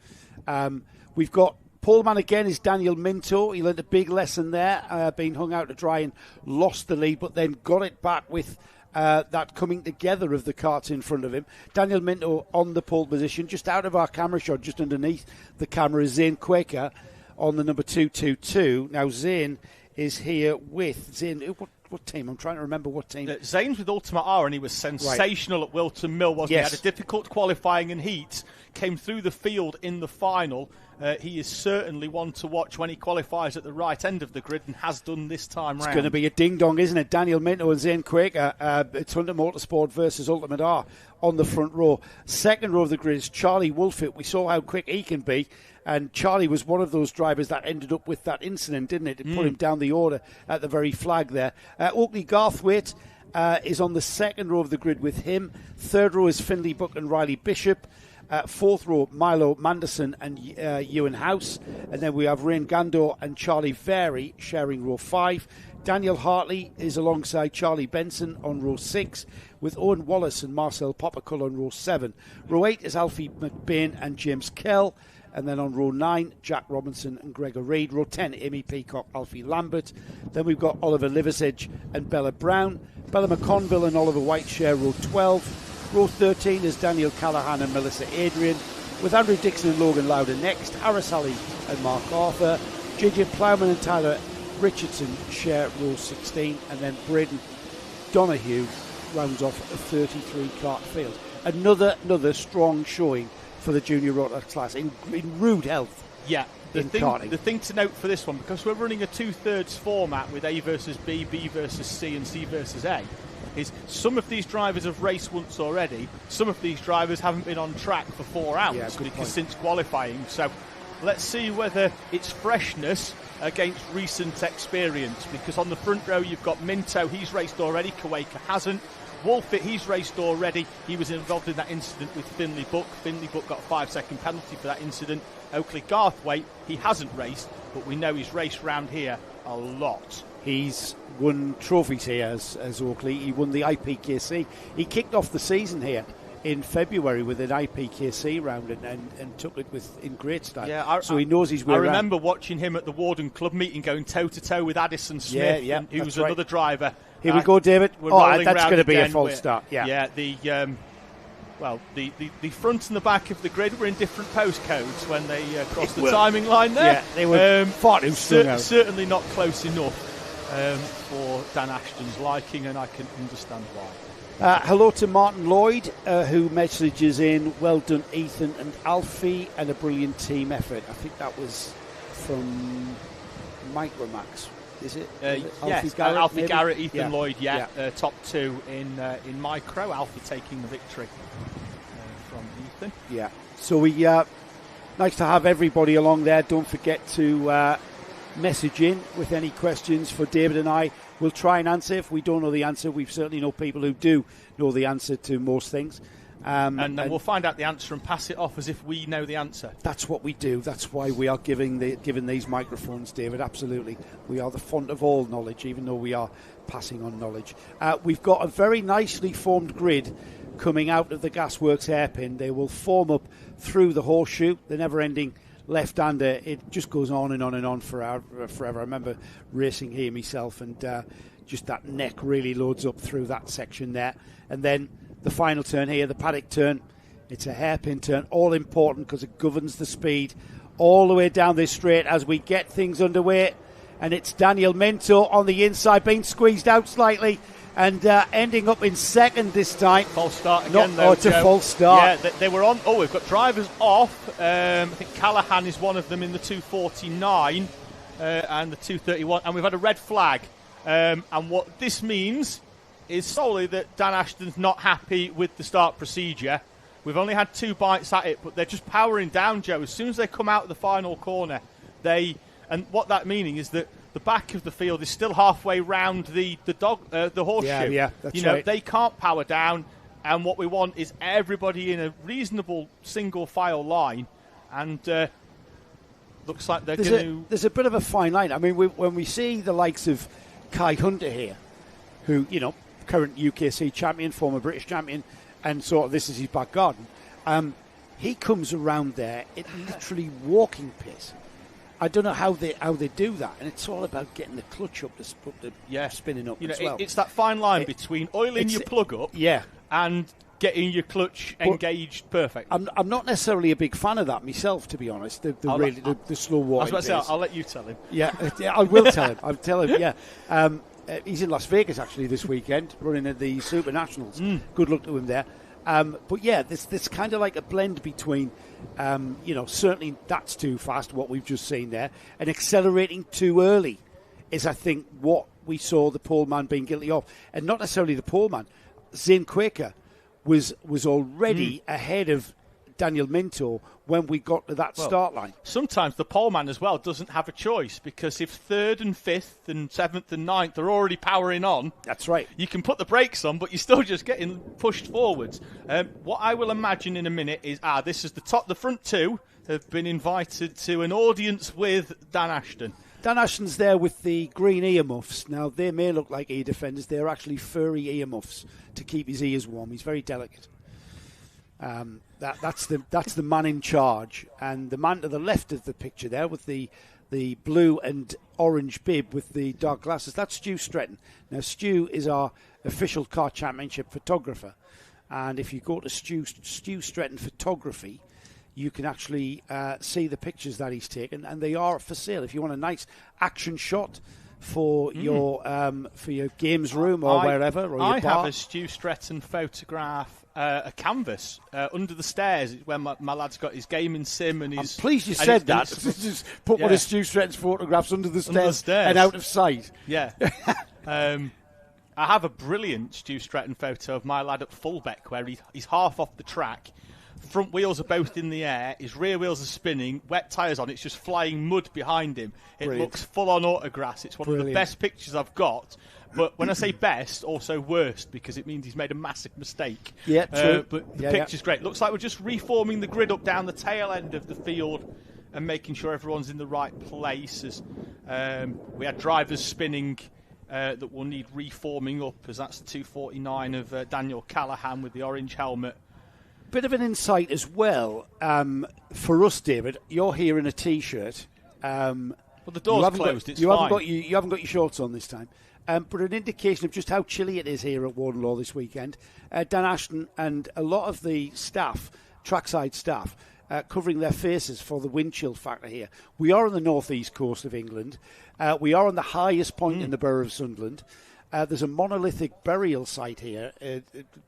We've got poleman again is Daniel Minto. He learned a big lesson there, being hung out to dry and lost the lead, but then got it back with that coming together of the karts in front of him. Daniel Minto on the pole position, just out of our camera shot, just underneath the camera is Zane Quaker on the number 222. Now, Zane is here with Zane. What team? I'm trying to remember what team. Zane's with Ultimate R, and he was sensational at Wilton Mill, wasn't he? Had a difficult qualifying and heat, came through the field in the final. He is certainly one to watch when he qualifies at the right end of the grid, and has done this time round. It's going to be a ding-dong, isn't it? Daniel Minto and Zane Quaker. It's Hunter Motorsport versus Ultimate R on the front row. Second row of the grid is Charlie Wolfett. We saw how quick he can be. And Charlie was one of those drivers that ended up with that incident, didn't it? It put him down the order at the very flag there. Oakley Garthwaite is on the second row of the grid with him. Third row is Finley Buck and Riley Bishop. Fourth row, Milo Manderson and Ewan House. And then we have Rain Gandor and Charlie Vary sharing row 5. Daniel Hartley is alongside Charlie Benson on row 6, with Owen Wallace and Marcel Poppercull on row 7. Row 8 is Alfie McBain and James Kell. And then on row 9, Jack Robinson and Gregor Reid. Row 10, Amy Peacock, Alfie Lambert. Then we've got Oliver Liversedge and Bella Brown. Bella McConville and Oliver White share row 12. Row 13 is Daniel Callahan and Melissa Adrian, with Andrew Dixon and Logan Lauder next. Harris Alley and Mark Arthur. JJ Plowman and Tyler Richardson share row 16. And then Braden Donahue rounds off a 33-kart field. Another strong showing for the junior rotor class in rude health. Yeah, the karting. The thing to note for this one, because we're running a 2/3 format with A versus B, B versus C, and C versus A, is some of these drivers have raced once already. Some of these drivers haven't been on track for 4 hours since qualifying. So let's see whether it's freshness against recent experience. Because on the front row you've got Minto, he's raced already. Quaker hasn't. Wolfett, he's raced already. He was involved in that incident with Finley Buck. Finley Buck got a 5-second penalty for that incident. Oakley Garthwaite, he hasn't raced, but we know he's raced round here a lot. He's won trophies here as Oakley. He won the IPKC. He kicked off the season here in February with an IPKC round and took it in great style. Yeah, so he knows his way around. I remember watching him at the Warden Club meeting going toe-to-toe with Addison Smith, who was another driver. Here we go, David. That's going to be a false start. Yeah, the front and the back of the grid were in different postcodes when they crossed the timing line there. Yeah, they were far too strung out. Certainly not close enough for Dan Ashton's liking, and I can understand why. Hello to Martin Lloyd, who messages in, well done Ethan and Alfie, and a brilliant team effort. I think that was from Micromax. Is it? Yes, Alfie Garrett, Ethan Lloyd, top 2 in micro. Alfie taking the victory from Ethan. Yeah, so we nice to have everybody along there. Don't forget to message in with any questions for David and I. We'll try and answer. If we don't know the answer, we certainly know people who do know the answer to most things. And then we'll find out the answer and pass it off as if we know the answer. That's what we do. That's why we are given these microphones, David. Absolutely. We are the font of all knowledge, even though we are passing on knowledge. We've got a very nicely formed grid coming out of the Gasworks hairpin. They will form up through the horseshoe, the never-ending left-hander. It just goes on and on and on forever. I remember racing here myself, and just that neck really loads up through that section there. And then the final turn here, the paddock turn, it's a hairpin turn, all important because it governs the speed all the way down this straight as we get things underway. And it's Daniel Minto on the inside, being squeezed out slightly and ending up in second this time. False start again, though. It's a false start. Yeah, they were on. Oh, we've got drivers off. I think Callahan is one of them in the 249 and the 231. And we've had a red flag. And what this means is solely that Dan Ashton's not happy with the start procedure. We've only had 2 bites at it, but they're just powering down, Joe. As soon as they come out of the final corner, and what that meaning is that the back of the field is still halfway round the horseshoe. Yeah, that's right. They can't power down, and what we want is everybody in a reasonable single file line, and looks like they're going to... There's a bit of a fine line. I mean, when we see the likes of Kai Hunter here, who, current UKC champion, former British champion, and sort of this is his back garden. He comes around there at literally walking pace. I don't know how they do that, and it's all about getting the clutch up, spinning up as well. It's that fine line between oiling your plug up and getting your clutch engaged perfect. I'm not necessarily a big fan of that myself, to be honest. The slow walking. I was about to say, I'll let you tell him. Yeah, I will tell him. I'll tell him. Yeah, he's in Las Vegas actually this weekend, running at the Super Nationals. Good luck to him there. But yeah, this kind of like a blend between, certainly that's too fast, what we've just seen there, and accelerating too early is, I think, what we saw the pole man being guilty of. And not necessarily the pole man. Zane Quaker was already ahead of Daniel Minto when we got to that start line. Sometimes the pole man as well doesn't have a choice, because if third and fifth and seventh and ninth are already powering on, that's right, you can put the brakes on, but you're still just getting pushed forwards. What I will imagine in a minute is this is the front two have been invited to an audience with Dan Ashton. Dan Ashton's there with the green earmuffs. Now, they may look like ear defenders. They're actually furry earmuffs to keep his ears warm. He's very delicate. That's the man in charge. And the man to the left of the picture there with the blue and orange bib with the dark glasses, that's Stu Stretton. Now, Stu is our official Kart Championship photographer. And if you go to Stu Stretton Photography, you can actually see the pictures that he's taken, and they are for sale. If you want a nice action shot for your games room or wherever, or your bar. I have a Stu Stretton photograph, a canvas under the stairs where my lad's got his gaming sim and his. I'm pleased you said that. Just put one of Stu Stretton's photographs under the stairs and out of sight. Yeah. I have a brilliant Stu Stretton photo of my lad at Fullbeck where he's half off the track. Front wheels are both in the air, his rear wheels are spinning, wet tyres on, it's just flying mud behind him. It looks full on autograss. It's one of the best pictures I've got. But when I say best, also worst, because it means he's made a massive mistake. Yeah, true. But the picture's great. Looks like we're just reforming the grid up down the tail end of the field and making sure everyone's in the right places. We had drivers spinning that will need reforming up, as that's the 249 of Daniel Callahan with the orange helmet. Bit of an insight as well for us, David. You're here in a T-shirt. Well, the door's closed. It's fine. You haven't got your shorts on this time. But an indication of just how chilly it is here at Warden Law this weekend. Dan Ashton and a lot of the staff, trackside staff, covering their faces for the wind chill factor here. We are on the northeast coast of England. We are on the highest point in the borough of Sunderland. There's a monolithic burial site here,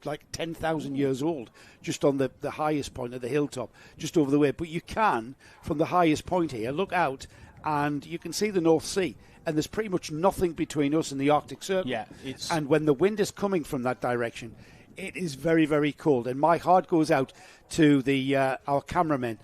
like 10,000 years old, just on the highest point of the hilltop, just over the way. But you can, from the highest point here, look out and you can see the North Sea. And there's pretty much nothing between us and the Arctic Circle. Yeah, and when the wind is coming from that direction, it is very, very cold. And my heart goes out to our cameramen.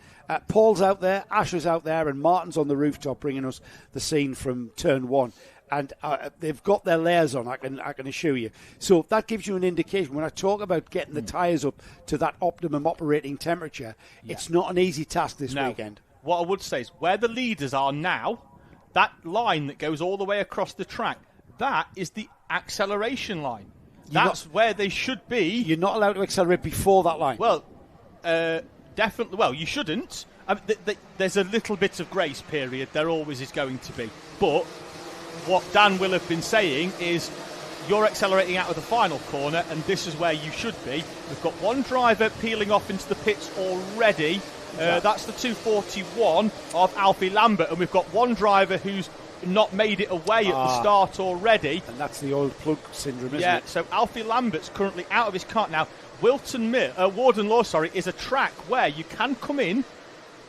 Paul's out there, Asher's out there, and Martin's on the rooftop bringing us the scene from turn one. And they've got their layers on, I can assure you. So that gives you an indication. When I talk about getting the tyres up to that optimum operating temperature, it's not an easy task this weekend. What I would say is where the leaders are now, that line that goes all the way across the track, that is the acceleration line. That's where they should be. You're not allowed to accelerate before that line. Well, definitely. Well, you shouldn't. I mean, there's a little bit of grace period. There always is going to be. But what Dan will have been saying is you're accelerating out of the final corner and this is where you should be. We've got one driver peeling off into the pits already. That's the 241 of Alfie Lambert, and we've got one driver who's not made it away at the start already. And that's the old plug syndrome, isn't it? Yeah, so Alfie Lambert's currently out of his kart now. Warden Law, is a track where you can come in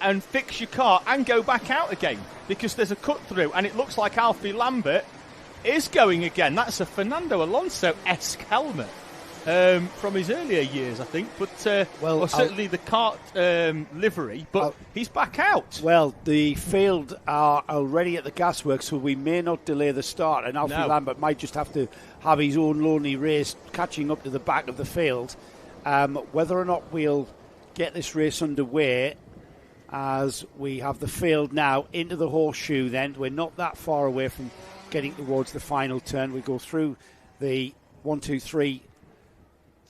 and fix your car and go back out again because there's a cut through, and it looks like Alfie Lambert is going again. That's a Fernando Alonso-esque helmet from his earlier years, I think, but certainly the kart livery, but he's back out. Well, the field are already at the gasworks, so we may not delay the start, and Alfie Lambert might just have to have his own lonely race catching up to the back of the field. Whether or not we'll get this race underway, as we have the field now into the horseshoe, then we're not that far away from getting towards the final turn. We go through the 1, 2, 3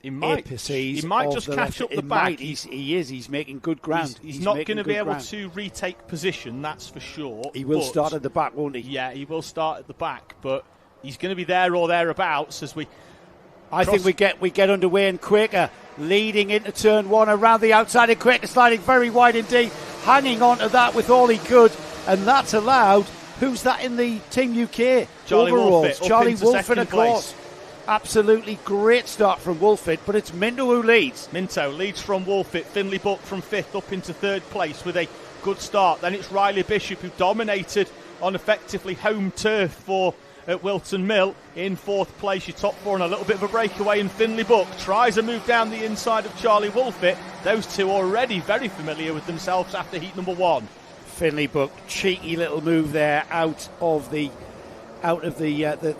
He might just catch up the back. He's making good ground. He's not going to be able to retake position, that's for sure. He will start at the back, won't he? Yeah, he will start at the back, but he's going to be there or thereabouts as we... I think we get underway, and Quaker leading into turn one around the outside, and Quaker sliding very wide indeed, hanging on to that with all he could, and that's allowed. Who's that in the Team UK Charlie overalls? Wolfett, Charlie Wolfett, of course. Absolutely great start from Wolfett, but it's Minto who leads. Minto leads from Wolfett. Finley Buck from 5th up into 3rd place with a good start. Then it's Riley Bishop, who dominated on effectively home turf for Wilton Mill in 4th place. Your top 4 and a little bit of a breakaway, and Finley Buck tries a move down the inside of Charlie Wolfett. Those two already very familiar with themselves after heat number 1. Finley Buck, cheeky little move there out of the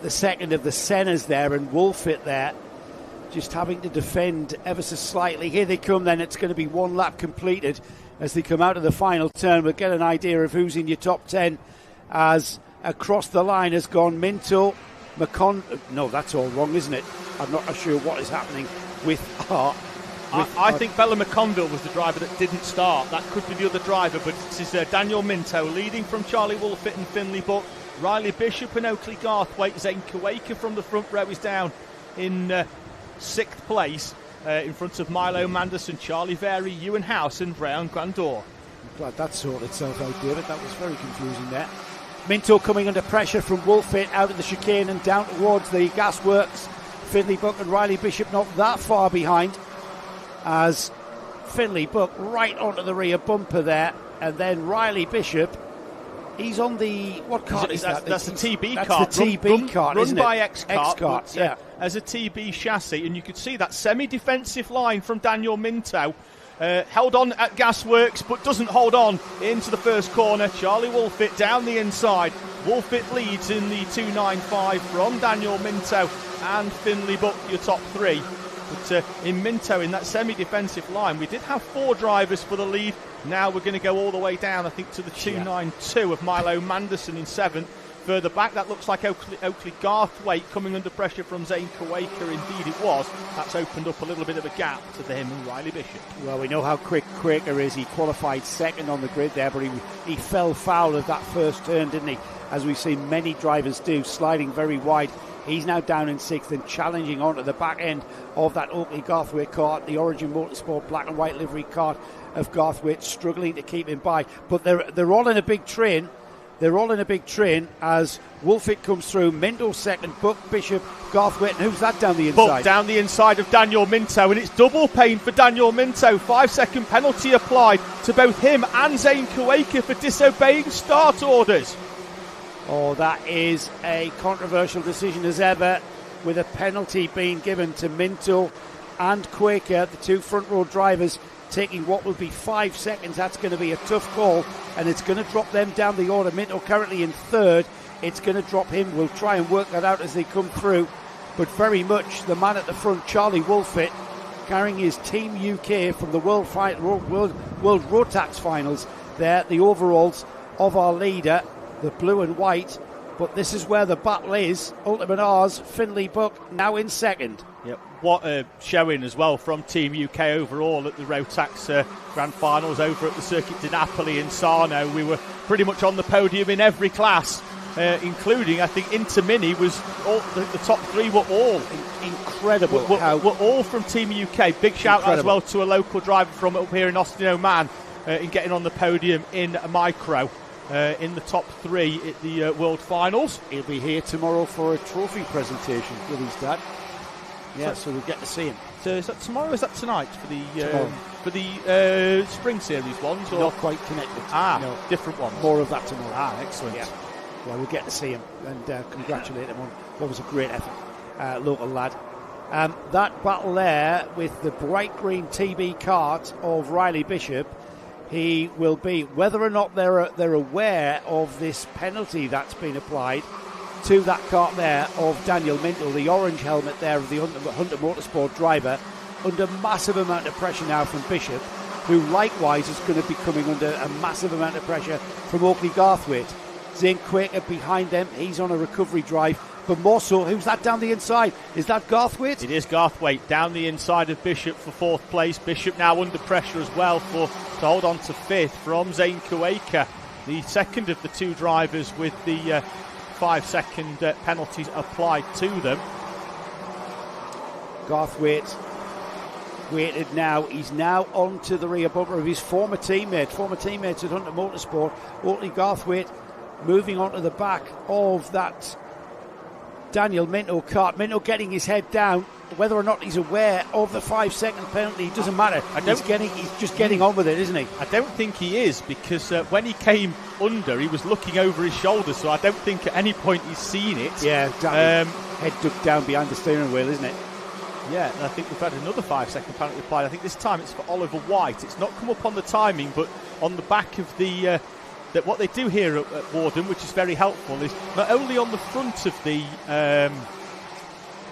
second of the Sennas there, and Wolfett there just having to defend ever so slightly. Here they come then. It's going to be one lap completed as they come out of the final turn. We'll get an idea of who's in your top 10 as across the line has gone Minto, no, that's all wrong, isn't it? I'm not sure what is happening with Hart. I think Bella McConville was the driver that didn't start. That could be the other driver, but it is Daniel Minto leading from Charlie Wolfett and Finley Buck. Riley Bishop and Oakley Garthwaite. Zane Kuwaker from the front row is down in 6th place in front of Milo Manderson, Charlie Very, Ewan House and Brian Grandor. I'm glad that sorted itself out, David. That was very confusing there. Minto coming under pressure from Wolfett out of the chicane and down towards the gasworks. Finley Buck and Riley Bishop not that far behind, as Finley Buck right onto the rear bumper there, and then Riley Bishop, he's on the, what cart is that? That's the TB cart. That's the TB cart, run isn't by it? X-Kart, yeah. As a TB chassis, and you could see that semi-defensive line from Daniel Minto. Held on at Gasworks, but doesn't hold on into the first corner. Charlie Wolfett down the inside. Wolfett leads in the 2.95 from Daniel Minto and Finley Buck, your top 3. But in Minto, in that semi-defensive line, we did have 4 drivers for the lead. Now we're going to go all the way down, I think, to the 2.92 of Milo Manderson in 7th. Further back, that looks like Oakley Garthwaite coming under pressure from Zane Kuwaker. Indeed it was. That's opened up a little bit of a gap to him and Riley Bishop. Well, we know how quick Quaker is. He qualified 2nd on the grid there, but he fell foul of that first turn, didn't he? As we've seen many drivers do, sliding very wide. He's now down in 6th and challenging onto the back end of that Oakley Garthwaite kart, the Origin Motorsport black and white livery kart of Garthwaite, struggling to keep him by. But they're all in a big train. They're all in a big train as Wolfett comes through. Minto 2nd, Buck, Bishop, Garthwaite, and who's that down the inside? Buck down the inside of Daniel Minto, and it's double pain for Daniel Minto. 5-second penalty applied to both him and Zane Kuwaker for disobeying start orders. Oh, that is a controversial decision as ever, with a penalty being given to Minto and Quaker, the 2 front row drivers, taking what will be 5 seconds. That's going to be a tough call, and it's going to drop them down the order. Minto currently in 3rd. It's going to drop him. We'll try and work that out as they come through. But very much the man at the front, Charlie Wolfett, carrying his Team UK from the World Rotax Finals there, the overalls of our leader, the blue and white. But this is where the battle is. Ultimate R's, Finley Buck now in 2nd. Yep. What a showing as well from Team UK overall at the Rotax Grand Finals over at the Circuit di Napoli in Sarno. We were pretty much on the podium in every class, including, I think, Inter Mini was all, the top 3 were all incredible. Were all from Team UK. Big shout out as well to a local driver from up here in Austin Oman in getting on the podium in a micro. In the top 3 at the World Finals. He'll be here tomorrow for a trophy presentation with his dad. Yeah, so we'll get to see him. So is that tomorrow or is that tonight for the Spring Series ones? Or? Not quite connected. No, different ones. More of that tomorrow. Excellent. Yeah, we'll get to see him and congratulate him on what was a great effort. Local lad. That battle there with the bright green TB kart of Riley Bishop, he will be, whether or not they're aware of this penalty that's been applied to that kart there of Daniel Minto, the orange helmet there of the Hunter Motorsport driver, under massive amount of pressure now from Bishop, who likewise is going to be coming under a massive amount of pressure from Oakley Garthwaite. Zane Quaker behind them, he's on a recovery drive. but more so, who's that down the inside? Is that Garthwaite? It is Garthwaite down the inside of Bishop for 4th place. Bishop now under pressure as well to hold on to 5th from Zane Kuwaker, the second of the 2 drivers with the 5-second penalties applied to them. Garthwaite waited now. He's now onto the rear bumper of his former teammates at Hunter Motorsport. Oakley Garthwaite moving onto the back of that Daniel Minto kart. Minto getting his head down. Whether or not he's aware of the 5-second penalty, it doesn't matter. He's just getting on with it, isn't he? I don't think he is, because when he came under, he was looking over his shoulder, so I don't think at any point he's seen it. Yeah, exactly. Head ducked down behind the steering wheel, isn't it? Yeah, and I think we've had another 5-second penalty applied. I think this time it's for Oliver White. It's not come up on the timing, but on the back of the... that what they do here at Warden, which is very helpful, is not only on the front of the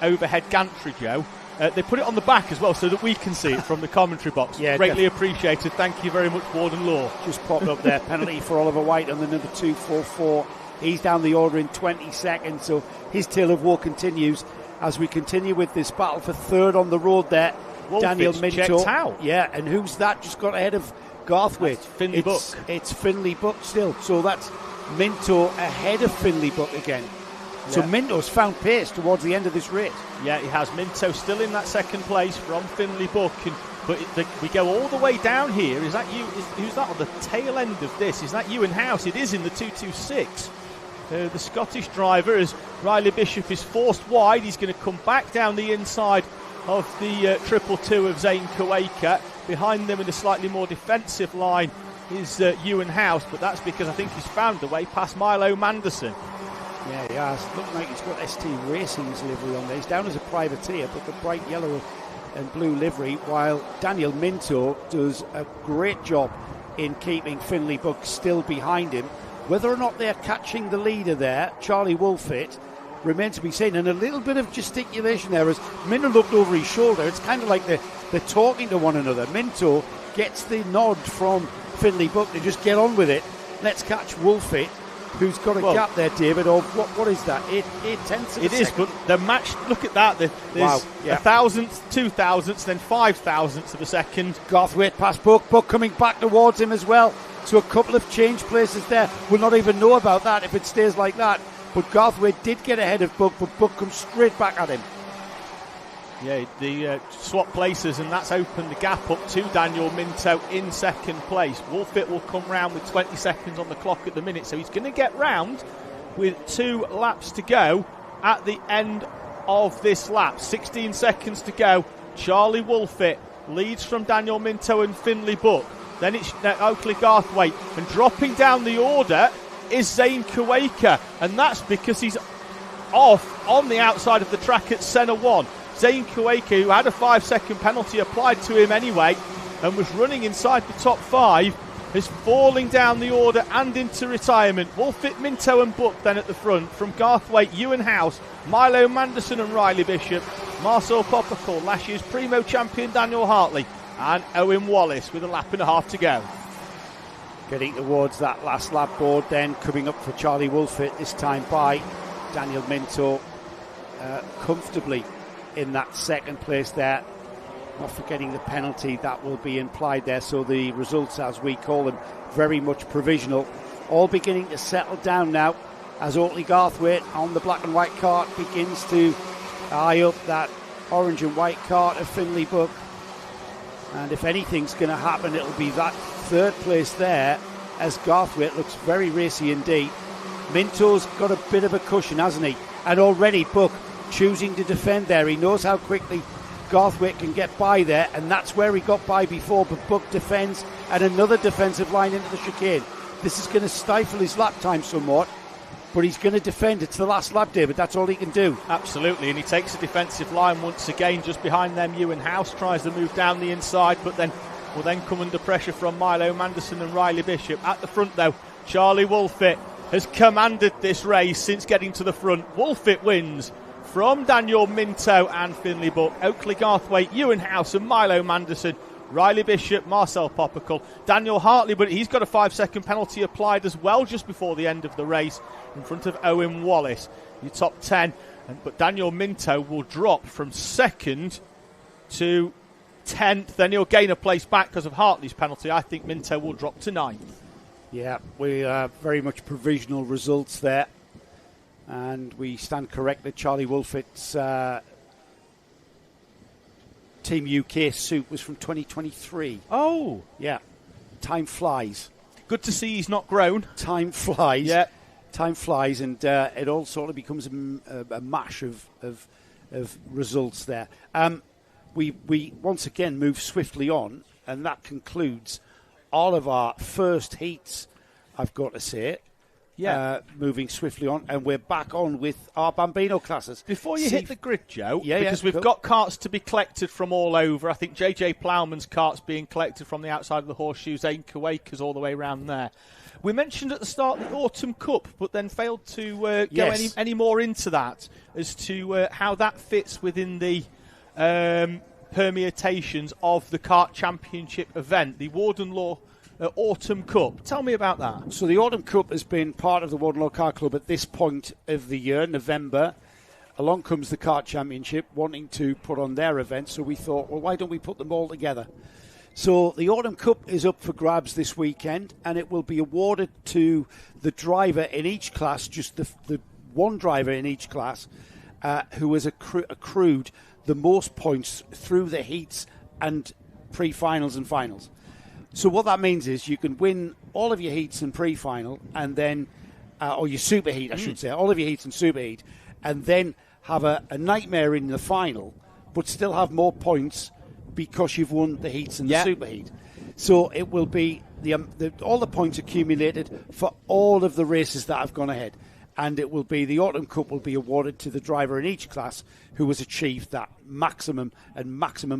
overhead gantry, Joe, they put it on the back as well so that we can see it from the commentary box. Yeah, greatly appreciated. Thank you very much, Warden Law. Just popped up there. Penalty for Oliver White on the number 244. He's down the order in 20 seconds, so his tale of woe continues as we continue with this battle for 3rd on the road there. Wolfitch Daniel Minto. checked out. Yeah, and who's that? Just got ahead of Garthwaite. Finley Buck. It's Finley Buck still. So that's Minto ahead of Finley Buck again. Yeah. So Minto's found pace towards the end of this race. Yeah, he has. Minto still in that 2nd place from Finley Buck. We go all the way down here. Is that you? Who's that on the tail end of this? Is that Ewan House? It is in the 226. The Scottish driver, as Riley Bishop is forced wide. He's going to come back down the inside of the 222 of Zane Kuwaker. Behind them in a slightly more defensive line is Ewan House, but that's because I think he's found the way past Milo Manderson. Yeah, he has. Looking like he's got ST Racing's livery on there. He's down as a privateer, but the bright yellow and blue livery, while Daniel Minto does a great job in keeping Finley Buck still behind him. Whether or not they're catching the leader there, Charlie Wolfit, remains to be seen. And a little bit of gesticulation there as Minto looked over his shoulder. It's kind of like they're talking to one another. Minto gets the nod from Finley Buck to just get on with it. Let's catch Wolfit, who's got a gap there, David, of what is that? 8/10 of a second. It is, but the match, look at that. There's a thousandth, 2,000ths, then 5,000ths of a second. Garthwaite past Buck. Buck coming back towards him as well. So a couple of change places there. We'll not even know about that if it stays like that. But Garthwaite did get ahead of Buck, but Buck comes straight back at him. Yeah, the swap places, and that's opened the gap up to Daniel Minto in 2nd place. Wolfit will come round with 20 seconds on the clock at the minute, so he's going to get round with 2 laps to go at the end of this lap. 16 seconds to go. Charlie Wolfit leads from Daniel Minto and Finley Buck. Then it's Oakley Garthwaite, and dropping down the order is Zane Kuwaker, and that's because he's off on the outside of the track at Senna 1. Zane Kuwaker, who had a 5-second penalty applied to him anyway and was running inside the top 5, is falling down the order and into retirement. Wolfit, Minto and Buck then at the front from Garthwaite, Ewan House, Milo Manderson and Riley Bishop, Marcel Popical, last year's Primo champion Daniel Hartley, and Owen Wallace with a lap and a half to go. Getting towards that last lap board then, coming up for Charlie Wolfit, this time by Daniel Minto, comfortably in that 2nd place there. Not forgetting the penalty that will be implied there, so the results, as we call them, very much provisional. All beginning to settle down now as Oakley Garthwaite on the black and white kart begins to eye up that orange and white kart of Finley Buck. And if anything's going to happen, it'll be that 3rd place there, as Garthwaite looks very racy indeed. Minto's got a bit of a cushion, hasn't he? And already Buck choosing to defend there. He knows how quickly Garthwaite can get by there, and that's where he got by before, but Buck defends, and another defensive line into the chicane. This is going to stifle his lap time somewhat, but he's going to defend. It's the last lap, David. That's all he can do. Absolutely, and he takes a defensive line once again just behind them. Ewan House tries to move down the inside, but then will then come under pressure from Milo Manderson and Riley Bishop. At the front, though, Charlie Wolfit has commanded this race since getting to the front. Wolfit wins from Daniel Minto and Finley Buck. Oakley Garthwaite, Ewan House and Milo Manderson Riley Bishop, Marcel Poppicle, Daniel Hartley, but he's got a 5-second penalty applied as well just before the end of the race in front of Owen Wallace. Your top 10, but Daniel Minto will drop from 2nd to 10th. Then he'll gain a place back because of Hartley's penalty. I think Minto will drop to 9th. Yeah, we very much provisional results there. And we stand corrected. Charlie Wolfett's Team UK suit was from 2023. Oh. Yeah. Time flies. Good to see he's not grown. Time flies. Yeah. Time flies, and it all sort of becomes a mash of results there. We once again move swiftly on, and that concludes all of our first heats, I've got to say. Yeah. Moving swiftly on, and we're back on with our Bambino classes. Before you hit the grid, Joe, yeah, because we've got carts to be collected from all over. I think JJ Plowman's cart's being collected from the outside of the Horseshoes, Ainker Wakers all the way around there. We mentioned at the start the Autumn Cup, but then failed to go any more into that as to how that fits within the permutations of the Kart Championship event, the Warden Law Autumn Cup. Tell me about that. So the Autumn Cup has been part of the Warden Law Kart Club at this point of the year, November. Along comes the Kart Championship wanting to put on their event, so we thought, well, why don't we put them all together? So the Autumn Cup is up for grabs this weekend, and it will be awarded to the driver in each class, just the one driver in each class, who has accrued the most points through the heats and pre-finals and finals. So what that means is you can win all of your heats and pre-final, and then, or your super heat, I should say, all of your heats and super heat, and then have a nightmare in the final, but still have more points because you've won the heats and the super heat. So it will be all the points accumulated for all of the races that have gone ahead. And it will be the Autumn Cup will be awarded to the driver in each class who has achieved that maximum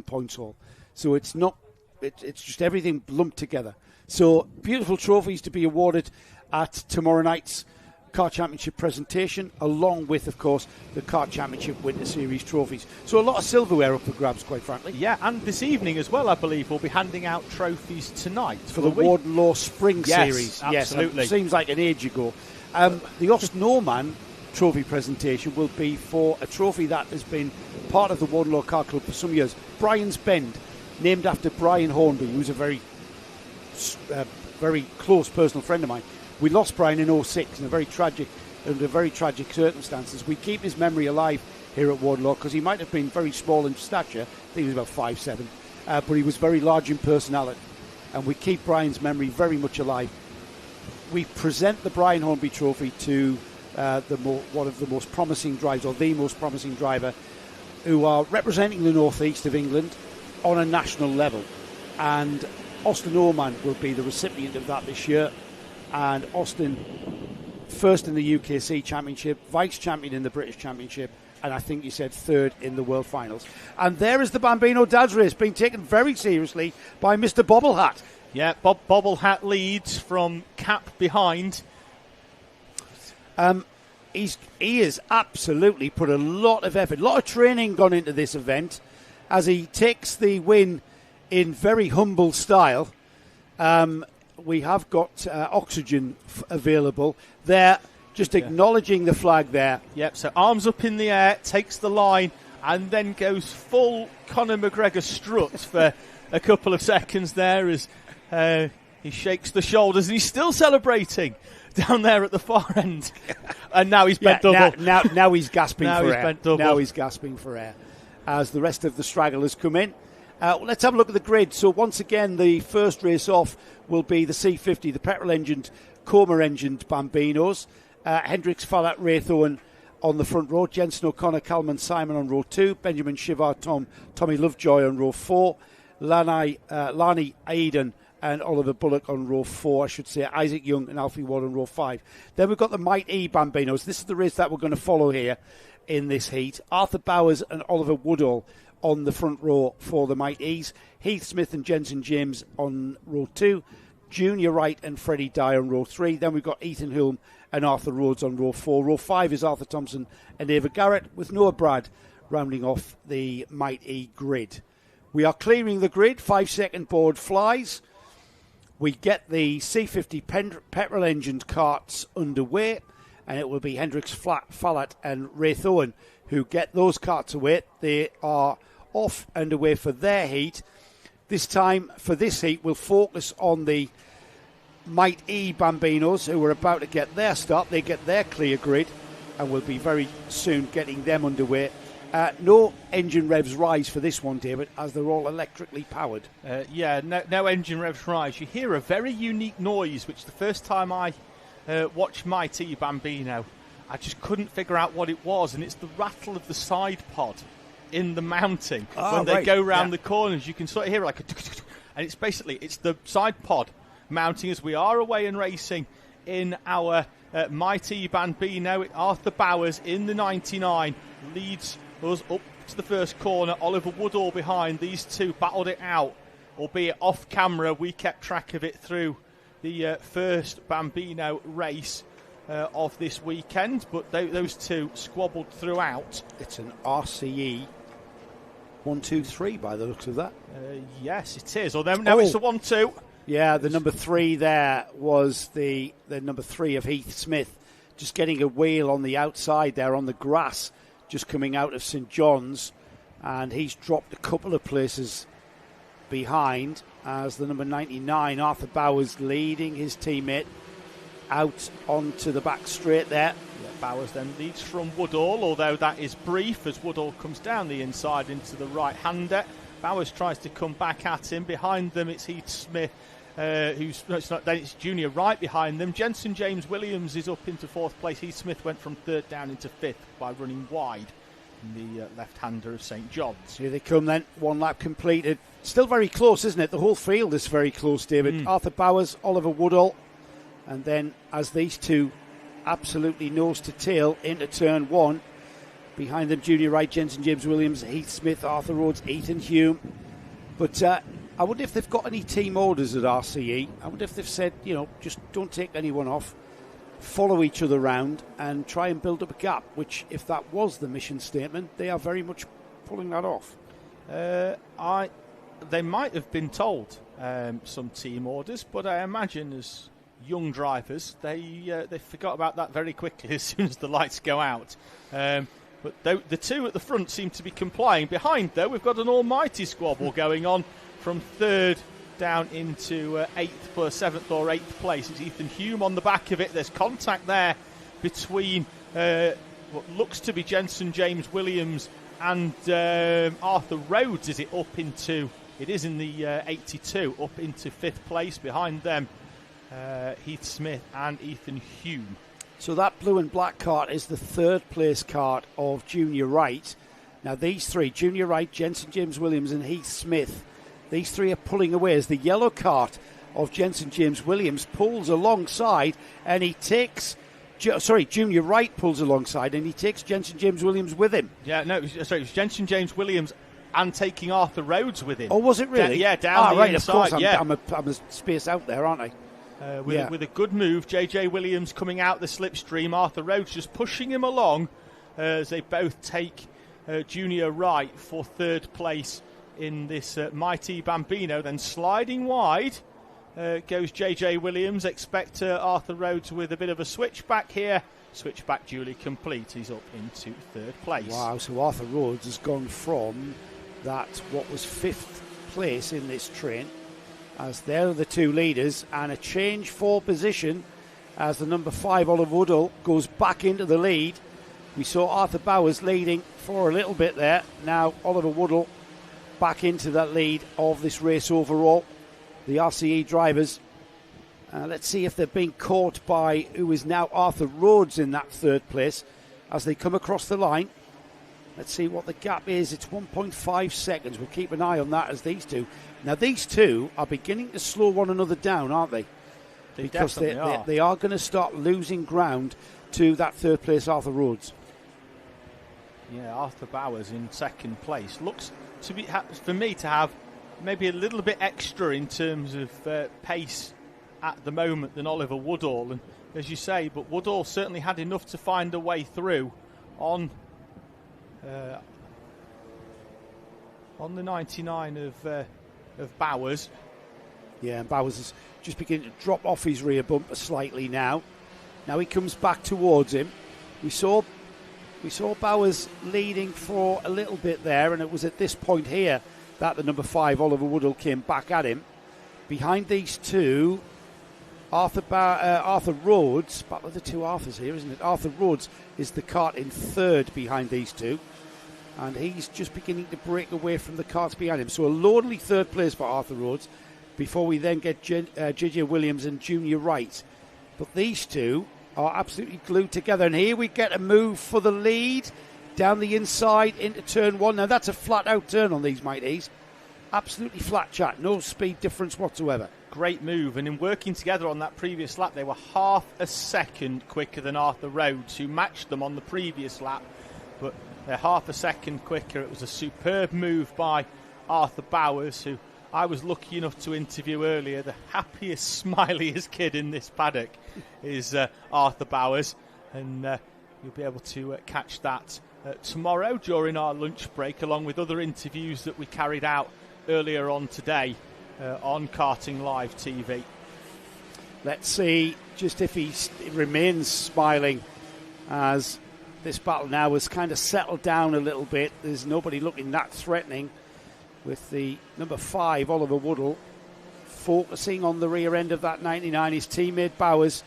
points haul. So it's not. It's just everything lumped together. So beautiful trophies to be awarded at tomorrow night's Kart Championship presentation, along with, of course, the Kart Championship Winter Series trophies. So a lot of silverware up for grabs, quite frankly. Yeah, and this evening as well, I believe, we'll be handing out trophies tonight. For the Warden Law Spring Series. Absolutely. Yes, seems like an age ago. The Ostnorman trophy presentation will be for a trophy that has been part of the Warden Law Kart Club for some years. Brian's Bend, named after Brian Hornby, who's a very close personal friend of mine. We lost Brian in 2006 under very tragic circumstances. We keep his memory alive here at Warden Law because he might have been very small in stature. I think he was about 5'7", but he was very large in personality. And we keep Brian's memory very much alive. We present the Brian Hornby Trophy to one of the most promising drivers, or the most promising driver, who are representing the northeast of England on a national level. And Austin Orman will be the recipient of that this year. And Austin, first in the UKC Championship, vice champion in the British Championship, and I think you said third in the World Finals. And there is the Bambino Dads race being taken very seriously by Mr. Bobblehat. Yeah, Bobblehat leads from cap behind. He has absolutely put a lot of effort, a lot of training gone into this event, as he takes the win in very humble style. We have got oxygen available. They're just acknowledging the flag there. Yep, so arms up in the air, takes the line, and then goes full Conor McGregor strut for a couple of seconds there as he shakes the shoulders, and he's still celebrating down there at the far end. And now he's bent double. Now he's gasping for air. Bent double. Now he's gasping for air as the rest of the stragglers come in. Let's have a look at the grid. So once again, the first race off will be the C50, the petrol-engined, Coma-engined Bambinos. Hendricks, Fallat, Raythorn on the front row. Jensen O'Connor, Calman Simon on row 2. Benjamin Shivar, Tommy Lovejoy on row 4. Lani Aiden and Oliver Bullock on row 4, I should say. Isaac Young and Alfie Ward on row 5. Then we've got the Might E Bambinos. This is the race that we're going to follow here in this heat. Arthur Bowers and Oliver Woodall on the front row for the Might E's. Heath Smith and Jensen James on row 2. Junior Wright and Freddie Dye on row 3. Then we've got Ethan Hulme and Arthur Rhodes on row 4. Row 5 is Arthur Thompson and Ava Garrett, with Noah Brad rounding off the Might E grid. We are clearing the grid. 5-second board flies. We get the C50 petrol-engined karts underway, and it will be Hendricks Fallat and Raytheon who get those karts away. They are off and away for their heat. This time, for this heat, we'll focus on the Might E Bambinos, who are about to get their start. They get their clear grid, and we'll be very soon getting them underway. No engine revs rise for this one, David, as they're all electrically powered. No engine revs rise. You hear a very unique noise, which the first time I watched Mighty Bambino, I just couldn't figure out what it was, and it's the rattle of the side pod in the mounting. When they go round the corners, you can sort of hear like a and it's the side pod mounting as we are away and racing in our Mighty Bambino. Arthur Bowers in the 99 leads us up to the first corner. Oliver Woodall behind. These two battled it out, albeit off camera. We kept track of it through the first Bambino race of this weekend, but those two squabbled throughout. It's an RCE 1-2-3 by the looks of that. Yes, it is. Although now it's a 1-2. Yeah, the number 3 there was the number 3 of Heath Smith, just getting a wheel on the outside there on the grass, just coming out of St John's, and he's dropped a couple of places behind as the number 99, Arthur Bowers, leading his teammate out onto the back straight there. Yeah, Bowers then leads from Woodall, although that is brief as Woodall comes down the inside into the right-hander. Bowers tries to come back at him. Behind them it's Heath Smith, it's Junior Wright behind them. Jensen James Williams is up into 4th place. Heath Smith went from 3rd down into 5th by running wide in the left-hander of St John's. Here they come then, 1 lap completed. Still very close, isn't it? The whole field is very close, David. Arthur Bowers, Oliver Woodall, and then as these two absolutely nose to tail into turn 1, behind them Junior Wright, Jensen James Williams, Heath Smith, Arthur Rhodes, Ethan Hume. But I wonder if they've got any team orders at RCE. I wonder if they've said, just don't take anyone off, follow each other round and try and build up a gap, which, if that was the mission statement, they are very much pulling that off. They might have been told some team orders, but I imagine as young drivers, they forgot about that very quickly as soon as the lights go out. But the two at the front seem to be complying. Behind, though, we've got an almighty squabble going on from 3rd down into 8th or 7th or 8th place. It's Ethan Hume on the back of it. There's contact there between what looks to be Jensen James Williams and Arthur Rhodes. It is in the 82, up into 5th place. Behind them, Heath Smith and Ethan Hume. So that blue and black kart is the 3rd place kart of Junior Wright. Now these three, Junior Wright, Jensen James Williams and Heath Smith, these three are pulling away as the yellow kart of Jensen James Williams pulls alongside and he takes... Junior Wright pulls alongside and he takes Jensen James Williams with him. Yeah, no, it was Jensen James Williams and taking Arthur Rhodes with him. Oh, was it really? Down the right, inside. Of course, I'm a space out there, aren't I? With a good move, JJ Williams coming out the slipstream, Arthur Rhodes just pushing him along as they both take Junior Wright for 3rd place in this Mighty Bambino. Then sliding wide goes JJ Williams. Expect Arthur Rhodes with a bit of a switchback here. Switchback duly complete. He's up into 3rd place. Wow, so Arthur Rhodes has gone from that, what was 5th place in this train, as they're the two leaders, and a change for position as the number 5 Oliver Woodall goes back into the lead. We saw Arthur Bowers leading for a little bit there. Now Oliver Woodall back into that lead of this race overall. The RCE drivers, let's see if they're being caught by who is now Arthur Rhodes in that 3rd place as they come across the line. Let's see what the gap is. It's 1.5 seconds. We'll keep an eye on that as these two. Now, these two are beginning to slow one another down, aren't they? Because they are going to start losing ground to that 3rd place Arthur Rhodes. Yeah, Arthur Bowers in 2nd place. Looks to be, for me, to have maybe a little bit extra in terms of pace at the moment than Oliver Woodall. And as you say, but Woodall certainly had enough to find a way through on on the 99 of Bowers. Yeah, and Bowers is just beginning to drop off his rear bumper slightly now. Now he comes back towards him. We saw Bowers leading for a little bit there, and it was at this point here that the number 5, Oliver Woodall, came back at him. Behind these two, Arthur Rhodes, back with the two Arthurs here, isn't it? Arthur Rhodes is the Kart in third behind these two, and he's just beginning to break away from the Karts behind him. So a lonely third place for Arthur Rhodes before we then get JJ Williams and Junior Wright. But these two are absolutely glued together, and here we get a move for the lead down the inside into turn 1. Now that's a flat out turn on these Mighties, absolutely flat chat, no speed difference whatsoever. Great move, and in working together on that previous lap, they were half a second quicker than Arthur Rhodes, who matched them on the previous lap, but they're half a second quicker. It was a superb move by Arthur Bowers, who I was lucky enough to interview earlier. The happiest, smiliest kid in this paddock is Arthur Bowers, and you'll be able to catch that tomorrow during our lunch break, along with other interviews that we carried out earlier on today on Karting Live TV. Let's see just if he remains smiling as this battle now has kind of settled down a little bit. There's nobody looking that threatening, with the number 5, Oliver Woodall, focusing on the rear end of that 99. His teammate Bowers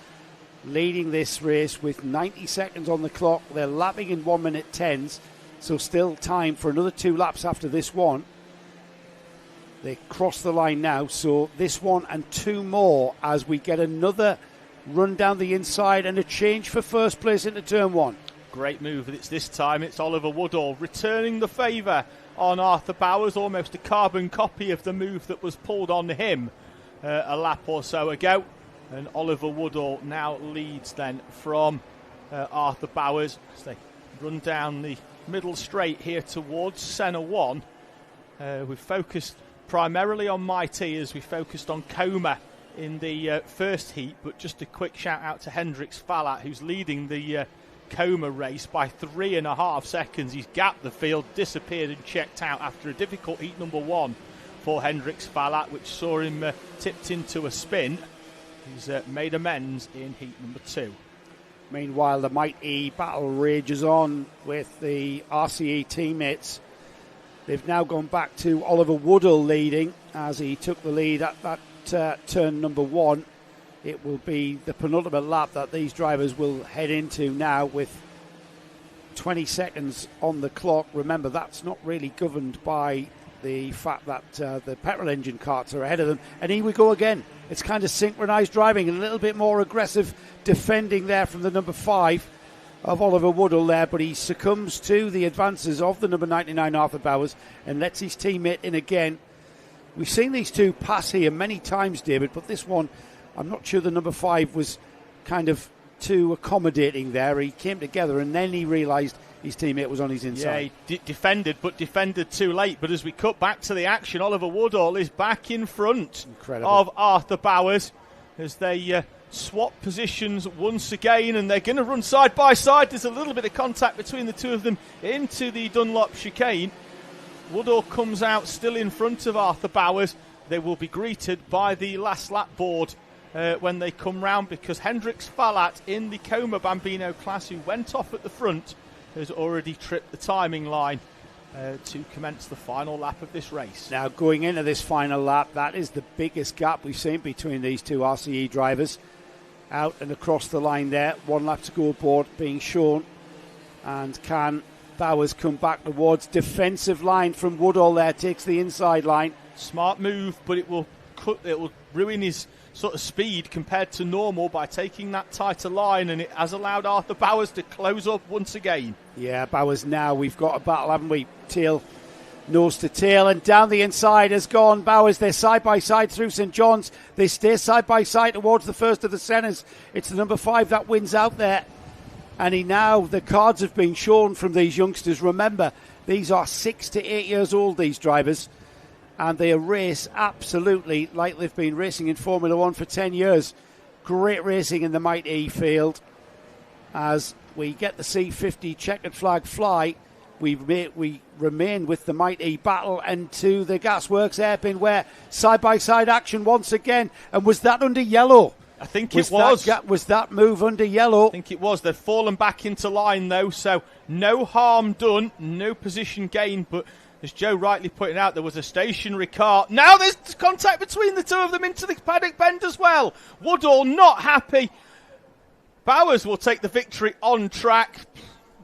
leading this race with 90 seconds on the clock. They're lapping in 1 minute 10s, so still time for another 2 laps after this one. They cross the line now, so this one and 2 more as we get another run down the inside and a change for first place into turn 1. Great move. This time it's Oliver Woodall returning the favour on Arthur Bowers, almost a carbon copy of the move that was pulled on him a lap or so ago. And Oliver Woodall now leads then from Arthur Bowers as they run down the middle straight here towards Senna 1. We've focused primarily on Mighty as we focused on Coma in the first heat, but just a quick shout out to Hendrix Fallat, who's leading the Coma race by 3.5 seconds. He's gapped the field, disappeared and checked out after a difficult heat number 1 for Hendrix Fallat, which saw him tipped into a spin. He's made amends in heat number 2. Meanwhile, the Mighty battle rages on with the RCE teammates. They've now gone back to Oliver Woodall leading as he took the lead at that turn number 1. It will be the penultimate lap that these drivers will head into now with 20 seconds on the clock. Remember, that's not really governed by the fact that the petrol engine karts are ahead of them. And here we go again. It's kind of synchronised driving, a little bit more aggressive defending there from the number 5 of Oliver Woodall there, but he succumbs to the advances of the number 99 Arthur Bowers and lets his teammate in again. We've seen these two pass here many times, David, but this one, I'm not sure the number 5 was kind of too accommodating there. He came together and then he realised his teammate was on his inside. Yeah, he defended too late. But as we cut back to the action, Oliver Woodall is back in front of Arthur Bowers as they swap positions once again, and they're going to run side by side. There's a little bit of contact between the two of them into the Dunlop chicane. Woodall comes out still in front of Arthur Bowers. They will be greeted by the last lap board when they come round, because Hendrix Fallat in the Coma Bambino class, who went off at the front, has already tripped the timing line to commence the final lap of this race. Now, going into this final lap, that is the biggest gap we've seen between these two RCE drivers. Out and across the line there, 1 lap to go board being shown. And can Bowers come back towards defensive line from Woodall there, takes the inside line. Smart move, but it will ruin his sort of speed compared to normal by taking that tighter line, and it has allowed Arthur Bowers to close up once again. Yeah, Bowers now, we've got a battle, haven't we? Nose to tail, and down the inside has gone Bowers. They're side by side through St John's. They stay side by side towards the first of the Sennas. It's the number 5 that wins out there. And the cards have been shown from these youngsters. Remember, these are 6 to 8 years old, these drivers. And they race absolutely like they've been racing in Formula 1 for 10 years. Great racing in the Mighty field as we get the C50 checkered flag fly we remain with the Mighty battle and to the Gasworks hairpin, where side-by-side action once again. And was that under yellow? I think it was. Was that move under yellow? I think it was. They've fallen back into line, though, so no harm done, no position gained. But as Joe rightly pointed out, there was a stationary car. Now there's contact between the two of them into the paddock bend as well. Woodall not happy. Bowers will take the victory on track.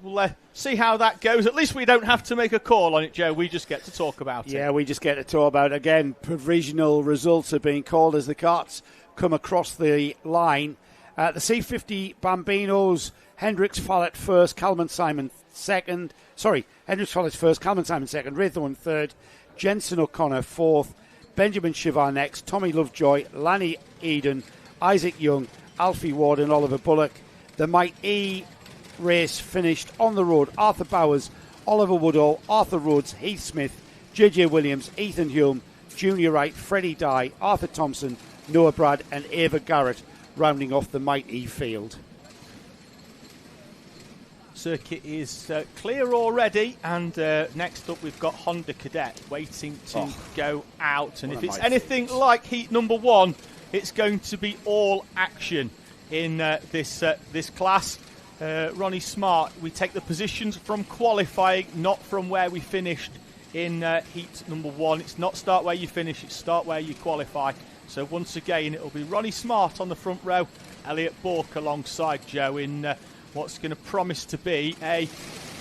We'll see how that goes. At least we don't have to make a call on it, Joe. We just get to talk about it. Yeah, we just get to talk about it. Again, provisional results are being called as the carts come across the line. The C50 Bambinos, Hendricks Follett first, Calman Simon second. Sorry, Hendricks Follett first, Calman Simon second, Raythorne third, Jensen O'Connor fourth, Benjamin Shivar next, Tommy Lovejoy, Lanny Eden, Isaac Young, Alfie Ward and Oliver Bullock. The Mike E race finished on the road. Arthur Bowers, Oliver Woodall, Arthur Rhodes, Heath Smith, JJ Williams, Ethan Hume, Junior Wright, Freddie Dye, Arthur Thompson, Noah Brad and Ava Garrett rounding off the Mighty field. Circuit is clear already, and next up we've got Honda Cadet waiting to go out. And if it's anything like heat number one, it's going to be all action in this class. Ronnie Smart, we take the positions from qualifying, not from where we finished in heat number one. It's not start where you finish, it's start where you qualify. So once again, it'll be Ronnie Smart on the front row, Elliot Bourke alongside Joe in what's going to promise to be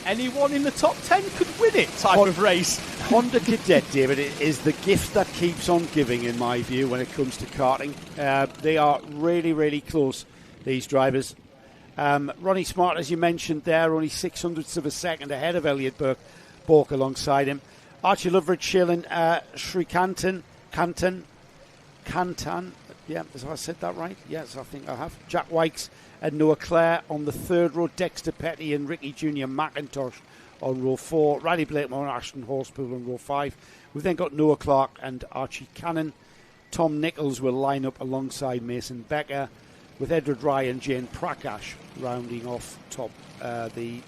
anyone in the top 10 could win it type of race. Honda Cadet, David, is the gift that keeps on giving, in my view, when it comes to karting. They are really, really close, these drivers. Ronnie Smart, as you mentioned there, only 600ths of a second ahead of Elliot Bourke alongside him. Archie Loveridge, Shailen Srikantan, yeah, have I said that right? Yes, I think I have. Jack Wykes and Noah Clare on the third row. Dexter Petty and Ricky Jr. McIntosh on row 4. Riley Blakemore and Ashton Horsepool on row 5. We've then got Noah Clark and Archie Cannon. Tom Nichols will line up alongside Mason Becker, with Edward Rye and Jane Prakash rounding off top the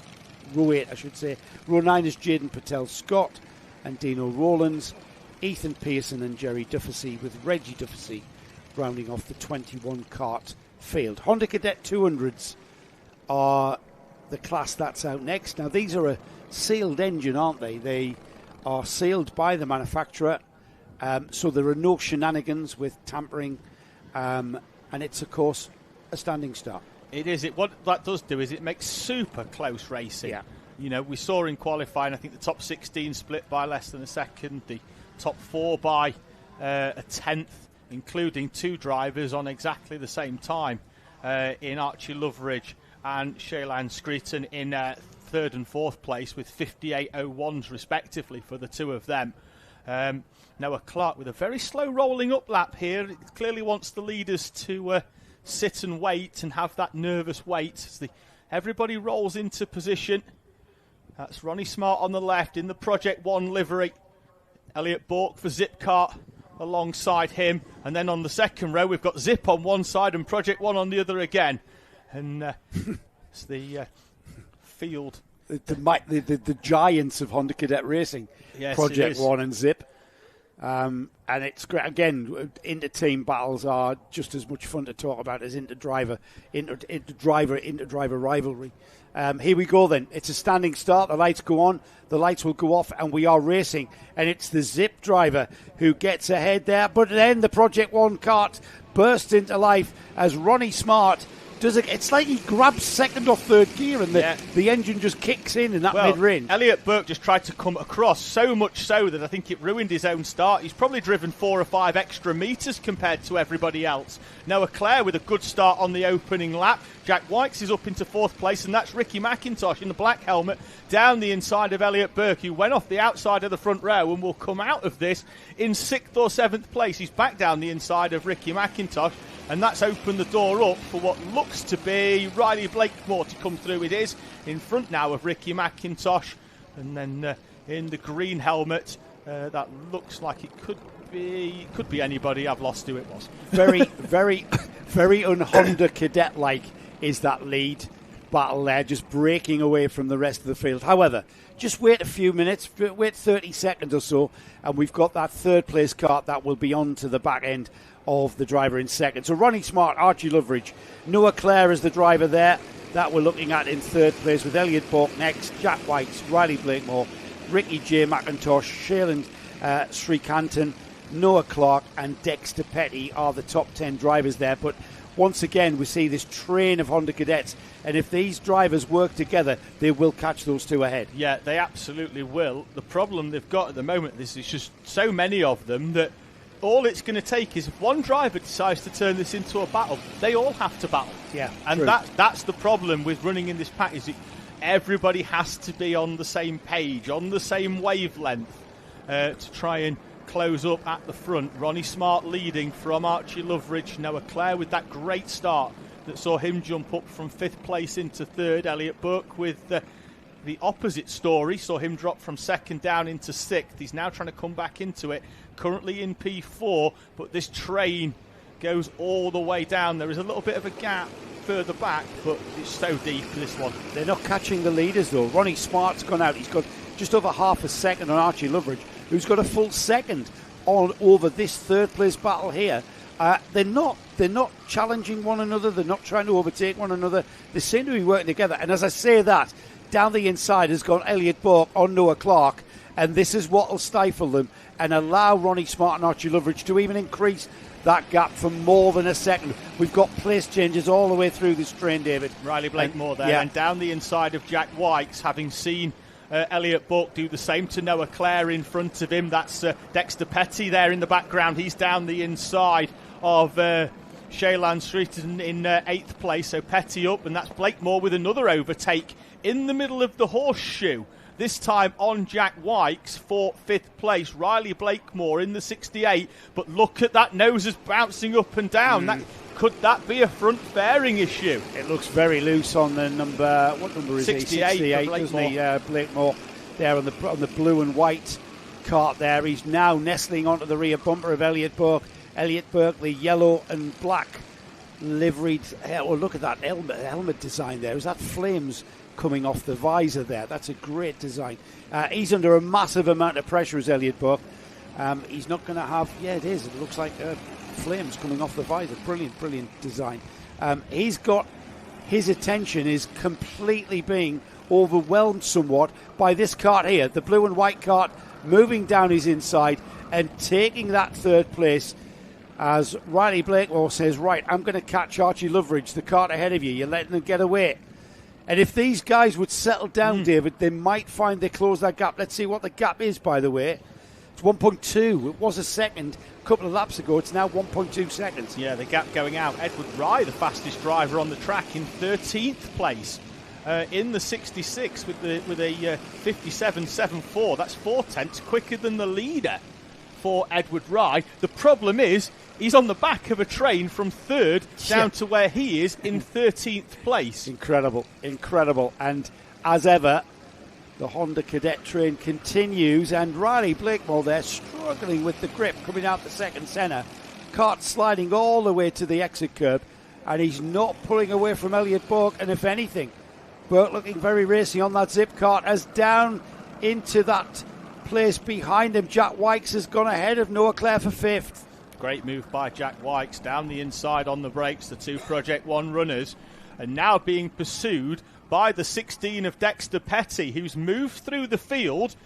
row 8, I should say. Row 9 is Jaden Patel Scott and Dino Rowlands. Ethan Pearson and Jerry Dufficy, with Reggie Dufficy rounding off the 21 kart field. Honda Cadet 200s are the class that's out next. Now, these are a sealed engine, aren't they? They are sealed by the manufacturer, so there are no shenanigans with tampering, and it's, of course, a standing start. It is. What that does do is it makes super close racing. Yeah. You know, we saw in qualifying, I think the top 16 split by less than a second, the top 4 by a tenth, including 2 drivers on exactly the same time in Archie Loveridge and Shailen Screeton in 3rd and 4th place with 58.01s respectively for the two of them. Noah Clark with a very slow rolling up lap here. It clearly wants the leaders to sit and wait and have that nervous wait as everybody rolls into position. That's Ronnie Smart on the left in the Project 1 livery. Elliot Bourke for Zipkart alongside him. And then on the second row, we've got Zip on one side and Project 1 on the other again. And it's the field. The giants of Honda Cadet Racing. Yes, Project 1 and Zip. And it's great. Again, inter-team battles are just as much fun to talk about as inter-driver rivalry. Here we go then. It's a standing start. The lights go on, the lights will go off, and we are racing. And it's the Zip driver who gets ahead there. But then the Project 1 kart bursts into life as Ronnie Smart does it. It's like he grabs second or third gear and the engine just kicks in that mid-range. Elliot Bourke just tried to come across, so much so that I think it ruined his own start. He's probably driven 4 or 5 extra metres compared to everybody else. Noah Clare with a good start on the opening lap. Jack Wykes is up into 4th place, and that's Ricky McIntosh in the black helmet down the inside of Elliot Bourke, who went off the outside of the front row and will come out of this in 6th or 7th place. He's back down the inside of Ricky McIntosh, and that's opened the door up for what looks to be Riley Blakemore to come through. It is in front now of Ricky McIntosh, and then in the green helmet, that looks like it could be anybody. I've lost who it was. Very, very, very un-Honda Cadet-like is that lead. battle there, just breaking away from the rest of the field. However, just wait a few minutes, wait 30 seconds or so, and we've got that third place kart that will be on to the back end of the driver in second. So Ronnie Smart, Archie Loveridge, Noah Clare is the driver there that we're looking at in third place, with Elliot Bork next, Jack White, Riley Blakemore, Ricky J. McIntosh, Shailen Srikantan, Noah Clark and Dexter Petty are the top 10 drivers there. But once again, we see this train of Honda cadets, and if these drivers work together, they will catch those two ahead. Yeah, they absolutely will. The problem they've got at the moment is there's just so many of them that all it's going to take is if one driver decides to turn this into a battle, they all have to battle. Yeah, and that's the problem with running in this pack, is everybody has to be on the same page, on the same wavelength to try and close up at the front. Ronnie Smart leading from Archie Loveridge. Noah Clare with that great start that saw him jump up from 5th place into 3rd. Elliot Burke with the opposite story, saw him drop from 2nd down into 6th. He's now trying to come back into it, currently in P4, but this train goes all the way down. There is a little bit of a gap further back, but it's so deep, this one. They're not catching the leaders though. Ronnie Smart's gone out. He's got just over half a second on Archie Loveridge, who's got a full second on over this third place battle here. They're not challenging one another. They're not trying to overtake one another. They seem to be working together. And as I say that, down the inside has gone Elliot Bork on Noah Clark, and this is what will stifle them and allow Ronnie Smart and Archie Loveridge to even increase that gap for more than a second. We've got place changes all the way through this train, David. Riley Blakemore there, and down the inside of Jack White, having seen Elliot Bork do the same to Noah Clare in front of him. That's Dexter Petty there in the background. He's down the inside of Shailen Srikantan in 8th place. So Petty up, and that's Blakemore with another overtake in the middle of the horseshoe. This time on Jack White's for 5th place. Riley Blakemore in the 68, but look at that, noses bouncing up and down. Could that be a front fairing issue? It looks very loose on the number. What number is 68, he? 68, doesn't he? Blakemore there on the blue and white kart there. He's now nestling onto the rear bumper of Elliot Burke. Elliot Burke, the yellow and black liveried. Oh, look at that helmet design there. Is that flames coming off the visor there? That's a great design. He's under a massive amount of pressure as Elliot Burke. He's not going to have. Yeah, it is. It looks like flames coming off the visor. Brilliant design. He's got his attention is completely being overwhelmed somewhat by this kart here, the blue and white kart, moving down his inside and taking that third place. As Riley Blakemore says, right, I'm going to catch Archie Loveridge, the kart ahead of you. You're letting them get away. And if these guys would settle down, David, they might find they close that gap. Let's see what the gap is, by the way. It's 1.2. It was a second a couple of laps ago. It's now 1.2 seconds. Yeah, the gap going out. Edward Rye, the fastest driver on the track, in 13th place in the 66 with a 57.74. That's 4/10 quicker than the leader for Edward Rye. The problem is he's on the back of a train from 3rd down to where he is in 13th place. Incredible. And as ever, the Honda Cadet train continues, and Riley Blakemore there struggling with the grip coming out the second centre. Kart sliding all the way to the exit curb, and he's not pulling away from Elliot Bork. And if anything, Bork looking very racy on that zip kart as down into that place behind him. Jack White has gone ahead of Noah Clare for 5th. Great move by Jack White down the inside on the brakes. The two Project 1 runners are now being pursued by the 16 of Dexter Petty, who's moved through the field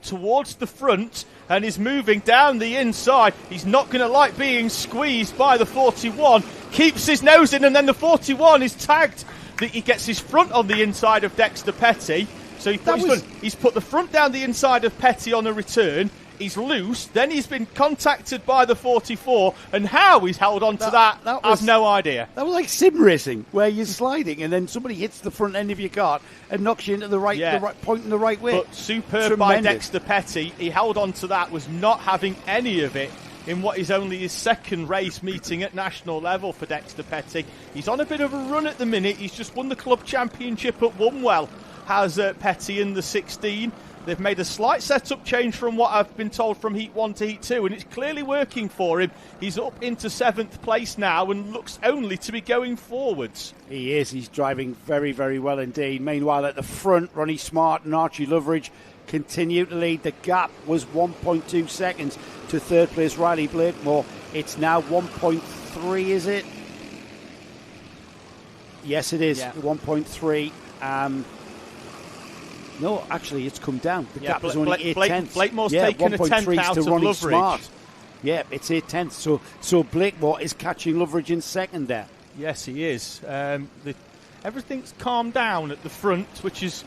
towards the front and is moving down the inside. He's not going to like being squeezed by the 41. Keeps his nose in, and then the 41 is tagged. He gets his front on the inside of Dexter Petty. So he's put the front down the inside of Petty on a return. He's loose. Then he's been contacted by the 44, and how he's held on to that I have no idea. That was like sim racing, where you're sliding and then somebody hits the front end of your kart and knocks you into the right point in the right way. But superb by Dexter Petty. He held on to that, was not having any of it in what is only his second race meeting at national level for Dexter Petty. He's on a bit of a run at the minute. He's just won the club championship at Wunwell, has Petty in the 16. They've made a slight setup change from what I've been told from Heat 1 to Heat 2, and it's clearly working for him. He's up into 7th place now and looks only to be going forwards. He is. He's driving very, very well indeed. Meanwhile, at the front, Ronnie Smart and Archie Loveridge continue to lead. The gap was 1.2 seconds to third place Riley Blakemore. It's now 1.3, is it? Yes, it is. 1.3. No, actually, it's come down. The gap is only 8 tenths. Blakemore's taken a tenth out of Loveridge. Smart. Yeah, it's 8 tenths. So Blakemore is catching Loveridge in second there. Yes, he is. Everything's calmed down at the front, which is...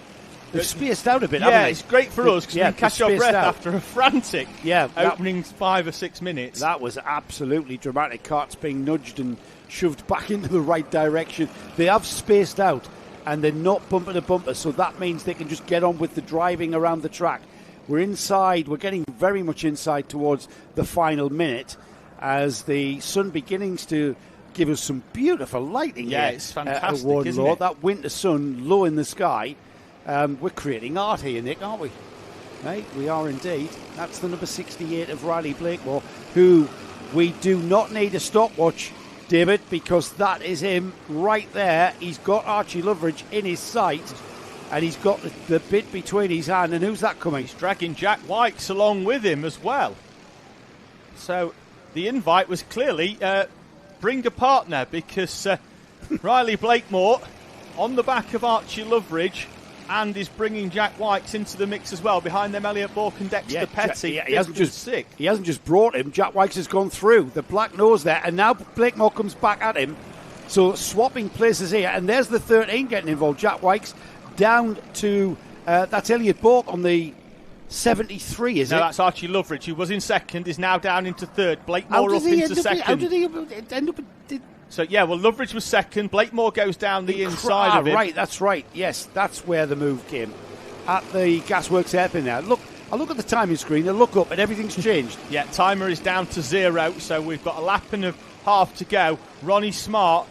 They've spaced out a bit, haven't they? It's great for us because we can catch our breath after a frantic opening 5 or 6 minutes. That was absolutely dramatic. Kart's being nudged and shoved back into the right direction. They have spaced out and they're not bumper to bumper, so that means they can just get on with the driving around the track. We're inside, we're getting very much inside towards the final minute as the sun beginnings to give us some beautiful lighting. Yeah, it's fantastic, Warden isn't Law. it? That winter sun low in the sky. We're creating art here, Nick, aren't we? Right, we are indeed. That's the number 68 of Riley Blakemore, who we do not need a stopwatch, David, because that is him right there. He's got Archie Loveridge in his sight, and he's got the bit between his hand. And who's that coming? He's dragging Jack Wykes along with him as well. So the invite was clearly bring a partner, because Riley Blakemore on the back of Archie Loveridge, and is bringing Jack Wykes into the mix as well. Behind them, Elliot Bourke and Dexter Petty. He hasn't just brought him. Jack Wykes has gone through. The black nose there, and now Blakemore comes back at him. So swapping places here, and there's the 13 getting involved. Jack Wykes down to, that's Elliot Bourke on the 73, is it? No, that's Archie Loveridge, who was in second, is now down into third. Blakemore up into second. How did he end up... So, Loveridge was second. Blakemore goes down the inside of him. Right, that's right. Yes, that's where the move came. At the Gasworks hairpin now. Look, I look at the timing screen, I look up, and everything's changed. Yeah, timer is down to 0, so we've got a lap and a half to go. Ronnie Smart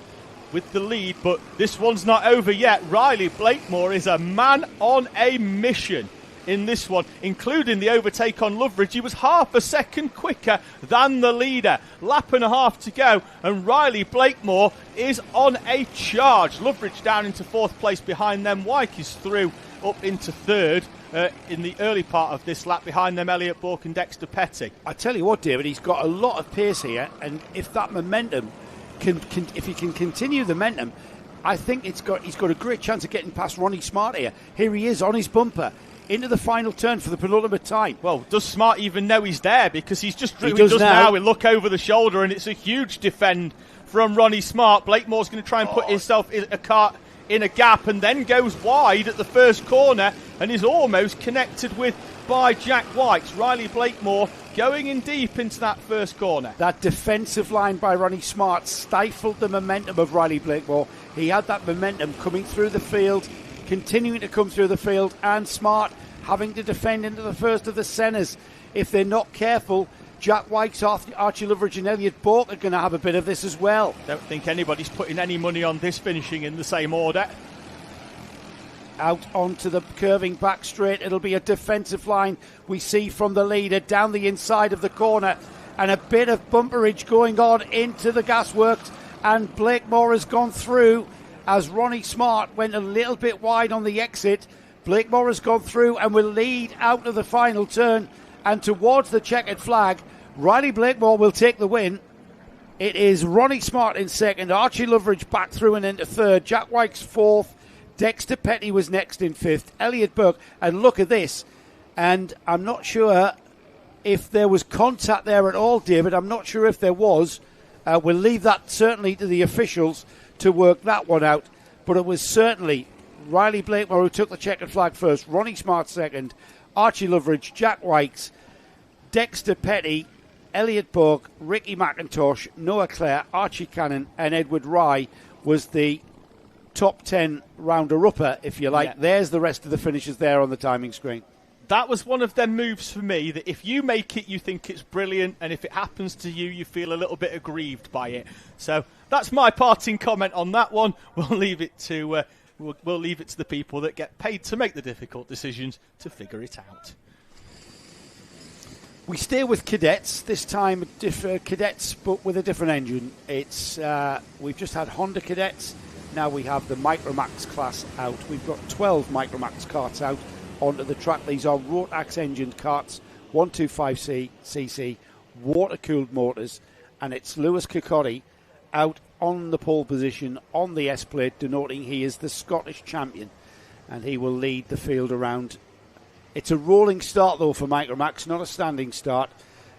with the lead, but this one's not over yet. Riley Blakemore is a man on a mission in this one, including the overtake on Loveridge. He was half a second quicker than the leader. Lap and a half to go, and Riley Blakemore is on a charge. Loveridge down into 4th place behind them. Wyke is through up into 3rd in the early part of this lap. Behind them, Elliot Bourke and Dexter Petty. I tell you what, David, he's got a lot of pace here, and if that momentum if he can continue the momentum, I think he's got a great chance of getting past Ronnie Smart here. Here he is on his bumper into the final turn for the penultimate time. Well, does Smart even know he's there? Because he does now. We look over the shoulder, and it's a huge defend from Ronnie Smart. Blakemore's going to try and put himself in a Kart in a gap, and then goes wide at the first corner and is almost connected with by Jack Wykes. Riley Blakemore going in deep into that first corner. That defensive line by Ronnie Smart stifled the momentum of Riley Blakemore. He had that momentum coming through the field, continuing to come through the field, and Smart having to defend into the first of the centres. If they're not careful, Jack Wykes, Archie Loveridge and Elliot Bourke are going to have a bit of this as well. Don't think anybody's putting any money on this finishing in the same order. Out onto the curving back straight. It'll be a defensive line we see from the leader down the inside of the corner, and a bit of bumperage going on into the gasworks, and Blakemore has gone through as Ronnie Smart went a little bit wide on the exit. Blakemore has gone through and will lead out of the final turn and towards the checkered flag. Riley Blakemore will take the win. It is Ronnie Smart in second, Archie Loveridge back through and into third, Jack Wykes 4th, Dexter Petty was next in 5th, Elliot Bourke, and look at this, and I'm not sure if there was contact there at all, David. I'm not sure if there was. We'll leave that certainly to the officials to work that one out, but it was certainly Riley Blakemore who took the checkered flag first, Ronnie Smart second, Archie Loveridge, Jack Wykes, Dexter Petty, Elliot Bourke, Ricky McIntosh, Noah Clare, Archie Cannon and Edward Rye was the top 10 rounder-upper, if you like. Yeah. There's the rest of the finishes there on the timing screen. That was one of them moves for me that if you make it, you think it's brilliant, and if it happens to you, you feel a little bit aggrieved by it. So that's my parting comment on that one. We'll leave it to we'll leave it to the people that get paid to make the difficult decisions to figure it out. We stay with cadets, this time cadets but with a different engine. We've just had Honda cadets, now we have the Micromax class out. We've got 12 Micromax karts out onto the track. These are Rotax engined karts, 125cc, water-cooled motors, and it's Lewis Kirkcaldy out on the pole position on the S-plate, denoting he is the Scottish champion, and he will lead the field around. It's a rolling start, though, for Micromax, not a standing start.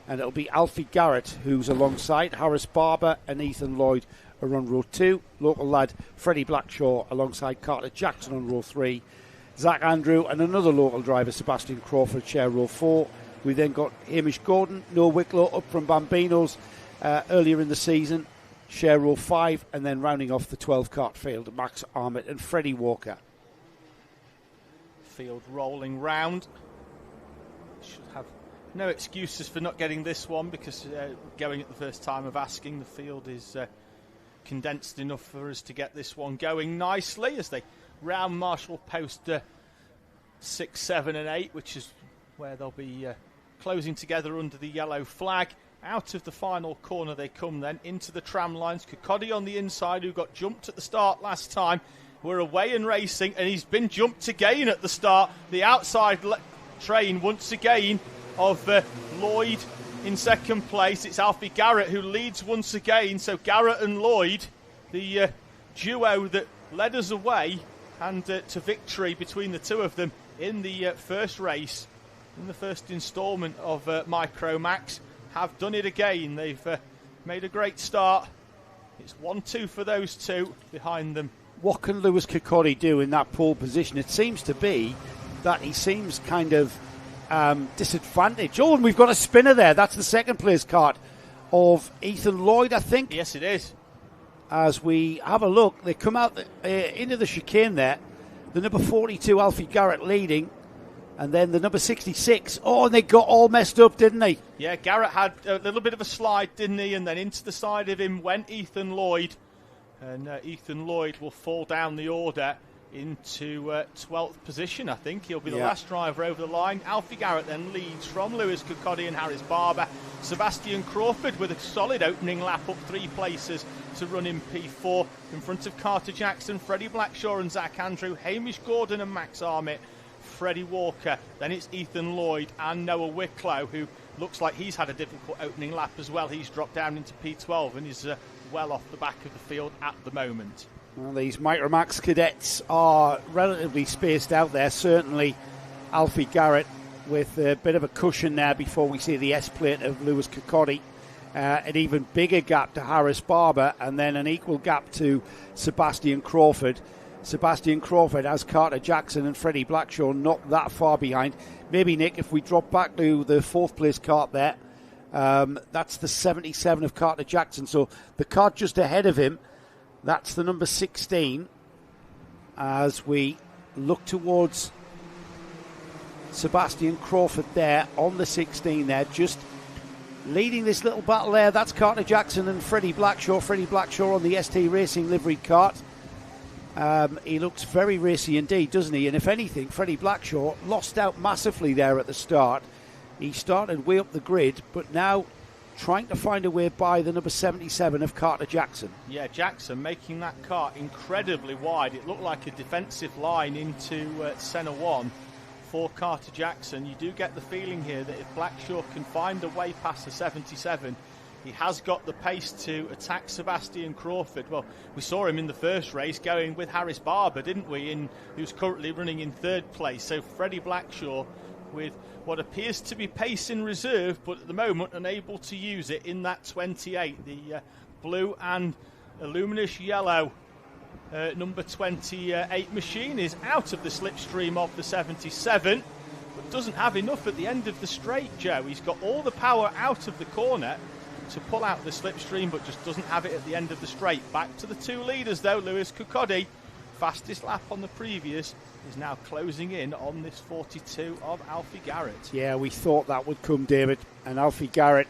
And it'll be Alfie Garrett, who's alongside Harris Barber and Ethan Lloyd are on row 2. Local lad Freddie Blackshaw alongside Carter Jackson on row 3. Zach Andrew and another local driver, Sebastian Crawford, share row 4. We then got Hamish Gordon, Noah Wicklow up from Bambinos earlier in the season, share row 5. And then rounding off the 12 kart field, Max Armit and Freddie Walker. Field rolling round. Should have no excuses for not getting this one, because going at the first time of asking, the field is condensed enough for us to get this one going nicely as they round Marshall post 6, 7 and 8, which is where they'll be closing together under the yellow flag. Out of the final corner they come then, into the tram lines. Kirkcaldy on the inside, who got jumped at the start last time. We're away and racing, and he's been jumped again at the start. The outside train once again of Lloyd in second place. It's Alfie Garrett who leads once again. So Garrett and Lloyd, the duo that led us away and to victory between the two of them in the first race, in the first instalment of Micromax, have done it again. They've made a great start. It's 1-2 for those two behind them. What can Lewis Kirkcaldy do in that pole position? It seems to be that he seems kind of disadvantaged. Oh, and we've got a spinner there. That's the second place kart of Ethan Lloyd, I think. Yes, it is. As we have a look, they come out into the chicane there. The number 42, Alfie Garrett, leading. And then the number 66. Oh, and they got all messed up, didn't they? Yeah, Garrett had a little bit of a slide, didn't he? And then into the side of him went Ethan Lloyd. And Ethan Lloyd will fall down the order into 12th position, I think. He'll be the last driver over the line. Alfie Garrett then leads from Lewis Kirkcaldy and Harris Barber. Sebastian Crawford with a solid opening lap, up 3 places to run in P4. In front of Carter Jackson, Freddie Blackshaw and Zach Andrew, Hamish Gordon and Max Armit, Freddie Walker. Then it's Ethan Lloyd and Noah Wicklow, who looks like he's had a difficult opening lap as well. He's dropped down into P12 and is well off the back of the field at the moment. Well, these Micromax cadets are relatively spaced out there. Certainly Alfie Garrett with a bit of a cushion there before we see the S-plate of Lewis Kirkcaldy. An even bigger gap to Harris Barber, and then an equal gap to Sebastian Crawford. Sebastian Crawford has Carter Jackson and Freddie Blackshaw not that far behind. Maybe, Nick, if we drop back to the 4th place kart there, that's the 77 of Carter Jackson. So the kart just ahead of him, that's the number 16. As we look towards Sebastian Crawford there on the 16 there, just leading this little battle there. That's Carter Jackson and Freddie Blackshaw. Freddie Blackshaw on the ST Racing livery kart. He looks very racy indeed, doesn't he? And if anything, Freddie Blackshaw lost out massively there at the start. He started way up the grid, but now trying to find a way by the number 77 of Carter Jackson. Yeah, Jackson making that kart incredibly wide. It looked like a defensive line into Senna 1 for Carter Jackson. You do get the feeling here that if Blackshaw can find a way past the 77, he has got the pace to attack Sebastian Crawford. Well, we saw him in the first race going with Harris Barber, didn't we, who's currently running in 3rd place. So Freddie Blackshaw with what appears to be pace in reserve, but at the moment unable to use it in that 28. The blue and luminous yellow number 28 machine is out of the slipstream of the 77, but doesn't have enough at the end of the straight, Joe. He's got all the power out of the corner to pull out the slipstream, but just doesn't have it at the end of the straight. Back to the 2 leaders though. Lewis Kirkcaldy, fastest lap on the previous, is now closing in on this 42 of Alfie Garrett. Yeah, we thought that would come, David. And Alfie Garrett,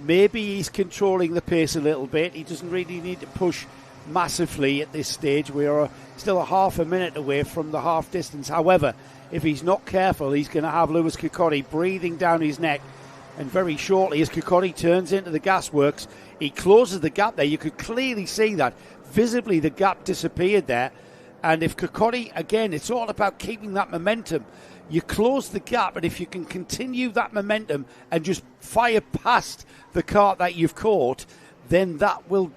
maybe he's controlling the pace a little bit. He doesn't really need to push massively at this stage. We are still a half a minute away from the half distance. However, if he's not careful, he's going to have Lewis Kirkcaldy breathing down his neck. And very shortly, as Kirkcaldy turns into the gasworks, he closes the gap there. You could clearly see that. Visibly, the gap disappeared there. And if Kirkcaldy, again, it's all about keeping that momentum. You close the gap, and if you can continue that momentum and just fire past the cart that you've caught, then that will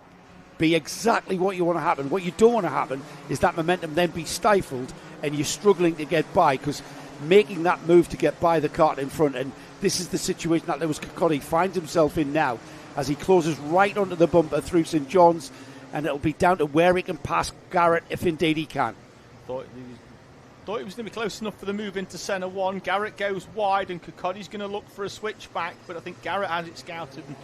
be exactly what you want to happen. What you don't want to happen is that momentum then be stifled and you're struggling to get by, because making that move to get by the cart in front, and this is the situation that Lewis Kirkcaldy finds himself in now as he closes right onto the bumper through St John's, and it'll be down to where he can pass Garrett if indeed he can. Thought he was going to be close enough for the move into centre one. Garrett goes wide and Kirkcaldy's going to look for a switchback, but I think Garrett has it scouted and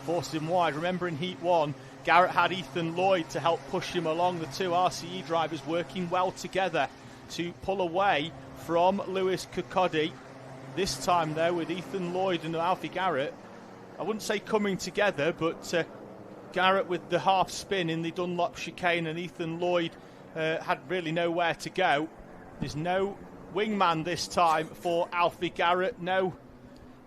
forced him wide. Remember, in Heat 1, Garrett had Ethan Lloyd to help push him along. The two RCE drivers working well together to pull away from Lewis Kirkcaldy. This time, though, with Ethan Lloyd and Alfie Garrett, I wouldn't say coming together, but Garrett with the half spin in the Dunlop chicane, and Ethan Lloyd had really nowhere to go. There's no wingman this time for Alfie Garrett, no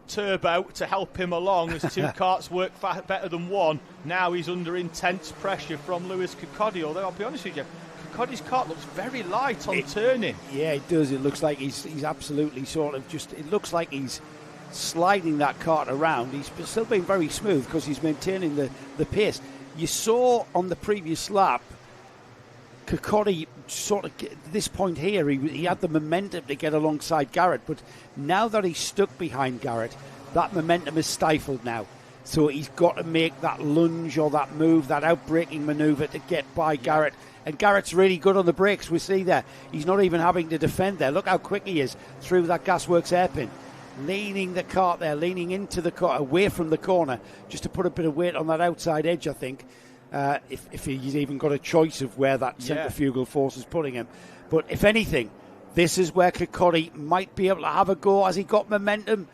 turbo to help him along as two carts work better than one. Now he's under intense pressure from Lewis Kirkcaldy, although I'll be honest with you, Kirkcaldy's cart looks very light on turning. Yeah, it does. It looks like he's absolutely sort of just, it looks like he's sliding that cart around. He's still being very smooth because he's maintaining the pace. You saw on the previous lap, Kirkcaldy sort of, at this point here, he had the momentum to get alongside Garrett, but now that he's stuck behind Garrett, that momentum is stifled now. So he's got to make that lunge or that move, that outbraking manoeuvre to get by Garrett. And Garrett's really good on the brakes, we see there. He's not even having to defend there. Look how quick he is through that gasworks hairpin. Leaning the cart there, leaning into the cart, away from the corner, just to put a bit of weight on that outside edge, I think. If he's even got a choice of where that centrifugal force is putting him. But if anything, this is where Kirkcaldy might be able to have a go as he got momentum.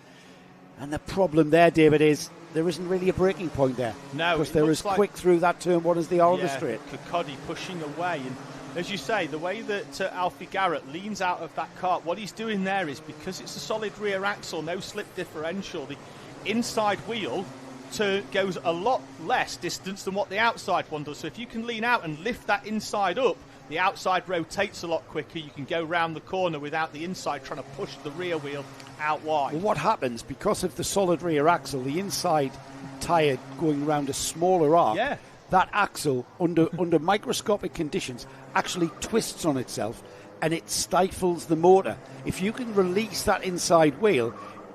And the problem there, David, is there isn't really a breaking point there. No, because they're as quick through that turn one as they are on the straight. Kirkcaldy pushing away. And as you say, the way that Alfie Garrett leans out of that cart, what he's doing there is, because it's a solid rear axle, no slip differential, the inside wheel goes a lot less distance than what the outside one does. So if you can lean out and lift that inside up, the outside rotates a lot quicker. You can go round the corner without the inside trying to push the rear wheel out wide. Well, what happens, because of the solid rear axle, the inside tyre going around a smaller arc, that axle, under microscopic conditions, actually twists on itself and it stifles the motor. If you can release that inside wheel,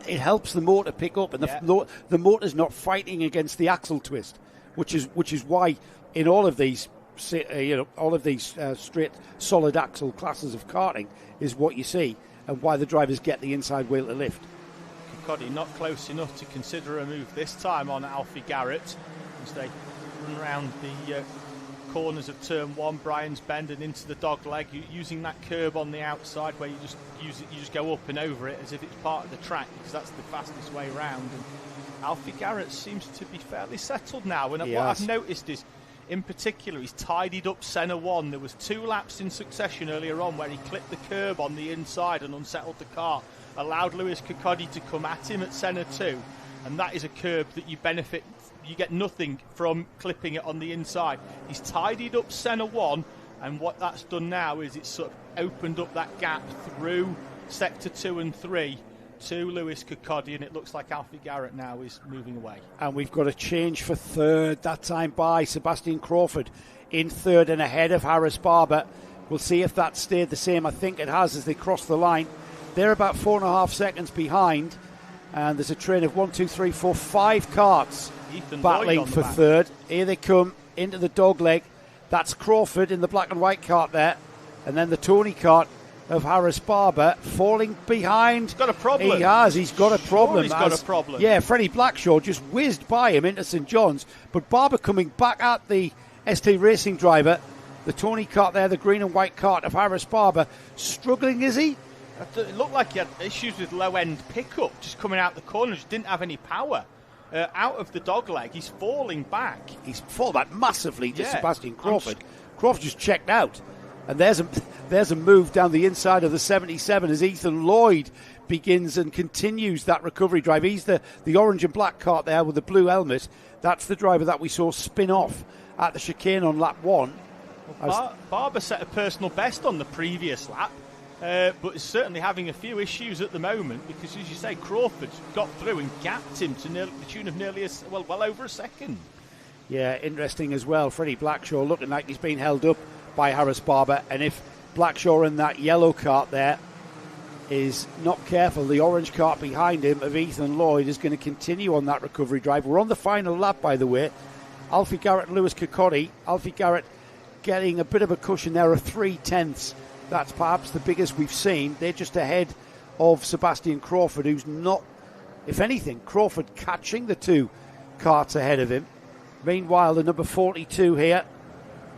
it helps the motor pick up, and the motor's not fighting against the axle twist, which is why in all of these straight solid axle classes of karting is what you see, and why the drivers get the inside wheel to lift. Kirkcaldy not close enough to consider a move this time on Alfie Garrett as they run around the corners of turn one, Brian's Bend, and into the dog leg, using that curb on the outside where you just go up and over it as if it's part of the track, because that's the fastest way round. And Alfie Garrett seems to be fairly settled now, and what I've noticed is, in particular, he's tidied up centre one. There was 2 laps in succession earlier on where he clipped the curb on the inside and unsettled the car, allowed Lewis Kirkcaldy to come at him at centre 2, and that is a curb that you get nothing from clipping it on the inside. He's tidied up centre 1, and what that's done now is it's sort of opened up that gap through sector 2 and 3 to Lewis Kirkcaldy, and it looks like Alfie Garrett now is moving away. And we've got a change for third, that time by Sebastian Crawford in third and ahead of Harris Barber. We'll see if that stayed the same. I think it has as they cross the line. They're about 4.5 seconds behind, and there's a train of 5 carts battling for third. Here they come into the dog leg. That's Crawford in the black and white cart there, and then the Tony cart of Harris Barber falling behind. He's got a problem. He's got a problem. He's got a problem. Yeah, Freddie Blackshaw just whizzed by him into St John's, but Barber coming back at the ST Racing driver. The Tony cart there, the green and white cart of Harris Barber, struggling, is he? It looked like he had issues with low-end pickup, just coming out the corner, just didn't have any power. Out of the dog leg, he's falling back. He's fallen back massively to Sebastian Crawford. Crawford just checked out. And there's a move down the inside of the 77 as Ethan Lloyd begins and continues that recovery drive. He's the orange and black kart there with the blue helmet. That's the driver that we saw spin off at the chicane on lap 1. Barber set a personal best on the previous lap, but is certainly having a few issues at the moment because, as you say, Crawford got through and gapped him to the tune of nearly well over a second. Yeah, interesting as well. Freddie Blackshaw looking like he's been held up by Harris Barber, and if Blackshaw in that yellow kart there is not careful, the orange kart behind him of Ethan Lloyd is going to continue on that recovery drive. We're on the final lap, by the way. Alfie Garrett and Lewis Kirkcaldy. Alfie Garrett getting a bit of a cushion there of 3/10. That's perhaps the biggest we've seen. They're just ahead of Sebastian Crawford, who's not, if anything, Crawford catching the two karts ahead of him. Meanwhile, the number 42 here,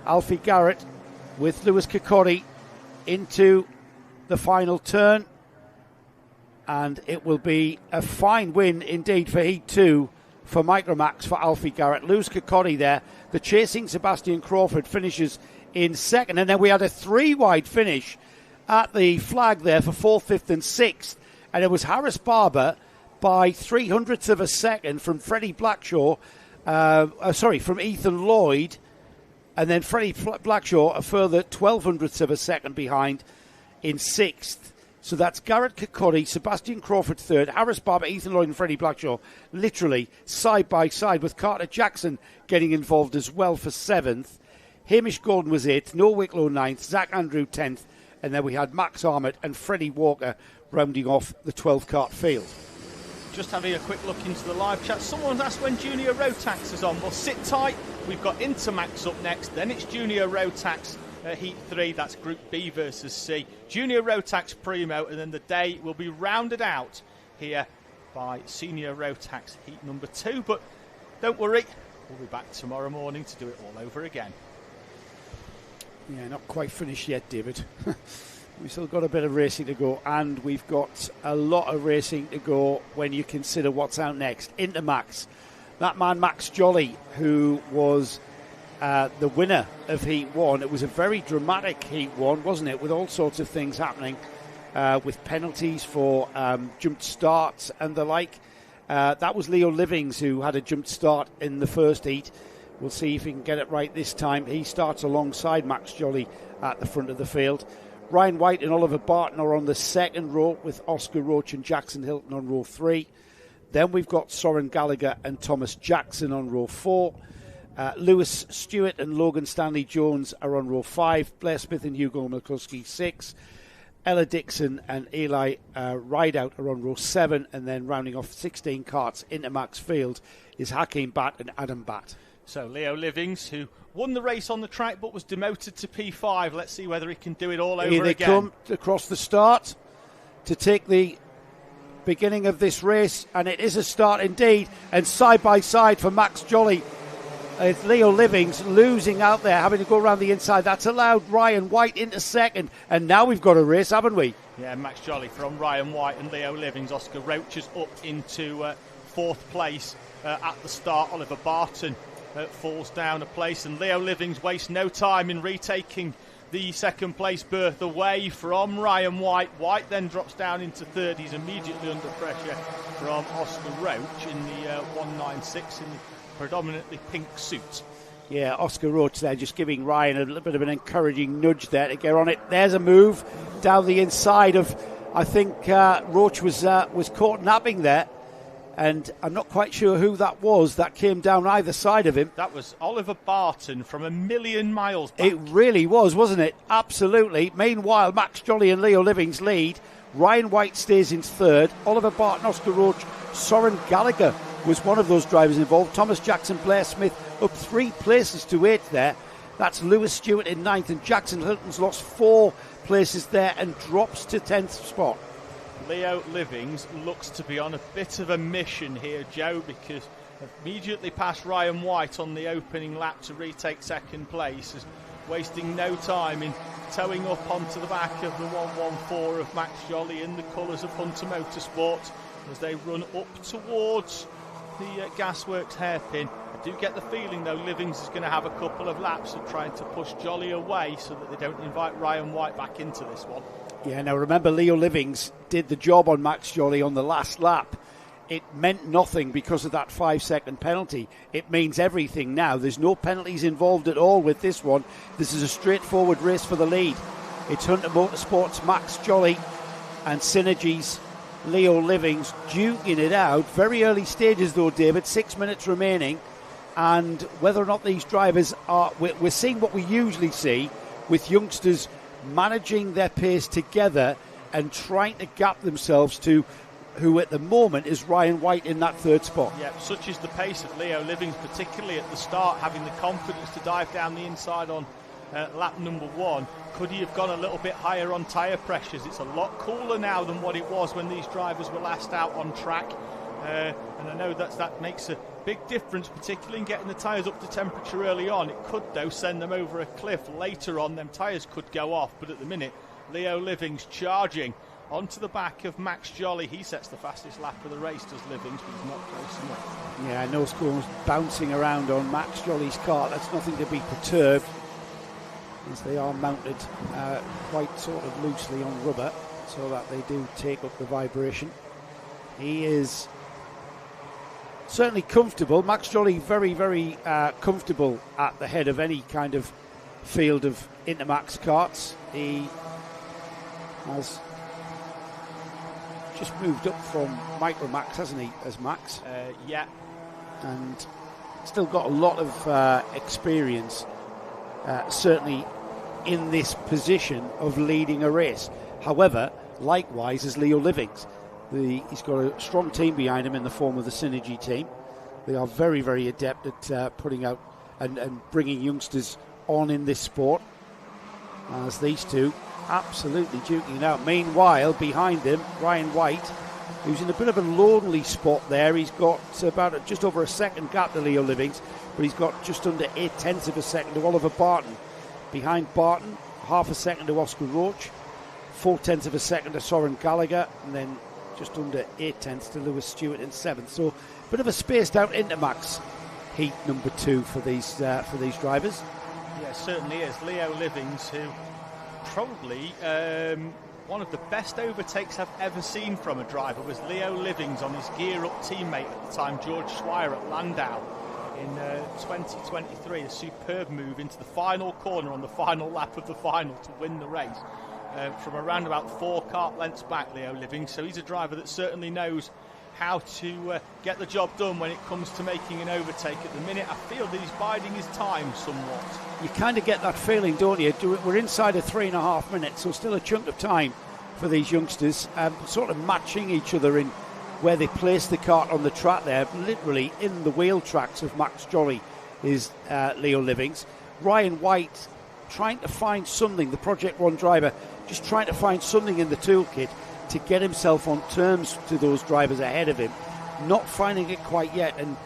Alfie Garrett with Lewis Kirkcaldy into the final turn. And it will be a fine win indeed for Heat 2 for Micromax for Alfie Garrett. Lewis Kirkcaldy there. The chasing Sebastian Crawford finishes in second. And then we had a 3-wide finish at the flag there for 4th, 5th and 6th. And it was Harris Barber by 0.03 of a second from Freddie Blackshaw. From Ethan Lloyd. And then Freddie Blackshaw a further 0.12 of a second behind in 6th. So that's Garrett Kirkcaldy, Sebastian Crawford 3rd, Harris Barber, Ethan Lloyd and Freddie Blackshaw literally side by side, with Carter Jackson getting involved as well for 7th. Hamish Gordon was 8th, Noel Wicklow 9th, Zach Andrew 10th, and then we had Max Armott and Freddie Walker rounding off the 12 kart field. Just having a quick look into the live chat. Someone's asked when Junior Road Tax is on. Well, sit tight. We've got Intermax up next. Then it's Junior Road Tax Heat 3. That's Group B versus C. Junior Road Tax Primo. And then the day will be rounded out here by Senior Road Tax Heat number 2. But don't worry. We'll be back tomorrow morning to do it all over again. Yeah, not quite finished yet, David. We've still got a bit of racing to go, and we've got a lot of racing to go when you consider what's out next. Intermax. That man, Max Jolly, who was the winner of Heat 1. It was a very dramatic Heat 1, wasn't it, with all sorts of things happening, with penalties for jumped starts and the like. That was Leo Livings who had a jumped start in the first heat. We'll see if he can get it right this time. He starts alongside Max Jolly at the front of the field. Ryan White and Oliver Barton are on the second row, with Oscar Roach and Jackson Hilton on row 3. Then we've got Soren Gallagher and Thomas Jackson on row 4. Lewis Stewart and Logan Stanley Jones are on row 5. Blair Smith and Hugo McCluskey 6. Ella Dixon and Eli Rideout are on row 7. And then rounding off 16 karts into Max Field is Hakeem Batt and Adam Batt. So Leo Livings, who won the race on the track but was demoted to P5. Let's see whether he can do it all over again. Here they come across the start to take the beginning of this race, and it is a start indeed. And side by side for Max Jolly, it's Leo Livings losing out there, having to go around the inside. That's allowed Ryan White into second, and now we've got a race, haven't we? Yeah, Max Jolly from Ryan White and Leo Livings. Oscar Roach is up into 4th place at the start. Oliver Barton falls down a place, and Leo Livings wastes no time in retaking the second place berth away from Ryan White. White then drops down into 3rd. He's immediately under pressure from Oscar Roach in the 196 in the predominantly pink suit. Yeah, Oscar Roach there just giving Ryan a little bit of an encouraging nudge there to get on it. There's a move down the inside of, I think Roach was caught napping there. And I'm not quite sure who that was that came down either side of him. That was Oliver Barton from a million miles back. It really was, wasn't it? Absolutely. Meanwhile, Max Jolly and Leo Livings lead. Ryan White stays in 3rd. Oliver Barton, Oscar Roach, Soren Gallagher was one of those drivers involved. Thomas Jackson, Blair Smith up 3 places to 8th there. That's Lewis Stewart in 9th, and Jackson Hilton's lost 4 places there and drops to 10th spot. Leo Livings looks to be on a bit of a mission here, Joe, because immediately past Ryan White on the opening lap to retake second place, is wasting no time in towing up onto the back of the 114 of Max Jolly in the colours of Hunter Motorsport as they run up towards the Gasworks hairpin. A do get the feeling, though, Livings is going to have a couple of laps of trying to push Jolly away so that they don't invite Ryan White back into this one. Yeah, now remember, Leo Livings did the job on Max Jolly on the last lap. It meant nothing because of that 5-second penalty. It means everything now. There's no penalties involved at all with this one. This is a straightforward race for the lead. It's Hunter Motorsports, Max Jolly and Synergy's Leo Livings duking it out. Very early stages though, David, 6 minutes remaining. And whether or not these drivers are, we're seeing what we usually see with youngsters managing their pace together and trying to gap themselves to who at the moment is Ryan White in that third spot. Yeah, such is the pace of Leo Livings, particularly at the start, having the confidence to dive down the inside on lap number 1. Could he have gone a little bit higher on tyre pressures? It's a lot cooler now than what it was when these drivers were last out on track. And I know that makes a big difference, particularly in getting the tyres up to temperature early on. It could, though, send them over a cliff. Later on, them tyres could go off. But at the minute, Leo Livings charging onto the back of Max Jolly. He sets the fastest lap of the race, does Livings, but he's not close enough. Yeah, no scores bouncing around on Max Jolly's car. That's nothing to be perturbed, as they are mounted quite sort of loosely on rubber, so that they do take up the vibration. He is certainly comfortable. Max Jolly very, very comfortable at the head of any kind of field of Intermax karts. He has just moved up from Micromax, hasn't he, as Max? Yeah. And still got a lot of experience, certainly in this position of leading a race. However, likewise as Leo Livings. He's got a strong team behind him in the form of the Synergy team. They are very, very adept at putting out and bringing youngsters on in this sport, as these two absolutely duking it out. Meanwhile, behind him, Ryan White, who's in a bit of a lonely spot there. He's got about just over a second gap to Leo Livings, but he's got just under 0.8 of a second to Oliver Barton. Behind Barton, half a second to Oscar Roach, 0.4 of a second to Soren Gallagher, and then just under 0.8 to Lewis Stewart in 7th. So a bit of a spaced out Intermax heat number 2 for these drivers. Yeah, certainly is. Leo Livings, who probably one of the best overtakes I've ever seen from a driver was Leo Livings on his gear-up teammate at the time, George Schweier at Landau in 2023. A superb move into the final corner on the final lap of the final to win the race. From around about 4 kart lengths back, Leo Livings. So he's a driver that certainly knows how to get the job done when it comes to making an overtake. At the minute, I feel that he's biding his time somewhat. You kind of get that feeling, don't you? We're inside of 3.5 minutes, so still a chunk of time for these youngsters, sort of matching each other in where they place the kart on the track there. Literally in the wheel tracks of Max Jolly is Leo Livings. Ryan White trying to find something, the Project One driver, just trying to find something in the toolkit to get himself on terms to those drivers ahead of him. Not finding it quite yet, and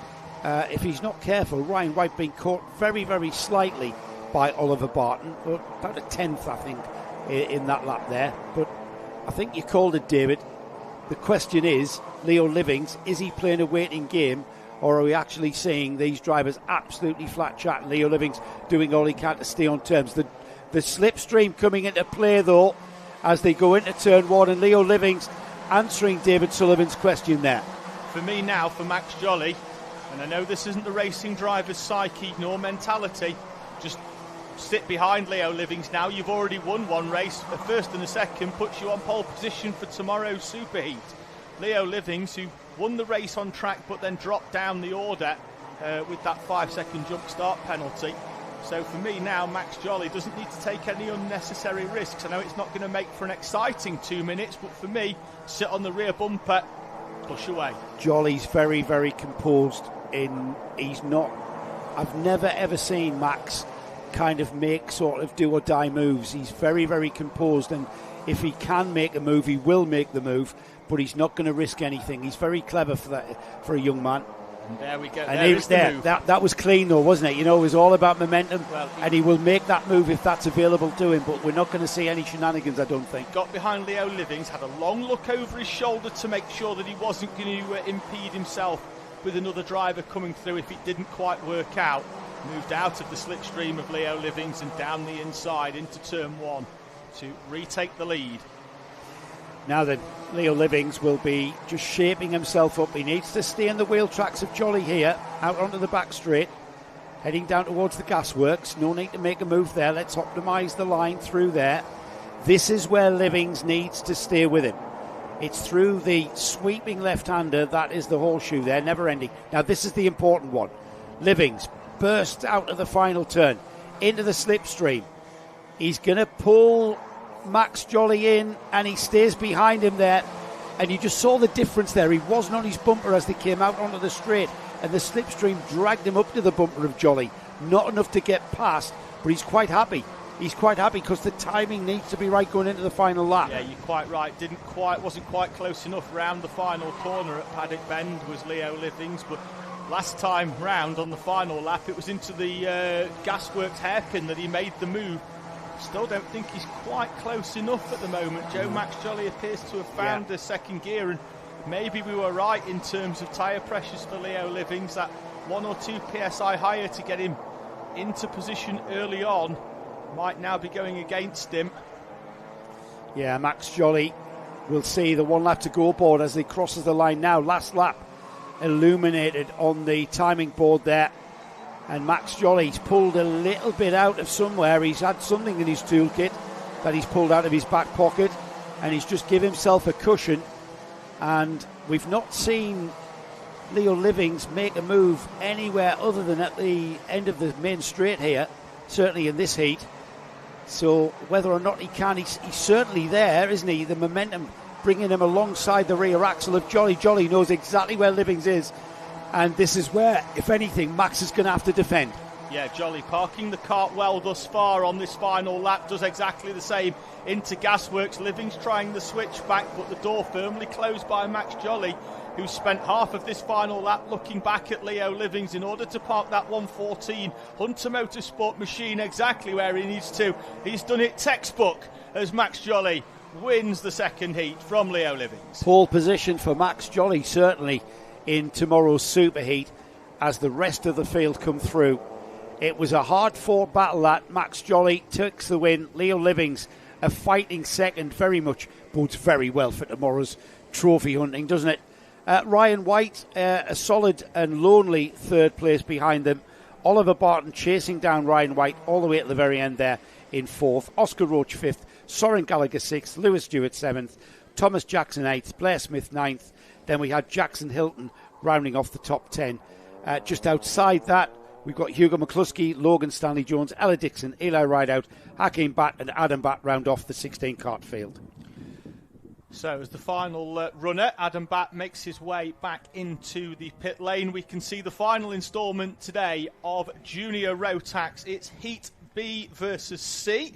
if he's not careful, Ryan White being caught very, very slightly by Oliver Barton, about a 10th, I think, in that lap there. But I think you called it, David. The question is, Leo Livings, is he playing a waiting game, or are we actually seeing these drivers absolutely flat chat? Leo Livings doing all he can to stay on terms. The slipstream coming into play, though, as they go into turn 1, and Leo Livings answering David Sullivan's question there. For me now, for Max Jolly, and I know this isn't the racing driver's psyche nor mentality, just sit behind Leo Livings now. You've already won one race. The first and the second puts you on pole position for tomorrow's superheat. Leo Livings, who won the race on track but then dropped down the order with that 5-second jump start penalty. So for me now, Max Jolly doesn't need to take any unnecessary risks. I know it's not going to make for an exciting 2 minutes, but for me, sit on the rear bumper, push away. Jolly's very, very composed. He's not. I've never ever seen Max kind of make sort of do or die moves. He's very, very composed, and if he can make a move, he will make the move, but he's not going to risk anything. He's very clever for a young man. And there we go. And there is the move. That was clean though, wasn't it? You know, it was all about momentum, and he will make that move if that's available to him, but we're not going to see any shenanigans, I don't think. Got behind Leo Livings, had a long look over his shoulder to make sure that he wasn't going to impede himself with another driver coming through if it didn't quite work out. Moved out of the slipstream of Leo Livings and down the inside into turn 1 to retake the lead. Now then, Leo Livings will be just shaping himself up. He needs to stay in the wheel tracks of Jolly here, out onto the back straight, heading down towards the gasworks. No need to make a move there. Let's optimise the line through there. This is where Livings needs to stay with him. It's through the sweeping left-hander. That is the horseshoe there, never ending. Now this is the important one. Livings bursts out of the final turn into the slipstream. He's going to pull Max Jolly in, and he stays behind him there. And you just saw the difference there. He wasn't on his bumper as they came out onto the straight, and the slipstream dragged him up to the bumper of Jolly. Not enough to get past, but he's quite happy. He's quite happy because the timing needs to be right going into the final lap. Yeah, you're quite right. Wasn't quite close enough round the final corner at Paddock Bend was Leo Livings, but last time round on the final lap it was into the gasworks hairpin that he made the move. Still don't think he's quite close enough at the moment. Joe Max Jolly appears to have found the second gear, and maybe we were right in terms of tyre pressures for Leo Livings. That 1 or 2 psi higher to get him into position early on might now be going against him. Yeah, Max Jolly will see the 1 lap to go board as he crosses the line now. Last lap illuminated on the timing board there. And Max Jolly's pulled a little bit out of somewhere. He's had something in his toolkit that he's pulled out of his back pocket, and he's just given himself a cushion. And we've not seen Leo Livings make a move anywhere other than at the end of the main straight here, certainly in this heat. So whether or not he can, he's certainly there, isn't he? The momentum bringing him alongside the rear axle of Jolly. Jolly knows exactly where Livings is, and this is where, if anything, Max is going to have to defend. Yeah, Jolly parking the kart well thus far on this final lap, does exactly the same into gasworks. Livings trying the switch back, but the door firmly closed by Max Jolly, who spent half of this final lap looking back at Leo Livings in order to park that 114 Hunter Motorsport machine exactly where he needs to. He's done it textbook as Max Jolly wins the second heat from Leo Livings. Pole position for Max Jolly, certainly, in tomorrow's superheat as the rest of the field come through. It was a hard-fought battle that Max Jolly takes the win. Leo Livings, a fighting second, very much bodes very well for tomorrow's trophy hunting, doesn't it? Ryan White, a solid and lonely third place behind them. Oliver Barton chasing down Ryan White all the way at the very end there in fourth. Oscar Roach fifth. Soren Gallagher sixth. Lewis Stewart seventh. Thomas Jackson eighth. Blair Smith ninth. Then we had Jackson Hilton rounding off the top 10. Just outside that, we've got Hugo McCluskey, Logan Stanley Jones, Ella Dixon, Eli Rideout, Hakeem Batt and Adam Batt round off the 16 kart field. So as the final runner, Adam Batt makes his way back into the pit lane. We can see the final instalment today of Junior Rotax. It's Heat B versus C.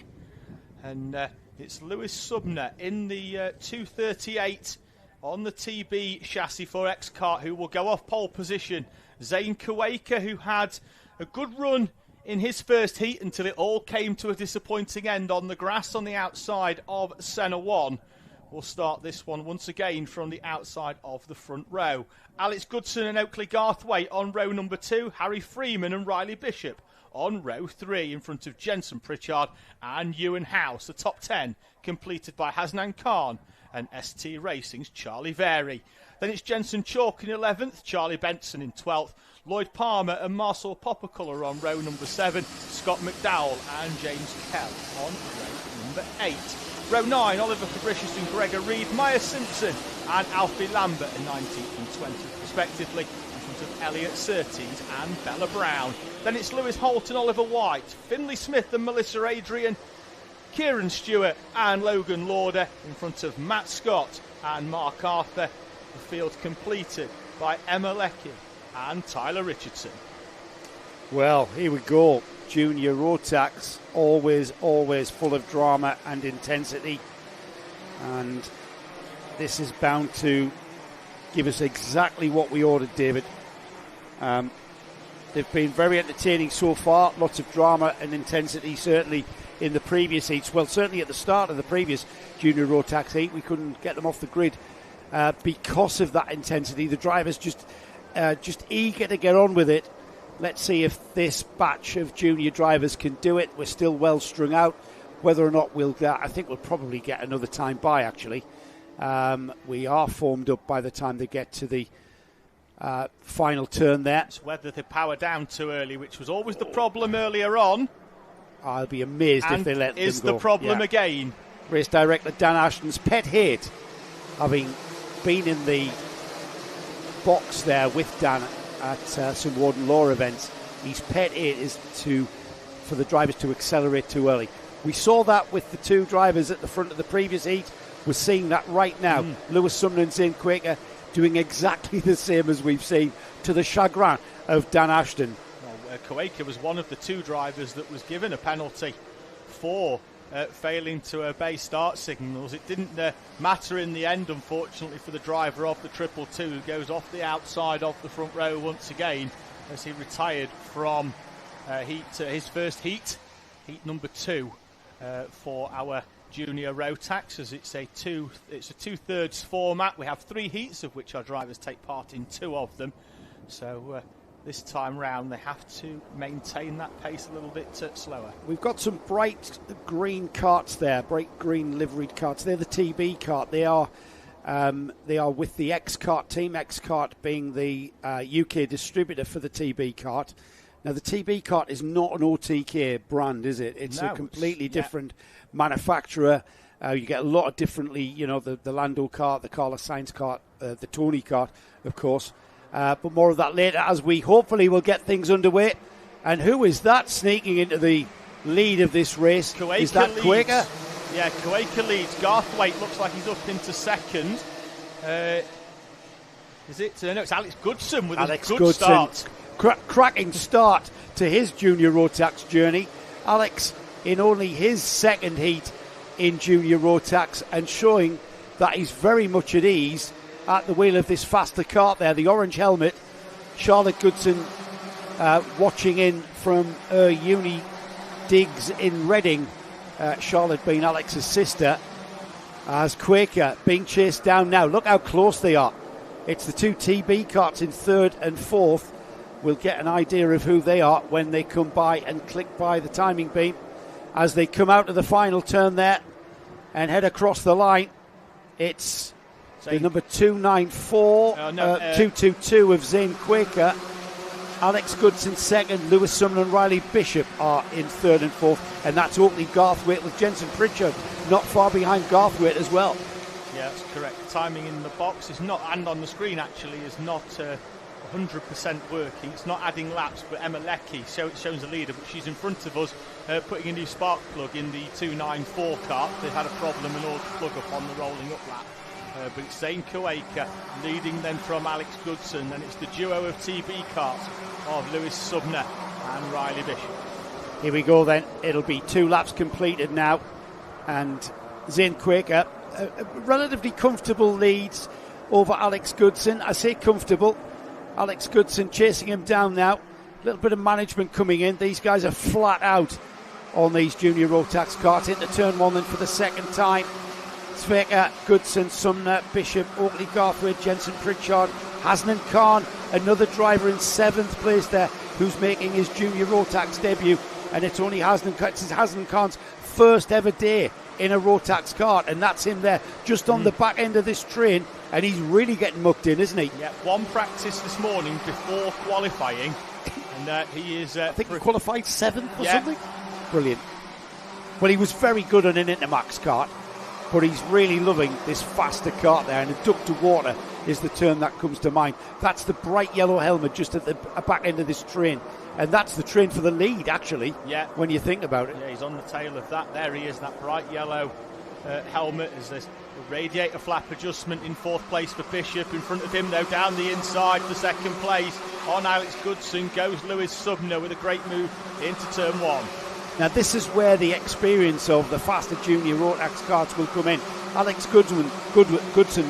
And it's Lewis Subner in the 238 on the TB chassis for X-Kart, who will go off pole position. Zane Kuwaker, who had a good run in his first heat until it all came to a disappointing end on the grass on the outside of Senna 1. We'll start this one once again from the outside of the front row. Alex Goodson and Oakley Garthwaite on row number 2. Harry Freeman and Riley Bishop on row 3 in front of Jensen Pritchard and Ewan House. The top 10 completed by Hasnan Khan and ST Racing's Charlie Vary. Then it's Jensen Chalk in 11th, Charlie Benson in 12th, Lloyd Palmer and Marcel Popperculler on row number 7, Scott McDowell and James Kell on row number 8. Row 9, Oliver Fabricius and Gregor Reed, Maya Simpson and Alfie Lambert in 19th and 20th respectively, in front of Elliot Surtees and Bella Brown. Then it's Lewis Holt and Oliver White, Finlay Smith and Melissa Adrian, Kieran Stewart and Logan Lauder in front of Matt Scott and Mark Arthur. The field completed by Emma Leckie and Tyler Richardson. Well, here we go. Junior Rotax, always full of drama and intensity. And this is bound to give us exactly what we ordered, David. They've been very entertaining so far. Lots of drama and intensity, certainly in the previous heats. Well, certainly at the start of the previous Junior Rotax heat, we couldn't get them off the grid because of that intensity. The drivers just just eager to get on with it. Let's see if this batch of junior drivers can do it. We're still well strung out. Whether or not we'll get, I think we'll probably get another time by, actually. We are formed up by the time they get to the final turn there. It's whether they power down too early, which was always the problem earlier on. I'll be amazed if they let them go. Is the problem again. Race director Dan Ashton's pet hate, having been in the box there with Dan at some Warden Law events, his pet hate is for the drivers to accelerate too early. We saw that with the two drivers at the front of the previous heat. We're seeing that right now. Lewis Sumner and Zane Quaker doing exactly the same as we've seen, to the chagrin of Dan Ashton. Well, Quaker was one of the two drivers that was given a penalty for failing to obey start signals. It didn't matter in the end, unfortunately, for the driver of the 222, who goes off the outside of the front row once again as he retired from his first heat number 2 for our junior Rotax, as it's a two-thirds format. We have 3 heats, of which our drivers take part in 2 of them. So this time round they have to maintain that pace a little bit slower. We've got some bright green karts there, bright green liveried karts. They're the TB kart. They are with the X-Kart team, X-Kart being the UK distributor for the TB kart. Now, the TB kart is not an OTK brand, is it? It's a completely different manufacturer. You get a lot of differently, the Lando kart, the Carlos Sainz kart, the Tony kart, of course. But more of that later, as we hopefully will get things underway. And who is that sneaking into the lead of this race? Quaker is that leads. Quaker? Yeah, Quaker leads. Garthwaite looks like he's up into second. Is it? No, it's Alex Goodson with a good start. Cracking start to his junior Rotax journey. Alex in only his second heat in junior Rotax, and showing that he's very much at ease at the wheel of this faster kart there. The orange helmet, Charlotte Goodson watching in from her uni digs in Reading, Charlotte being Alex's sister, as Quaker being chased down now. Look how close they are. It's the 2 TB karts in 3rd and 4th. We'll get an idea of who they are when they come by and click by the timing beam as they come out of the final turn there and head across the line. It's the number 222 of Zane Quaker. Alex Goodson second, Lewis Sumner and Riley Bishop are in 3rd and 4th, and that's Oakley Garthwaite with Jensen Pritchard not far behind Garthwaite as well. Yeah, that's correct. Timing in the box is not, and on the screen actually, is not 100% working. It's not adding laps, but Emma Leckie shows the leader, but she's in front of us, putting a new spark plug in the 294 kart. They had a problem in order to plug up on the rolling up lap. But it's Zane Quaker leading then from Alex Goodson, and it's the duo of TB karts of Lewis Sumner and Riley Bishop. Here we go then. It'll be 2 laps completed now, and Zane Quaker, relatively comfortable leads over Alex Goodson. I say comfortable. Alex Goodson chasing him down now. A little bit of management coming in. These guys are flat out on these junior Rotax karts. Into turn 1 then for the second time. Sveker, Goodson, Sumner, Bishop, Oakley Garthwaite, Jensen Pritchard, Hasnan Khan, another driver in 7th place there, who's making his junior Rotax debut. And it's only Hasnan Khan's first ever day in a Rotax kart, and that's him there just on the back end of this train, and he's really getting mucked in, isn't he? Yeah, 1 practice this morning before qualifying, and he is... I think he qualified 7th or something. Brilliant. Well, he was very good on an Intermax kart, but he's really loving this faster kart there, and a duck to water is the term that comes to mind. That's the bright yellow helmet just at the back end of this train, and that's the train for the lead, actually, when you think about it. Yeah, he's on the tail of that. There he is, that bright yellow helmet. As there's a radiator flap adjustment in 4th place for Bishop. In front of him, though, down the inside for 2nd place on Alex Goodson goes Lewis Sumner with a great move into turn 1. Now, this is where the experience of the faster junior Rotax karts will come in. Alex Goodson,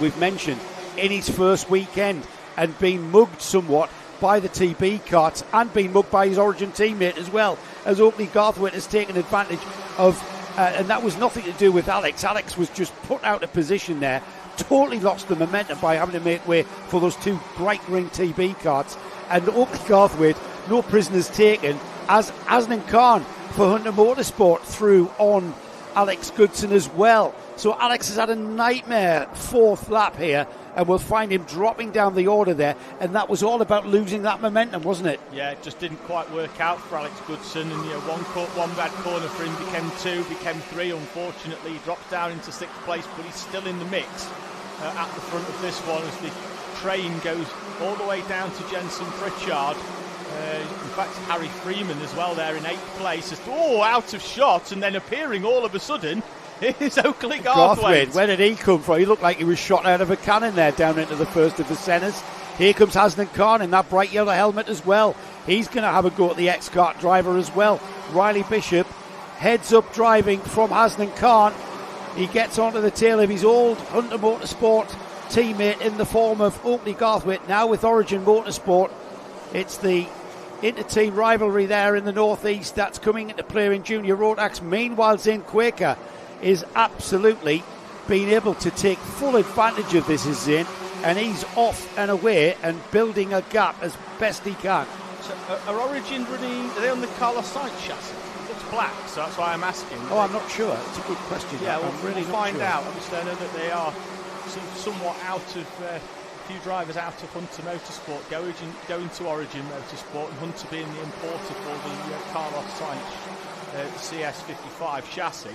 we've mentioned, in his first weekend, and being mugged somewhat by the TB karts, and being mugged by his Origin teammate as well, as Oakley Garthwaite has taken advantage of, and that was nothing to do with Alex. Alex was just put out of position there, totally lost the momentum by having to make way for those two bright green TB carts. And Oakley Garthwaite, no prisoners taken, as Asnan Khan for Hunter Motorsport through on Alex Goodson as well. So Alex has had a nightmare fourth lap here, and we'll find him dropping down the order there, and that was all about losing that momentum, wasn't it? Yeah, it just didn't quite work out for Alex Goodson, and one bad corner for him became 2, became 3. Unfortunately, he drops down into 6th place, but he's still in the mix at the front of this one as the train goes all the way down to Jensen Pritchard. In fact, Harry Freeman as well there in 8th place. Just, out of shot, and then appearing all of a sudden is Oakley Garthwaite. Where did he come from? He looked like he was shot out of a cannon there down into the first of the centres. Here comes Asnan Khan in that bright yellow helmet as well. He's going to have a go at the X-Kart driver as well. Riley Bishop heads up driving from Asnan Khan. He gets onto the tail of his old Hunter Motorsport teammate in the form of Oakley Garthwaite, now with Origin Motorsport. It's the inter-team rivalry there in the northeast that's coming into play in Junior Rotax. Meanwhile, Zane Quaker is absolutely being able to take full advantage of this, is Zane, and he's off and away and building a gap as best he can. So are Origin running, are they on the Carlos Sainz chassis? It looks black, so that's why I'm asking. I'm not sure. It's a good question. Yeah, I'm really we'll not find sure. out. Obviously, I know that they are somewhat out of a few drivers out of Hunter Motorsport going to Origin Motorsport, and Hunter being the importer for the Carlos Sainz CS55 chassis.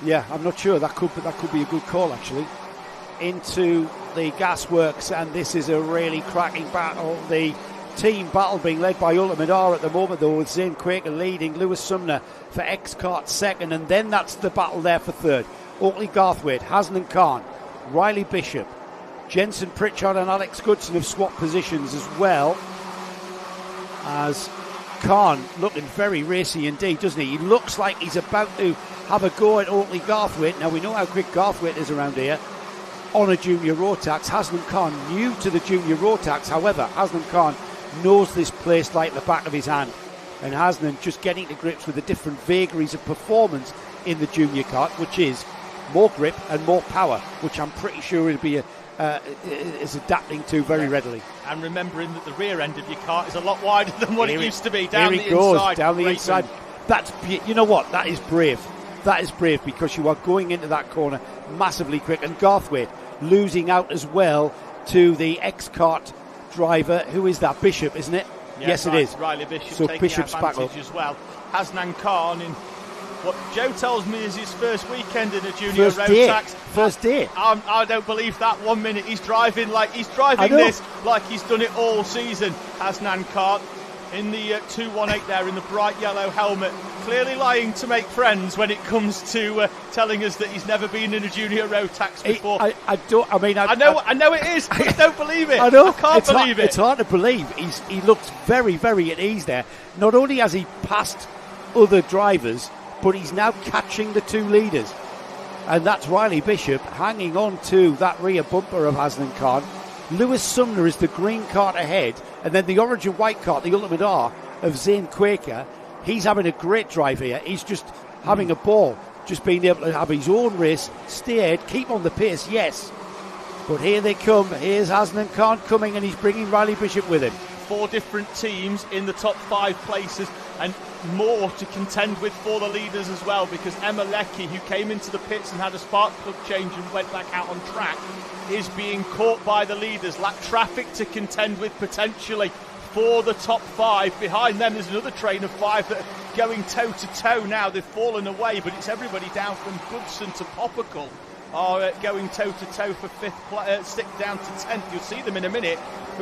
Yeah, I'm not sure. That could be a good call, actually. Into the gasworks, and this is a really cracking battle. The team battle being led by Ultimate R at the moment, though, with Zane Quaker leading, Lewis Sumner for X-Kart second, and then that's the battle there for third. Oakley Garthwaite, Asnan Khan, Riley Bishop, Jensen Pritchard and Alex Goodson have swapped positions as well, as Khan looking very racy indeed, doesn't he? He looks like he's about to have a go at Oakley Garthwaite. Now, we know how quick Garthwaite is around here on a Junior Rotax. Asnan Khan new to the Junior Rotax, however, Asnan Khan knows this place like the back of his hand, and Asnan just getting to grips with the different vagaries of performance in the Junior Kart, which is more grip and more power, which I'm pretty sure he'll be is adapting to very readily. And remembering that the rear end of your kart is a lot wider than what it used to be down the inside. Down the inside. You know what? That is brave. That is brave, because you are going into that corner massively quick. And Garthwaite losing out as well to the X-Kart driver. Who is that? Bishop, isn't it? Yeah, yes, right. it is. Riley Bishop so taking Bishop's back up as well. Asnan Khan in what Joe tells me is his first weekend in a Junior Rotax. First day. I don't believe that 1 minute. He's driving this like he's done it all season. Asnan Khan in the 218 there in the bright yellow helmet, clearly lying to make friends when it comes to telling us that he's never been in a Junior Rotax before. I know it is, but I don't believe it. I know. I can't believe it. It's hard to believe. He looks very, very at ease there. Not only has he passed other drivers, but he's now catching the two leaders. And that's Riley Bishop hanging on to that rear bumper of Asnan Khan. Lewis Sumner is the green kart ahead, and then the Origin white kart, the Ultimate R of Zane Quaker. He's having a great drive here. He's just having a ball, just being able to have his own race, stay ahead, keep on the pace, yes. But here they come. Here's Asnan Khan coming, and he's bringing Riley Bishop with him. 4 different teams in the top 5 places, and more to contend with for the leaders as well, because Emma Leckie, who came into the pits and had a spark plug change and went back out on track, is being caught by the leaders. Lap traffic to contend with potentially for the top 5. Behind them there's another train of 5 that are going toe to toe now. They've fallen away, but it's everybody down from Goodson to Popical are going toe to toe for 6th down to 10th. You'll see them in a minute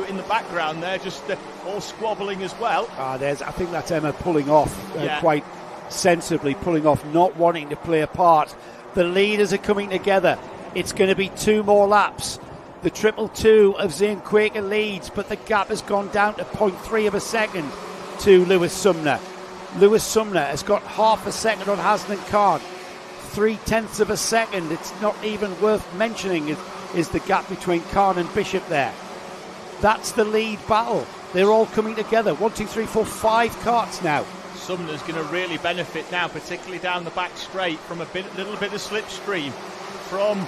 in the background there, just all squabbling as well. I think that's Emma pulling off quite sensibly, pulling off, not wanting to play a part. The leaders are coming together. It's going to be 2 more laps. The 222 of Zane Quaker leads, but the gap has gone down to 0.3 of a second to Lewis Sumner. Lewis Sumner has got half a second on Asnan Khan. 0.3 of a second. It's not even worth mentioning is the gap between Khan and Bishop there. That's the lead battle. They're all coming together. 1, 2, 3, 4, 5 karts now. Sumner's going to really benefit now, particularly down the back straight, from a little bit of slipstream from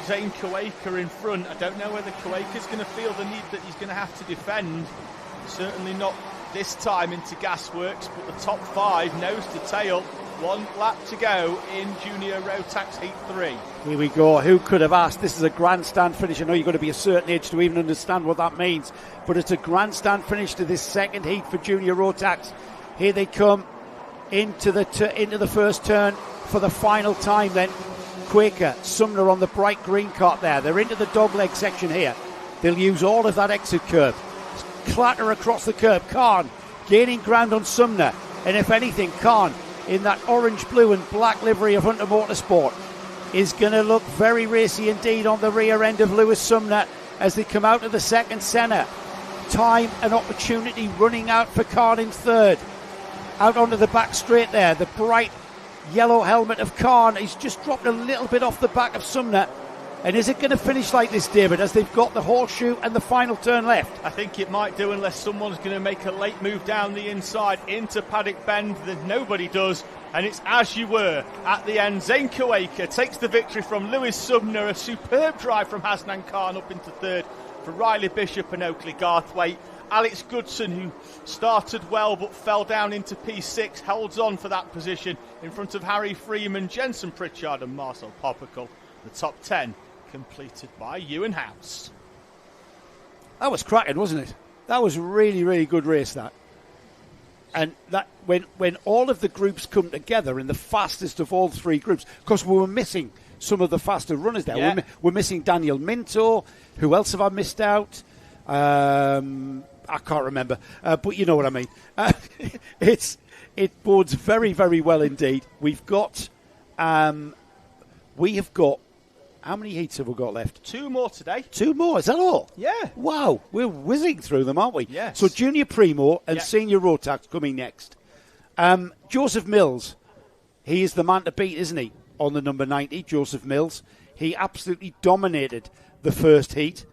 Zane Kuwaker in front. I don't know whether Kuwaker's going to feel the need that he's going to have to defend. Certainly not this time into Gasworks, but the top 5 nose to tail. 1 lap to go in Junior Rotax Heat 3. Here we go. Who could have asked? This is a grandstand finish. I know you've got to be a certain age to even understand what that means, but it's a grandstand finish to this second heat for Junior Rotax. Here they come into the first turn for the final time then. Quaker, Sumner on the bright green kart there. They're into the dogleg section here. They'll use all of that exit curve. Clatter across the curb. Khan gaining ground on Sumner. And if anything, Khan, in that orange, blue and black livery of Hunter Motorsport, is going to look very racy indeed on the rear end of Lewis Sumner as they come out of the second centre. Time and opportunity running out for Khan in third. Out onto the back straight there. The bright yellow helmet of Khan. He's just dropped a little bit off the back of Sumner. And is it going to finish like this, David, as they've got the horseshoe and the final turn left? I think it might do, unless someone's going to make a late move down the inside into Paddock Bend that nobody does. And it's as you were at the end. Zane Kuwaker takes the victory from Lewis Sumner. A superb drive from Hasnan Khan up into third for Riley Bishop and Oakley Garthwaite. Alex Goodson, who started well but fell down into P6, holds on for that position in front of Harry Freeman, Jensen Pritchard and Marcel Popical. The top 10 completed by Ewan House. That was cracking, wasn't it? That was a really, really good race, that. And that when all of the groups come together in the fastest of all 3 groups, because we were missing some of the faster runners there. Yeah. We're missing Daniel Minto. Who else have I missed out? I can't remember, but you know what I mean. It bodes very, very well indeed. We have got, how many heats have we got left? 2 more today. 2 more, is that all? Yeah. Wow, we're whizzing through them, aren't we? Yes. So Junior Primo and Senior Rotax coming next. Joseph Mills, he is the man to beat, isn't he? On the number 90, Joseph Mills. He absolutely dominated the first heat.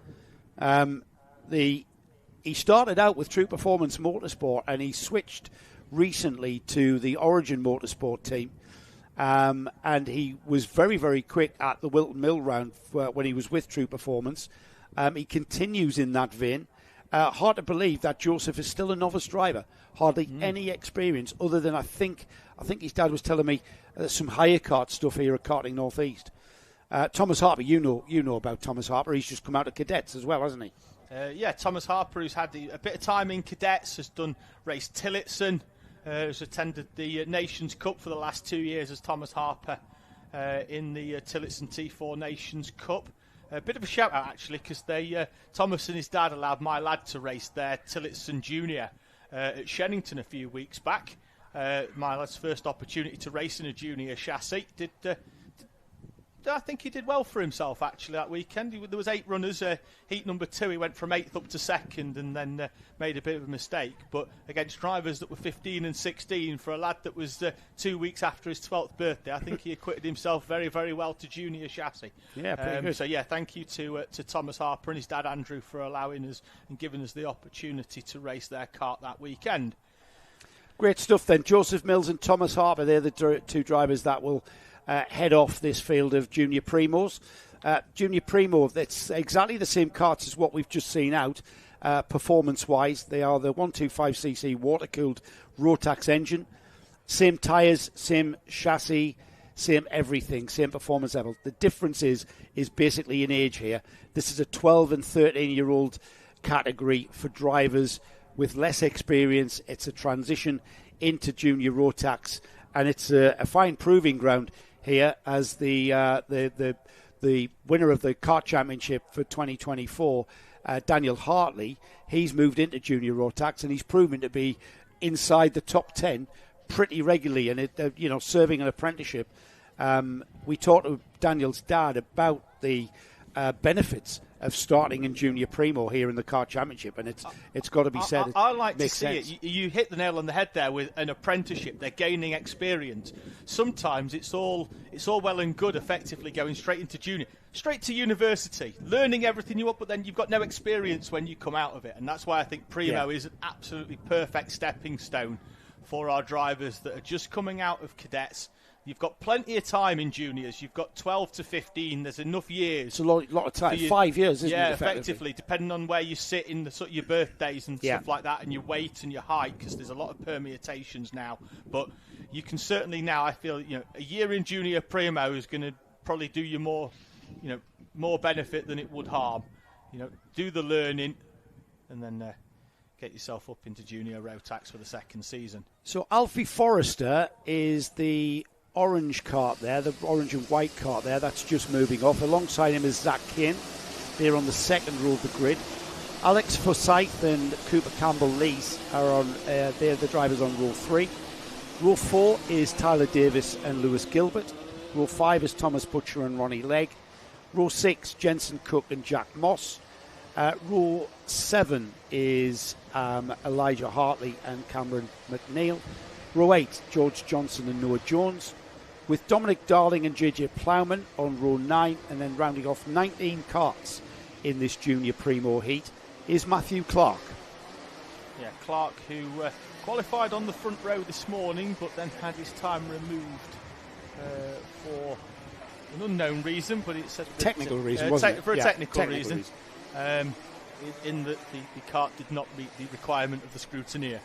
He started out with True Performance Motorsport and he switched recently to the Origin Motorsport team. And he was very, very quick at the Wilton Mill round when he was with True Performance. He continues in that vein. Hard to believe that Joseph is still a novice driver. Hardly any experience other than I think his dad was telling me there's some higher kart stuff here at Karting North East. Thomas Harper, you know about Thomas Harper. He's just come out of cadets as well, hasn't he? Thomas Harper, who's had a bit of time in cadets, has raced Tillotson, has attended the Nations Cup for the last 2 years as Thomas Harper in the Tillotson T4 Nations Cup. A bit of a shout out actually, because Thomas and his dad allowed my lad to race their Tillotson Junior at Shennington a few weeks back. My lad's first opportunity to race in a junior chassis. I think he did well for himself actually that weekend. There was 8 runners. Heat number 2, he went from 8th up to 2nd and then made a bit of a mistake. But against drivers that were 15 and 16 for a lad that was 2 weeks after his 12th birthday, I think he acquitted himself very, very well to junior chassis. Yeah, pretty good. So yeah, thank you to Thomas Harper and his dad Andrew for allowing us and giving us the opportunity to race their kart that weekend. Great stuff then. Joseph Mills and Thomas Harper, they're the 2 drivers that will head off this field of Junior Primos. Junior Primo, that's exactly the same karts as what we've just seen out, performance-wise. They are the 125cc water-cooled Rotax engine. Same tyres, same chassis, same everything, same performance level. The difference is basically in age here. This is a 12 and 13-year-old category for drivers with less experience. It's a transition into Junior Rotax, and it's a fine proving ground here as the winner of the kart championship for 2024, Daniel Hartley. He's moved into Junior Rotax and he's proven to be inside the top 10 pretty regularly, and serving an apprenticeship. We talked to Daniel's dad about the benefits of starting in Junior Primo here in the kart championship, and it's got to be said. I like to see sense. it. You hit the nail on the head there with an apprenticeship. They're gaining experience. Sometimes it's all well and good, effectively going straight into junior, straight to university, learning everything you want, but then you've got no experience when you come out of it, and that's why I think Primo is an absolutely perfect stepping stone for our drivers that are just coming out of cadets. You've got plenty of time in juniors. You've got 12 to 15. There's enough years. It's a lot of time. 5 years, isn't it? Yeah, effectively, depending on where you sit in the sort of your birthdays and stuff like that, and your weight and your height, because there's a lot of permutations now. But you can certainly now, I feel, a year in junior primo is going to probably do you more benefit than it would harm. Do the learning, and then get yourself up into junior Rotax for the second season. So Alfie Forrester is the orange kart there, the orange and white kart there. That's just moving off. Alongside him is Zach Kane. They're on the second row of the grid. Alex Forsyth and Cooper Campbell-Lees are on. They're the drivers on row 3. Row 4 is Tyler Davis and Lewis Gilbert. Row 5 is Thomas Butcher and Ronnie Legg. Row 6, Jensen Cook and Jack Moss. Row 7 is Elijah Hartley and Cameron McNeil. Row 8, George Johnson and Noah Jones, with Dominic Darling and JJ Plowman on row 9, and then rounding off 19 karts in this junior primo heat is Matthew Clark. Yeah, Clark, who qualified on the front row this morning, but then had his time removed for an unknown reason, but it's a technical reason, wasn't it? For a technical reason. In that the kart did not meet the requirement of the scrutineer.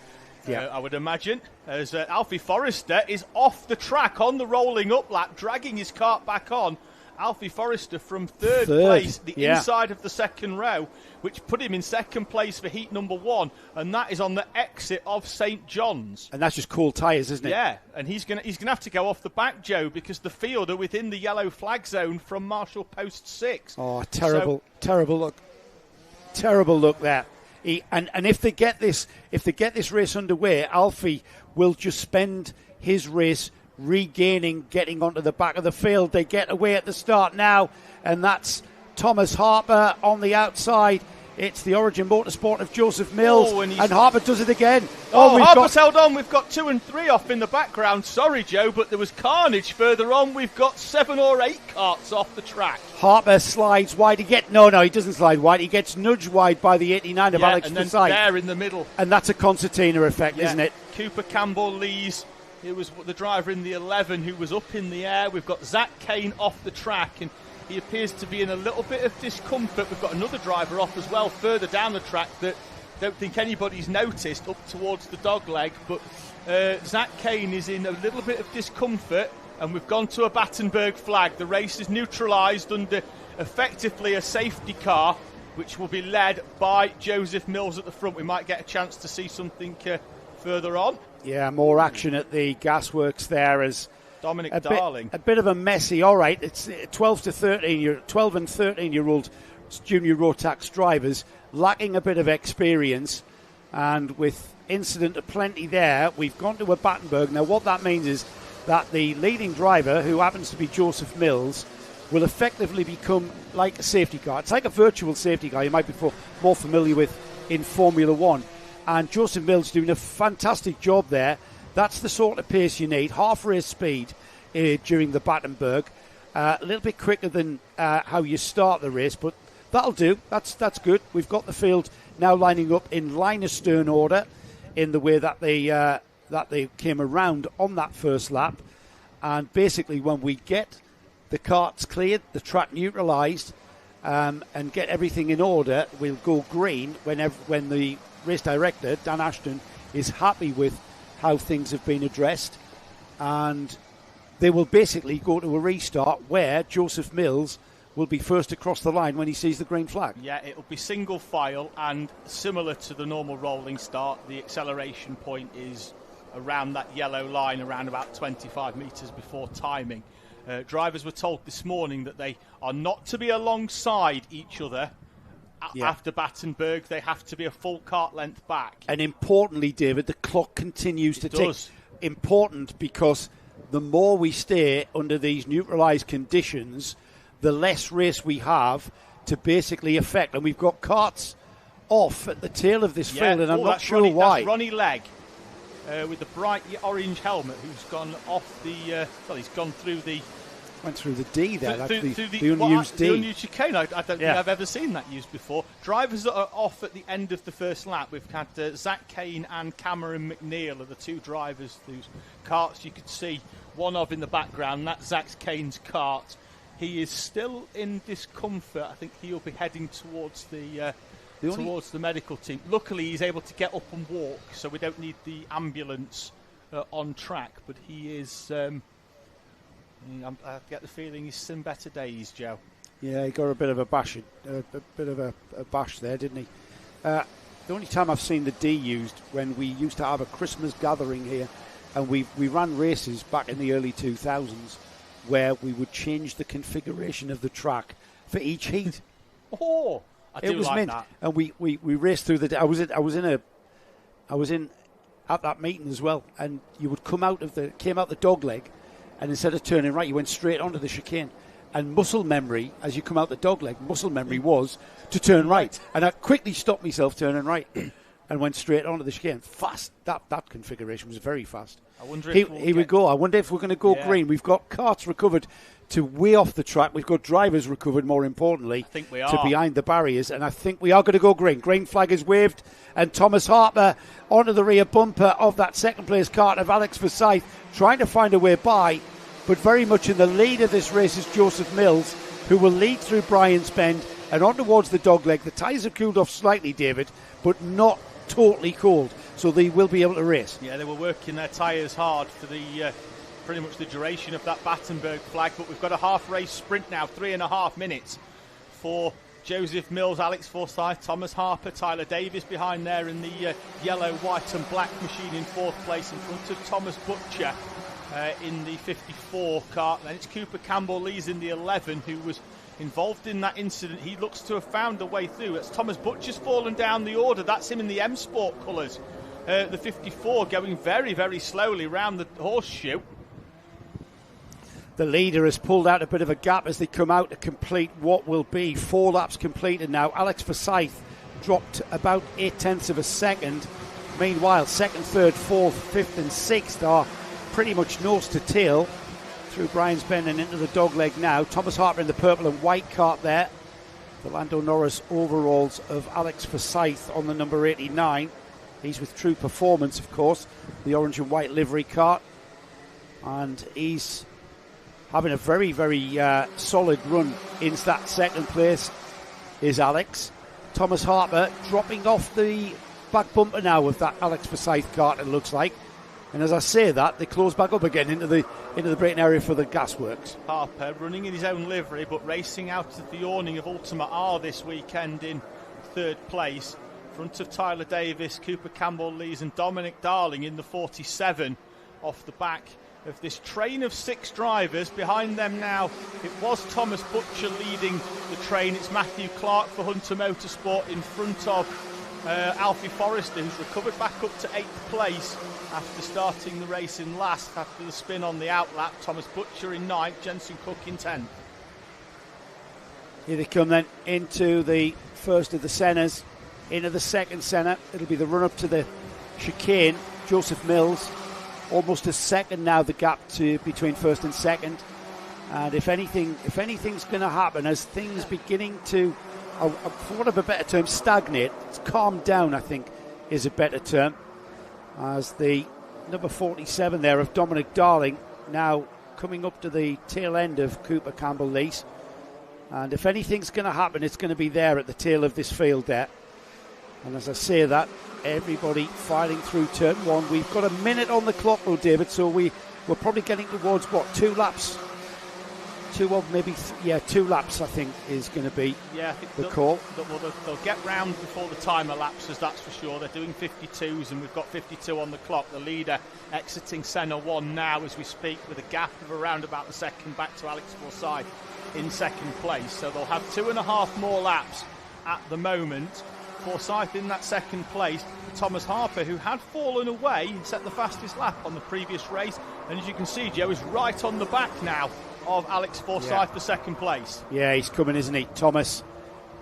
I would imagine, as Alfie Forrester is off the track on the rolling up lap, dragging his kart back on. Alfie Forrester from third place, the inside of the second row, which put him in second place for heat number 1, and that is on the exit of St John's. And that's just cool tyres, isn't it? Yeah, and he's gonna have to go off the back, Joe, because the field are within the yellow flag zone from Marshall Post 6. Oh, terrible look there. And if they get this race underway, Alfie will just spend his race getting onto the back of the field. They get away at the start now, and that's Thomas Harper on the outside. It's the Origin Motorsport of Joseph Mills, and Harper does it again. Harper's held on. We've got 2 and 3 off in the background. Sorry, Joe, but there was carnage further on. We've got 7 or 8 karts off the track. Harper slides wide. He doesn't slide wide. He gets nudged wide by the 89 of Alex and Forsyth. Then there in the middle. And that's a concertina effect, isn't it? Cooper Campbell-Lees, who was the driver in the 11, who was up in the air. We've got Zach Kane off the track, and he appears to be in a little bit of discomfort. We've got another driver off as well further down the track that don't think anybody's noticed up towards the dog leg. But Zach Kane is in a little bit of discomfort, and we've gone to a Battenberg flag. The race is neutralised under effectively a safety car, which will be led by Joseph Mills at the front. We might get a chance to see something further on. Yeah, more action at the gasworks there as Dominic Darling. A bit of a messy, all right, it's 12 and 13-year-old junior Rotax drivers lacking a bit of experience, and with incident aplenty there, we've gone to a Battenberg. Now what that means is that the leading driver, who happens to be Joseph Mills, will effectively become like a safety car. It's like a virtual safety car you might be more familiar with in Formula 1. And Joseph Mills doing a fantastic job there. That's the sort of pace you need. Half race speed during the Battenberg. A little bit quicker than how you start the race, but that'll do. That's good. We've got the field now lining up in line astern order in the way that they came around on that first lap. And basically when we get the karts cleared, the track neutralised, and get everything in order, we'll go green when the race director, Dan Ashton, is happy with how things have been addressed, and they will basically go to a restart where Joseph Mills will be first across the line when he sees the green flag. Yeah, it'll be single file, and similar to the normal rolling start, the acceleration point is around that yellow line, around about 25 metres before timing. Drivers were told this morning that they are not to be alongside each other after Battenberg. They have to be a full kart length back. And importantly, David, the clock continues to tick. Important because the more we stay under these neutralised conditions, the less race we have to basically affect. And we've got karts off at the tail of this field, and I'm not sure why. That's Ronnie Legg with the bright orange helmet, who's gone off the... he's gone through the Went through the D there, through the unused D. The unused chicane. I don't think I've ever seen that used before. Drivers that are off at the end of the first lap. We've had Zach Kane and Cameron McNeil are the two drivers whose karts you could see one of in the background. That's Zach Kane's kart. He is still in discomfort. I think he'll be heading towards the medical team. Luckily, he's able to get up and walk, so we don't need the ambulance on track. But he is... I get the feeling he's seen better days, Joe. Yeah, he got a bit of a bash there, didn't he? The only time I've seen the D used when we used to have a Christmas gathering here, and we ran races back in the early 2000s where we would change the configuration of the track for each heat. Oh, I do like that. And we raced through the day. I was in at that meeting as well, and you would came out the dog leg. And instead of turning right, you went straight onto the chicane. And muscle memory, as you come out the dog leg, muscle memory was to turn right. And I quickly stopped myself turning right and went straight onto the chicane. Fast. That configuration was very fast. I wonder if here we go. I wonder if we're going to go green. We've got karts recovered to way off the track. We've got drivers recovered, more importantly, I think we are. to behind the barriers. And I think we are going to go green. Green flag is waved. And Thomas Harper onto the rear bumper of that second-place kart of Alex Forsyth, trying to find a way by. But very much in the lead of this race is Joseph Mills, who will lead through Brian's Bend and on towards the dogleg. The tyres have cooled off slightly, David, but not totally cold, so they will be able to race. Yeah, they were working their tyres hard for the pretty much the duration of that Battenberg flag, but we've got a half-race sprint now, 3.5 minutes for Joseph Mills, Alex Forsyth, Thomas Harper, Tyler Davis behind there in the yellow, white and black machine in fourth place in front of Thomas Butcher. In the 54 kart. Then it's Cooper Campbell-Lees in the 11 who was involved in that incident. He looks to have found a way through. It's Thomas Butcher's fallen down the order. That's him in the M Sport colours. The 54 going very, very slowly round the horseshoe. The leader has pulled out a bit of a gap as they come out to complete what will be 4 laps completed now. Alex Forsyth dropped about 0.8 of a second. Meanwhile, second, third, fourth, fifth and sixth are pretty much nose to tail through Brian's Bend and into the dogleg now. Thomas Harper in the purple and white kart there. The Lando Norris overalls of Alex Forsyth on the number 89. He's with True Performance, of course, the orange and white livery kart. And he's having a very, very solid run into that second place is Alex. Thomas Harper dropping off the back bumper now of that Alex Forsyth kart, it looks like. And as I say that, they close back up again into the braking area for the gasworks. Harper running in his own livery, but racing out of the awning of Ultima R this weekend in third place. Front of Tyler Davis, Cooper Campbell-Lees and Dominic Darling in the 47 off the back of this train of 6 drivers. Behind them now, it was Thomas Butcher leading the train. It's Matthew Clark for Hunter Motorsport in front of Alfie Forrester, who's recovered back up to 8th place after starting the race in last after the spin on the outlap. Thomas Butcher in 9th, Jensen Cook in 10th. Here they come then into the first of the centres, into the second centre. It'll be the run up to the chicane. Joseph Mills, almost a second now the gap between first and second. And if anything's going to happen, as things beginning to, for want of a better term, stagnate, it's calmed down, I think, is a better term. As the number 47 there of Dominic Darling now coming up to the tail end of Cooper Campbell-Lees. And if anything's going to happen, it's going to be there at the tail of this field there. And as I say that, everybody filing through turn 1. We've got a minute on the clock, though, David, so we're probably getting towards, 2 laps? 2 laps, I think, is going to be the call. They'll get round before the timer lapses, that's for sure. They're doing 52s, and we've got 52 on the clock. The leader exiting Senna 1 now as we speak, with a gap of around about the second back to Alex Forsyth in second place. So they'll have 2.5 more laps at the moment. Forsyth in that second place. Thomas Harper, who had fallen away, set the fastest lap on the previous race. And as you can see, Joe is right on the back now of Alex Forsyth for second place. Yeah, he's coming, isn't he? Thomas,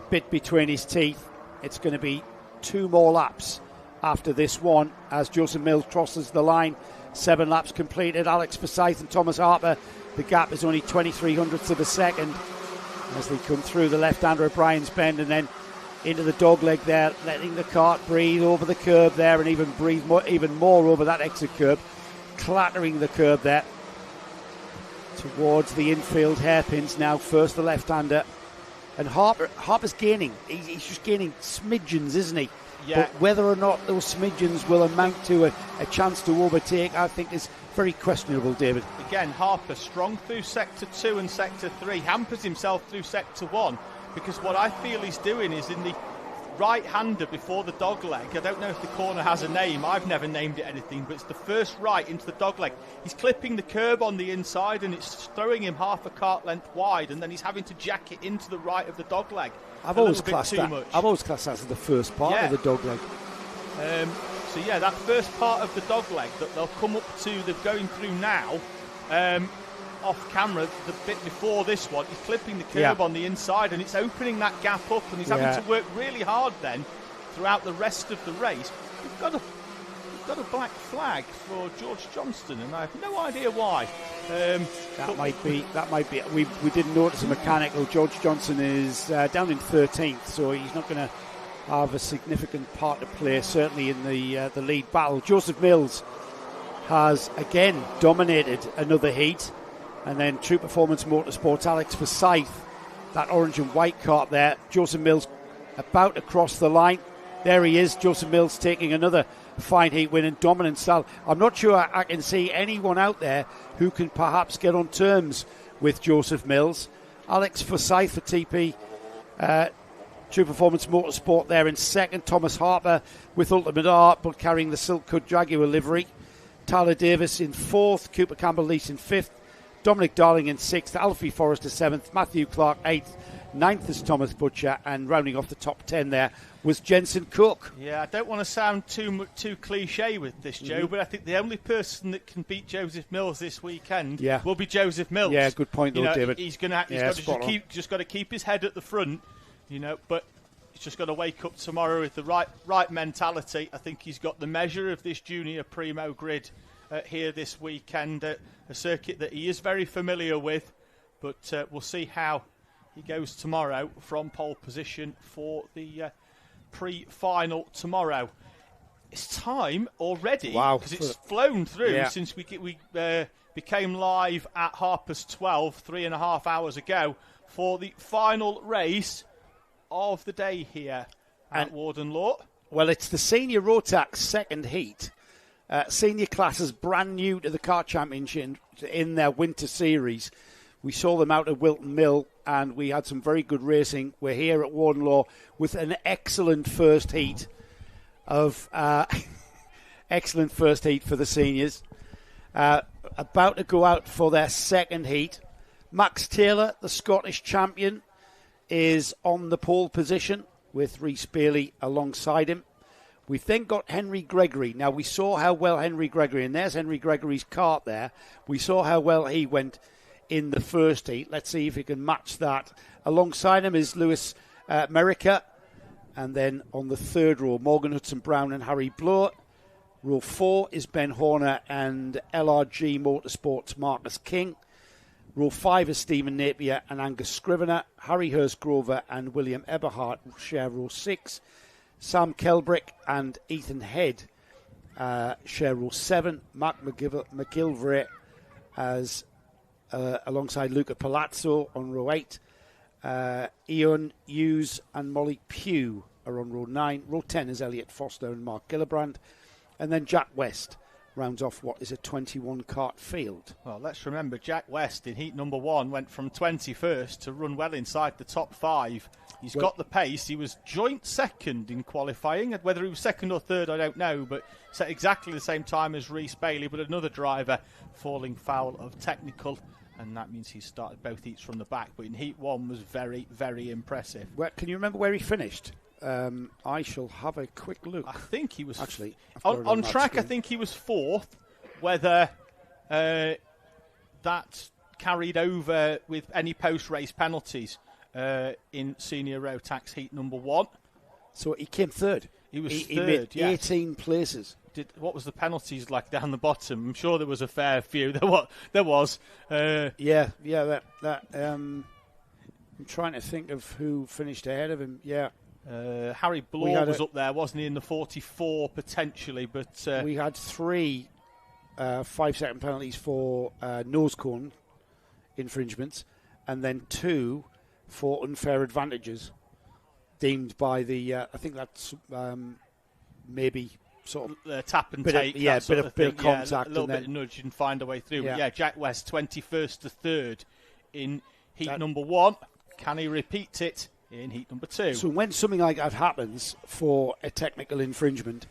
bit between his teeth. It's going to be 2 more laps after this one as Joseph Mills crosses the line. 7 laps completed. Alex Forsyth and Thomas Harper The gap is only 23 hundredths of a second as they come through the left-hander O'Brien's Bend and then into the dogleg there, letting the cart breathe over the curb there and even breathe even more over that exit curb, clattering the curb there towards the infield hairpins now. First the left-hander, and Harper's gaining. He's just gaining smidgens, isn't he? Yeah. But whether or not those smidgens will amount to a chance to overtake, I think is very questionable, David. Again, Harper strong through Sector 2 and Sector 3, hampers himself through Sector 1, because what I feel he's doing is in the right-hander before the dogleg. I don't know if the corner has a name. I've never named it anything, but it's the first right into the dogleg. He's clipping the curb on the inside and it's throwing him half a cart length wide, and then he's having to jack it into the right of the dogleg. I've always classed that as the first part of the dogleg. So yeah, that first part of the dogleg that they'll come up to, they're going through now, off camera, the bit before this one, he's clipping the curb on the inside and it's opening that gap up, and he's having to work really hard then throughout the rest of the race. We've got a black flag for George Johnston, and I have no idea why. That might be. We didn't notice a mechanical. George Johnson is down in 13th, so he's not going to have a significant part to play, certainly in the lead battle. Joseph Mills has again dominated another heat, and then True Performance Motorsports, Alex Forsyth, that orange and white cart there. Joseph Mills about to cross the line. There he is, Joseph Mills taking another fine heat win in dominant style. I'm not sure I can see anyone out there who can perhaps get on terms with Joseph Mills. Alex Forsyth for TP, True Performance Motorsport there in second. Thomas Harper with Ultimate Art, but carrying the Silk Cut Jaguar livery. Tyler Davis in fourth, Cooper Campbell-Lees in fifth, Dominic Darling in sixth, Alfie Forrester seventh, Matthew Clark eighth, ninth is Thomas Butcher, and rounding off the top 10 there was Jensen Cook. Yeah, I don't want to sound too cliche with this, Joe, but I think the only person that can beat Joseph Mills this weekend will be Joseph Mills. Yeah, good point, David. He's got to keep his head at the front, but he's just got to wake up tomorrow with the right mentality. I think he's got the measure of this junior primo grid here this weekend, a circuit that he is very familiar with, but we'll see how he goes tomorrow from pole position for the pre-final tomorrow. It's time already, because it's flown through since we became live at Harper's 12 3.5 hours ago for the final race of the day here at Warden Law. Well, it's the Senior Rotax second heat. Senior classes brand new to the Kart Championship in their winter series. We saw them out at Wilton Mill, and we had some very good racing. We're here at Warden Law with an excellent first heat for the seniors. About to go out for their second heat. Max Taylor, the Scottish champion, is on the pole position with Rhys Bailey alongside him. We've then got Henry Gregory. Now, we saw how well Henry Gregory, and there's Henry Gregory's cart there. We saw how well he went in the first heat. Let's see if he can match that. Alongside him is Lewis Merica. And then on the third row, Morgan Hudson-Brown and Harry Bloor. Row 4 is Ben Horner and LRG Motorsports' Marcus King. Row 5 is Stephen Napier and Angus Scrivener. Harry Hurst-Grover and William Eberhardt share row 6. Sam Kelbrick and Ethan Head share row 7. Mark McGilvray as alongside Luca Palazzo on row 8. Ian Hughes and Molly Pugh are on row 9. Row 10 is Elliot Foster and Mark Gillibrand. And then Jack West rounds off what is a 21 kart field. Well, let's remember Jack West in heat number 1 went from 21st to run well inside the top 5. He's got the pace. He was joint second in qualifying. Whether he was second or third, I don't know, but at exactly the same time as Rhys Bailey, but another driver falling foul of technical, and that means he started both heats from the back. But in heat 1 was very, very impressive. Well, can you remember where he finished? I shall have a quick look. I think he was actually on track. Screen. I think he was 4th. Whether that carried over with any post-race penalties in Senior Rotax heat number 1. So he came third. He was third. He made 18 places. what was the penalties like down the bottom? I'm sure there was a fair few. There was. I'm trying to think of who finished ahead of him. Yeah. Harry Bloor was up there, wasn't he, in the 44 potentially? But we had 3 5-second penalties for nose cone infringements, and then 2 for unfair advantages deemed by the. I think that's maybe sort of tap and take. Bit of contact, a little bit of nudge and find a way through. Yeah. But yeah, Jack West 21st to 3rd in heat number 1. Can he repeat it in heat number 2? So when something like that happens for a technical infringement,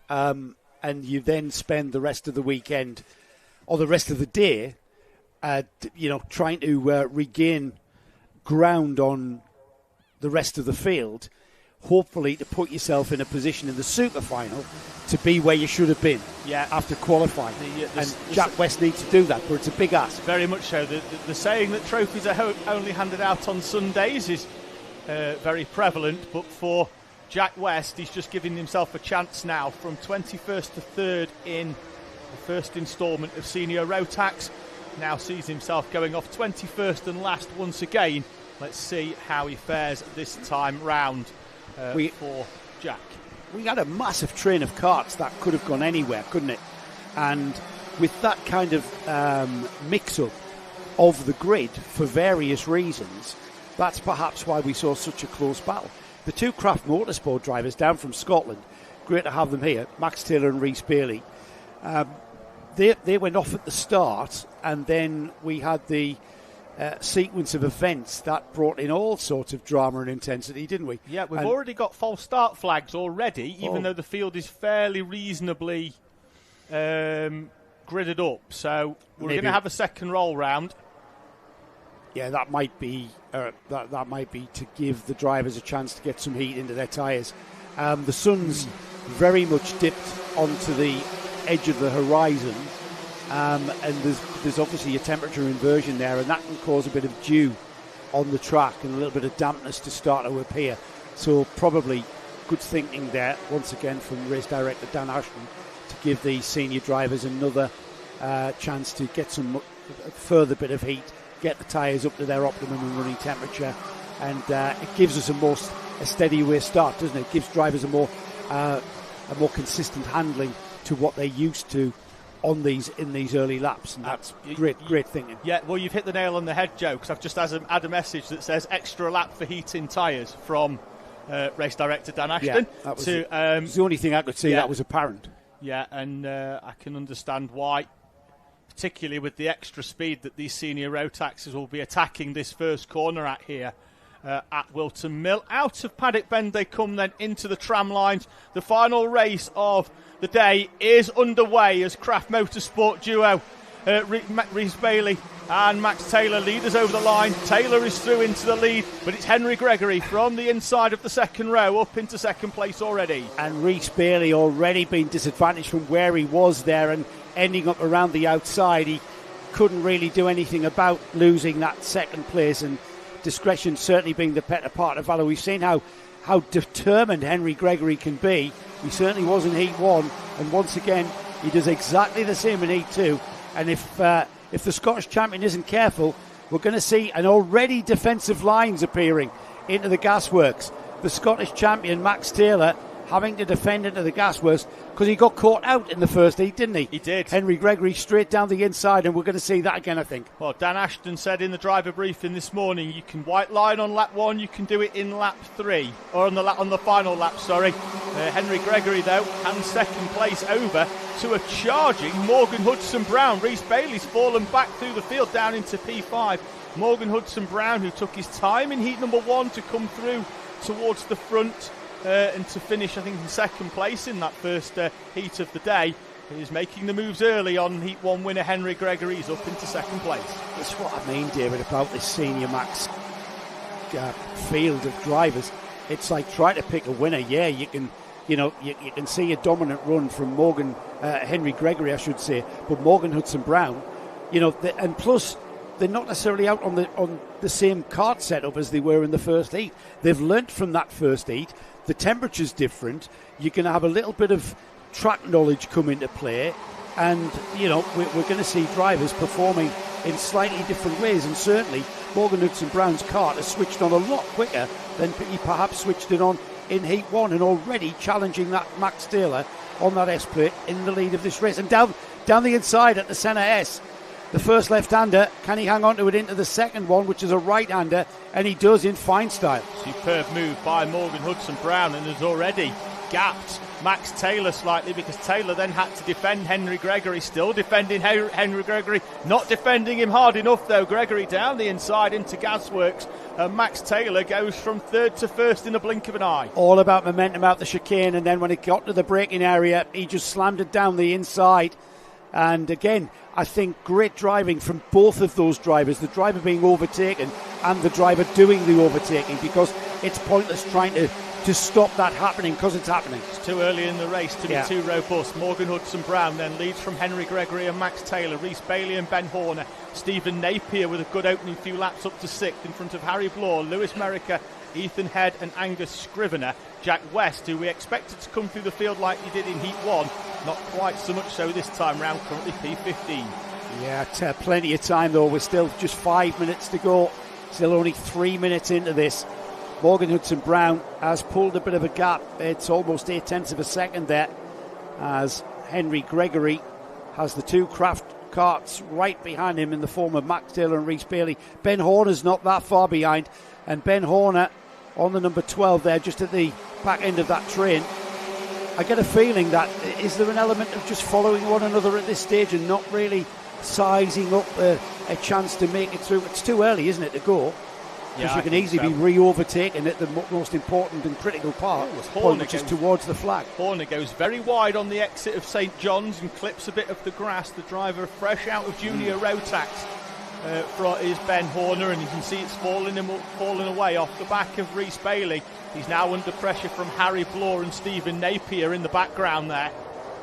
and you then spend the rest of the weekend or the rest of the day, trying to regain ground on the rest of the field, hopefully to put yourself in a position in the super final to be where you should have been after qualifying. Jack West needs to do that, but it's a big ask. Very much so. The saying that trophies are only handed out on Sundays is very prevalent, but for Jack West, he's just giving himself a chance now from 21st to 3rd in the first instalment of Senior Rotax. Now sees himself going off 21st and last once again. Let's see how he fares this time round for Jack. We had a massive train of karts that could have gone anywhere, couldn't it? And with that kind of mix-up of the grid for various reasons, that's perhaps why we saw such a close battle. The 2 Craft Motorsport drivers down from Scotland, great to have them here, Max Taylor and Rhys Bailey. They went off at the start, and then we had the sequence of events that brought in all sorts of drama and intensity, didn't we? Yeah, we've already got false start flags already, even though the field is fairly reasonably gridded up. So we're going to have a second roll round. Yeah, that might be that might be to give the drivers a chance to get some heat into their tyres. The sun's very much dipped onto the edge of the horizon, and there's obviously a temperature inversion there, and that can cause a bit of dew on the track and a little bit of dampness to start to appear. So probably good thinking there once again from race director Dan Ashton to give the senior drivers another chance to get some further bit of heat, get the tyres up to their optimum and running temperature, and it gives us a steadier start, doesn't it? It gives drivers a more consistent handling to what they're used to in these early laps, and that's great thinking. Yeah, well, you've hit the nail on the head, Joe, because I've just had a message that says extra lap for heating tyres from race director Dan Ashton. Yeah, that was the only thing I could see that was apparent. Yeah, and I can understand why, particularly with the extra speed that these senior Rotaxes will be attacking this first corner at here at Wilton Mill. Out of Paddock Bend they come then into the tram lines. The final race of the day is underway as Craft Motorsport duo Rhys Bailey and Max Taylor lead us over the line. Taylor is through into the lead, but it's Henry Gregory from the inside of the second row up into second place already. And Rhys Bailey already been disadvantaged from where he was there and ending up around the outside. He couldn't really do anything about losing that second place, and discretion certainly being the better part of valour. We've seen how determined Henry Gregory can be. He certainly was in Heat 1, and once again he does exactly the same in Heat 2. And if the Scottish champion isn't careful, we're going to see an already defensive lines appearing into the gasworks. The Scottish champion Max Taylor having to defend into the gasworks because he got caught out in the first heat, didn't he? He did. Henry Gregory straight down the inside, and we're going to see that again, I think. Well, Dan Ashton said in the driver briefing this morning, you can white line on lap 1, you can do it in lap 3, or on the final lap, sorry. Henry Gregory, though, hands second place over to a charging Morgan Hudson-Brown. Rhys Bailey's fallen back through the field down into P5. Morgan Hudson-Brown, who took his time in heat number 1 to come through towards the front, and to finish, I think, in second place in that first heat of the day. He's making the moves early on Heat 1 winner Henry Gregory. He's up into second place. That's what I mean, David, about this senior Max field of drivers. It's like trying to pick a winner. Yeah, you can see a dominant run from Henry Gregory, I should say, but Morgan Hudson-Brown, and plus they're not necessarily out on the same kart setup as they were in the first heat. They've learnt from that first heat. The temperature's different. You're going to have a little bit of track knowledge come into play, and we're going to see drivers performing in slightly different ways, and certainly Morgan Hudson-Brown's kart has switched on a lot quicker than he perhaps switched it on in Heat 1, and already challenging that Max Taylor on that S-plate in the lead of this race. And down the inside at the centre S, the first left-hander, can he hang on to it into the second one, which is a right-hander, and he does in fine style. Superb move by Morgan Hudson-Brown, and has already gapped Max Taylor slightly, because Taylor then had to defend Henry Gregory. Still defending Henry Gregory, not defending him hard enough though. Gregory down the inside into Gasworks, and Max Taylor goes from third to first in a blink of an eye. All about momentum out the chicane, and then when it got to the braking area, he just slammed it down the inside. And again, I think great driving from both of those drivers, the driver being overtaken and the driver doing the overtaking, because it's pointless trying to stop that happening, because it's happening. It's too early in the race to be too robust. Morgan Hudson-Brown then leads from Henry Gregory and Max Taylor, Rhys Bailey and Ben Horner. Stephen Napier with a good opening few laps up to sixth in front of Harry Bloor, Lewis Merica, Ethan Head and Angus Scrivener. Jack West, who we expected to come through the field like he did in Heat 1, not quite so much so this time round, currently P15. Yeah, plenty of time though. We're still just 5 minutes to go. Still only 3 minutes into this. Morgan Hudson-Brown has pulled a bit of a gap. It's almost 0.8 of a second there, as Henry Gregory has the two Craft karts right behind him in the form of Max Taylor and Rhys Bailey. Ben Horner's not that far behind, and Ben Horner on the number 12 there, just at the back end of that train. I get a feeling that, is there an element of just following one another at this stage and not really sizing up a chance to make it through? It's too early, isn't it, to go? Because you can easily be re-overtaken at the most important and critical part, which is towards the flag. Horner goes very wide on the exit of St John's and clips a bit of the grass. The driver fresh out of junior Rotax is Ben Horner, and you can see it's falling away off the back of Rhys Bailey. He's now under pressure from Harry Bloor and Stephen Napier in the background there.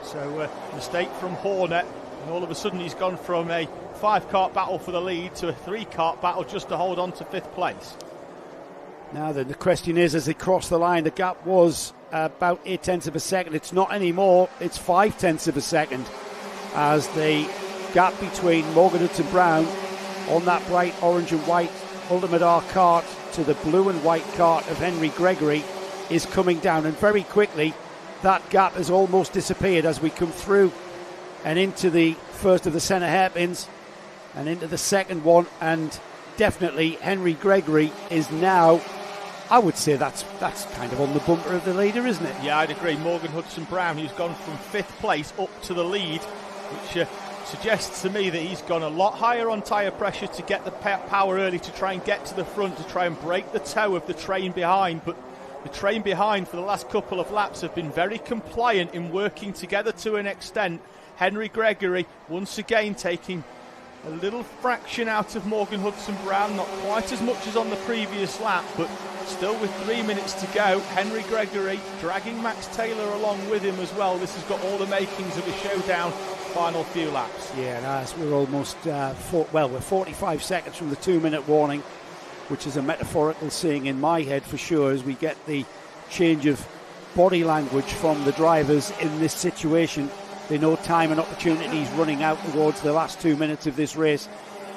So mistake from Horner, and all of a sudden he's gone from a 5-kart battle for the lead to a 3-kart battle just to hold on to 5th place. Now then, the question is, as they cross the line, the gap was about 0.8 of a second. It's not anymore, it's 0.5 of a second, as the gap between Morgan Hudson-Brown on that bright orange and white Ultimate R kart to the blue and white kart of Henry Gregory is coming down, and very quickly that gap has almost disappeared as we come through and into the first of the centre hairpins and into the second one, and definitely Henry Gregory is now, I would say that's kind of on the bumper of the leader, isn't it? Yeah, I'd agree. Morgan Hudson-Brown, who's gone from 5th place up to the lead, which suggests to me that he's gone a lot higher on tyre pressure to get the power early, to try and get to the front, to try and break the toe of the train behind. But the train behind for the last couple of laps have been very compliant in working together to an extent. Henry Gregory once again taking a little fraction out of Morgan Hudson-Brown, not quite as much as on the previous lap, but still with 3 minutes to go. Henry Gregory dragging Max Taylor along with him as well. This has got all the makings of a showdown final few laps. Yeah, it has. We're almost, we're 45 seconds from the 2-minute warning, which is a metaphorical saying in my head for sure, as we get the change of body language from the drivers in this situation. They know time and opportunity is running out towards the last 2 minutes of this race,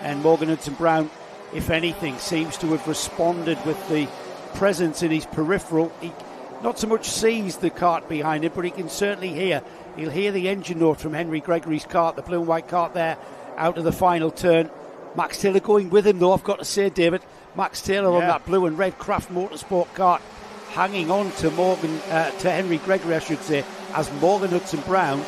and Morgan Hudson-Brown, if anything, seems to have responded with the presence in his peripheral. He not so much sees the kart behind him, but he can certainly hear. He'll hear the engine note from Henry Gregory's kart, the blue and white kart there, out of the final turn. Max Taylor going with him, though, I've got to say, David. Max Taylor on that blue and red Craft Motorsport kart, hanging on to to Henry Gregory, I should say, as Morgan Hudson-Brown.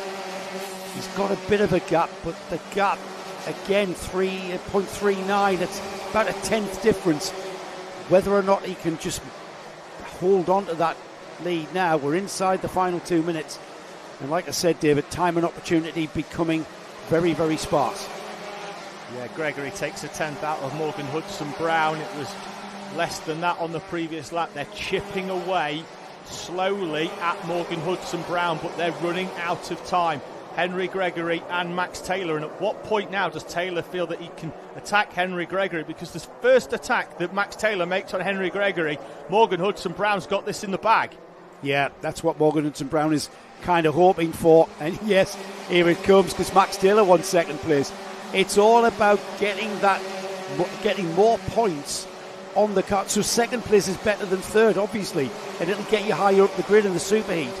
He's got a bit of a gap, but the gap, again, 3.39, that's about a 10th difference. Whether or not he can just hold on to that lead now, we're inside the final 2 minutes. And like I said, David, time and opportunity becoming very, very sparse. Yeah, Gregory takes a 10th out of Morgan Hudson-Brown. It was less than that on the previous lap. They're chipping away slowly at Morgan Hudson-Brown, but they're running out of time. Henry Gregory and Max Taylor, and at what point now does Taylor feel that he can attack Henry Gregory? Because the first attack that Max Taylor makes on Henry Gregory, Morgan Hudson-Brown's got this in the bag. Yeah, that's what Morgan Hudson Brown is kind of hoping for. And yes, here it comes, because Max Taylor won second place. It's all about getting more points on the kart. So second place is better than third, obviously, and it'll get you higher up the grid in the superheat.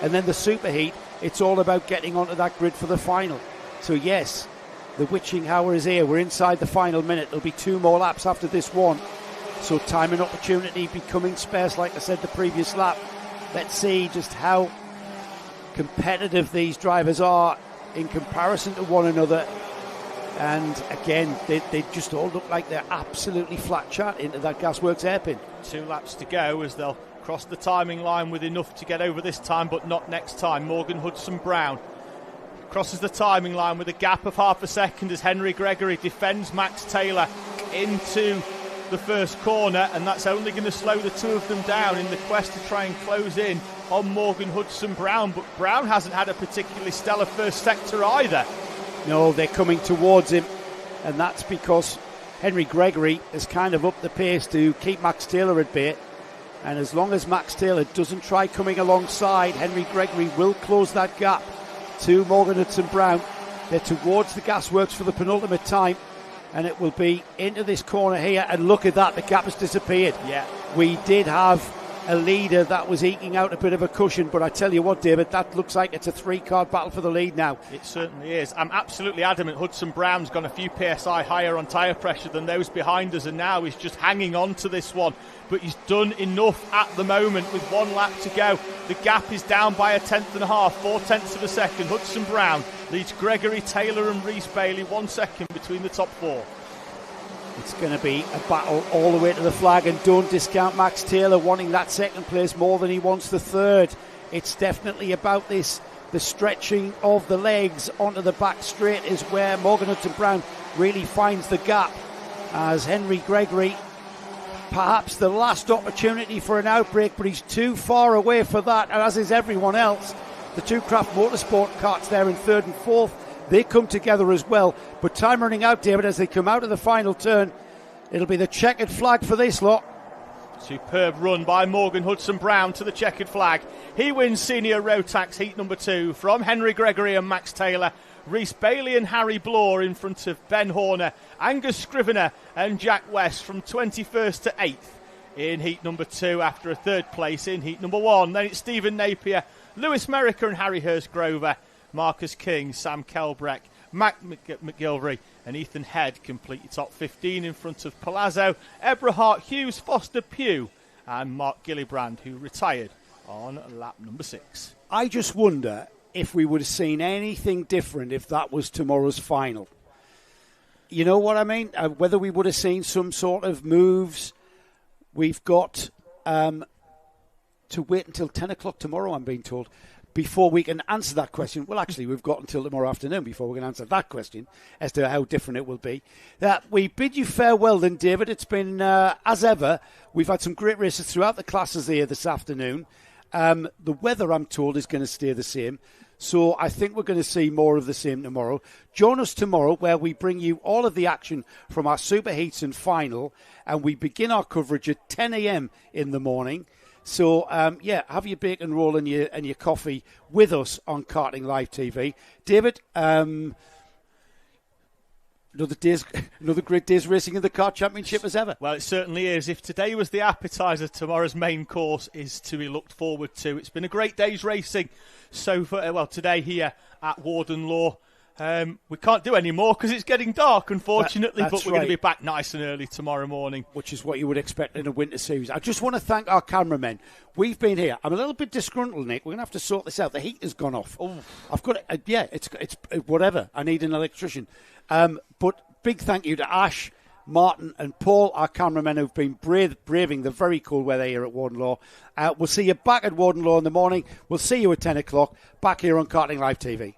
And then the superheat, it's all about getting onto that grid for the final. So yes, the witching hour is here. We're inside the final minute. There'll be 2 more laps after this one. So time and opportunity becoming scarce, like I said the previous lap. Let's see just how competitive these drivers are in comparison to one another. And again, they just all look like they're absolutely flat chat into that Gasworks hairpin. 2 laps to go as they'll cross the timing line with enough to get over this time, but not next time. Morgan Hudson Brown crosses the timing line with a gap of half a second as Henry Gregory defends Max Taylor into the first corner, and that's only going to slow the 2 of them down in the quest to try and close in on Morgan Hudson Brown. But Brown hasn't had a particularly stellar first sector either. No, they're coming towards him, and that's because Henry Gregory has kind of upped the pace to keep Max Taylor at bay. And as long as Max Taylor doesn't try coming alongside, Henry Gregory will close that gap to Morgan Hudson Brown. They're towards the Gasworks for the penultimate time, and it will be into this corner here. And look at that, the gap has disappeared. Yeah, we did have a leader that was eking out a bit of a cushion, but I tell you what, David, that looks like it's a 3-car battle for the lead now. It certainly is. I'm absolutely adamant Hudson Brown's gone a few PSI higher on tyre pressure than those behind us, and now he's just hanging on to this one. But he's done enough at the moment with 1 lap to go. The gap is down by 1.5, 4/10 of a second. Hudson Brown leads Gregory, Taylor and Rhys Bailey 1 second between the top 4. It's going to be a battle all the way to the flag, and don't discount Max Taylor wanting that second place more than he wants the third. It's definitely about this. The stretching of the legs onto the back straight is where Morgan Hudson Brown really finds the gap, as Henry Gregory, perhaps the last opportunity for an outbreak, but he's too far away for that, as is everyone else. The 2 Craft Motorsport karts there in 3rd and 4th. They come together as well, but time running out, David, as they come out of the final turn. It'll be the checkered flag for this lot. Superb run by Morgan Hudson Brown to the checkered flag. He wins Senior Rotax Heat number 2 from Henry Gregory and Max Taylor. Rhys Bailey and Harry Bloor in front of Ben Horner, Angus Scrivener and Jack West from 21st to 8th in Heat number 2 after a 3rd place in Heat number 1. Then it's Stephen Napier, Lewis Merricker and Harry Hurst-Grover. Marcus King, Sam Kelbreck, Mac McGilvery and Ethan Head complete your top 15 in front of Palazzo, Eberhard, Hughes, Foster, Pugh and Mark Gillibrand, who retired on lap number 6. I just wonder if we would have seen anything different if that was tomorrow's final. You know what I mean? Whether we would have seen some sort of moves. We've got to wait until 10 o'clock tomorrow, I'm being told, before we can answer that question. Well, actually, we've got until tomorrow afternoon before we can answer that question as to how different it will be. We bid you farewell then, David. It's been, as ever, we've had some great races throughout the classes here this afternoon. The weather, I'm told, is going to stay the same. So I think we're going to see more of the same tomorrow. Join us tomorrow where we bring you all of the action from our Super Heats and Final. And we begin our coverage at 10 a.m. in the morning. So, have your bacon roll and your coffee with us on Karting Live TV. David, another great day's racing in the Kart Championship as ever. Well, it certainly is. If today was the appetizer, tomorrow's main course is to be looked forward to. It's been a great day's racing so far. Today here at Warden Law. We can't do any more because it's getting dark, unfortunately, but we're going to be back nice and early tomorrow morning. Which is what you would expect in a winter series. I just want to thank our cameramen. We've been here. I'm a little bit disgruntled, Nick. We're going to have to sort this out. The heat has gone off. Oh. I've got it. It's whatever. I need an electrician. But big thank you to Ash, Martin and Paul, our cameramen who've been braving the very cold weather here at Warden Law. We'll see you back at Warden Law in the morning. We'll see you at 10 o'clock back here on Karting Live TV.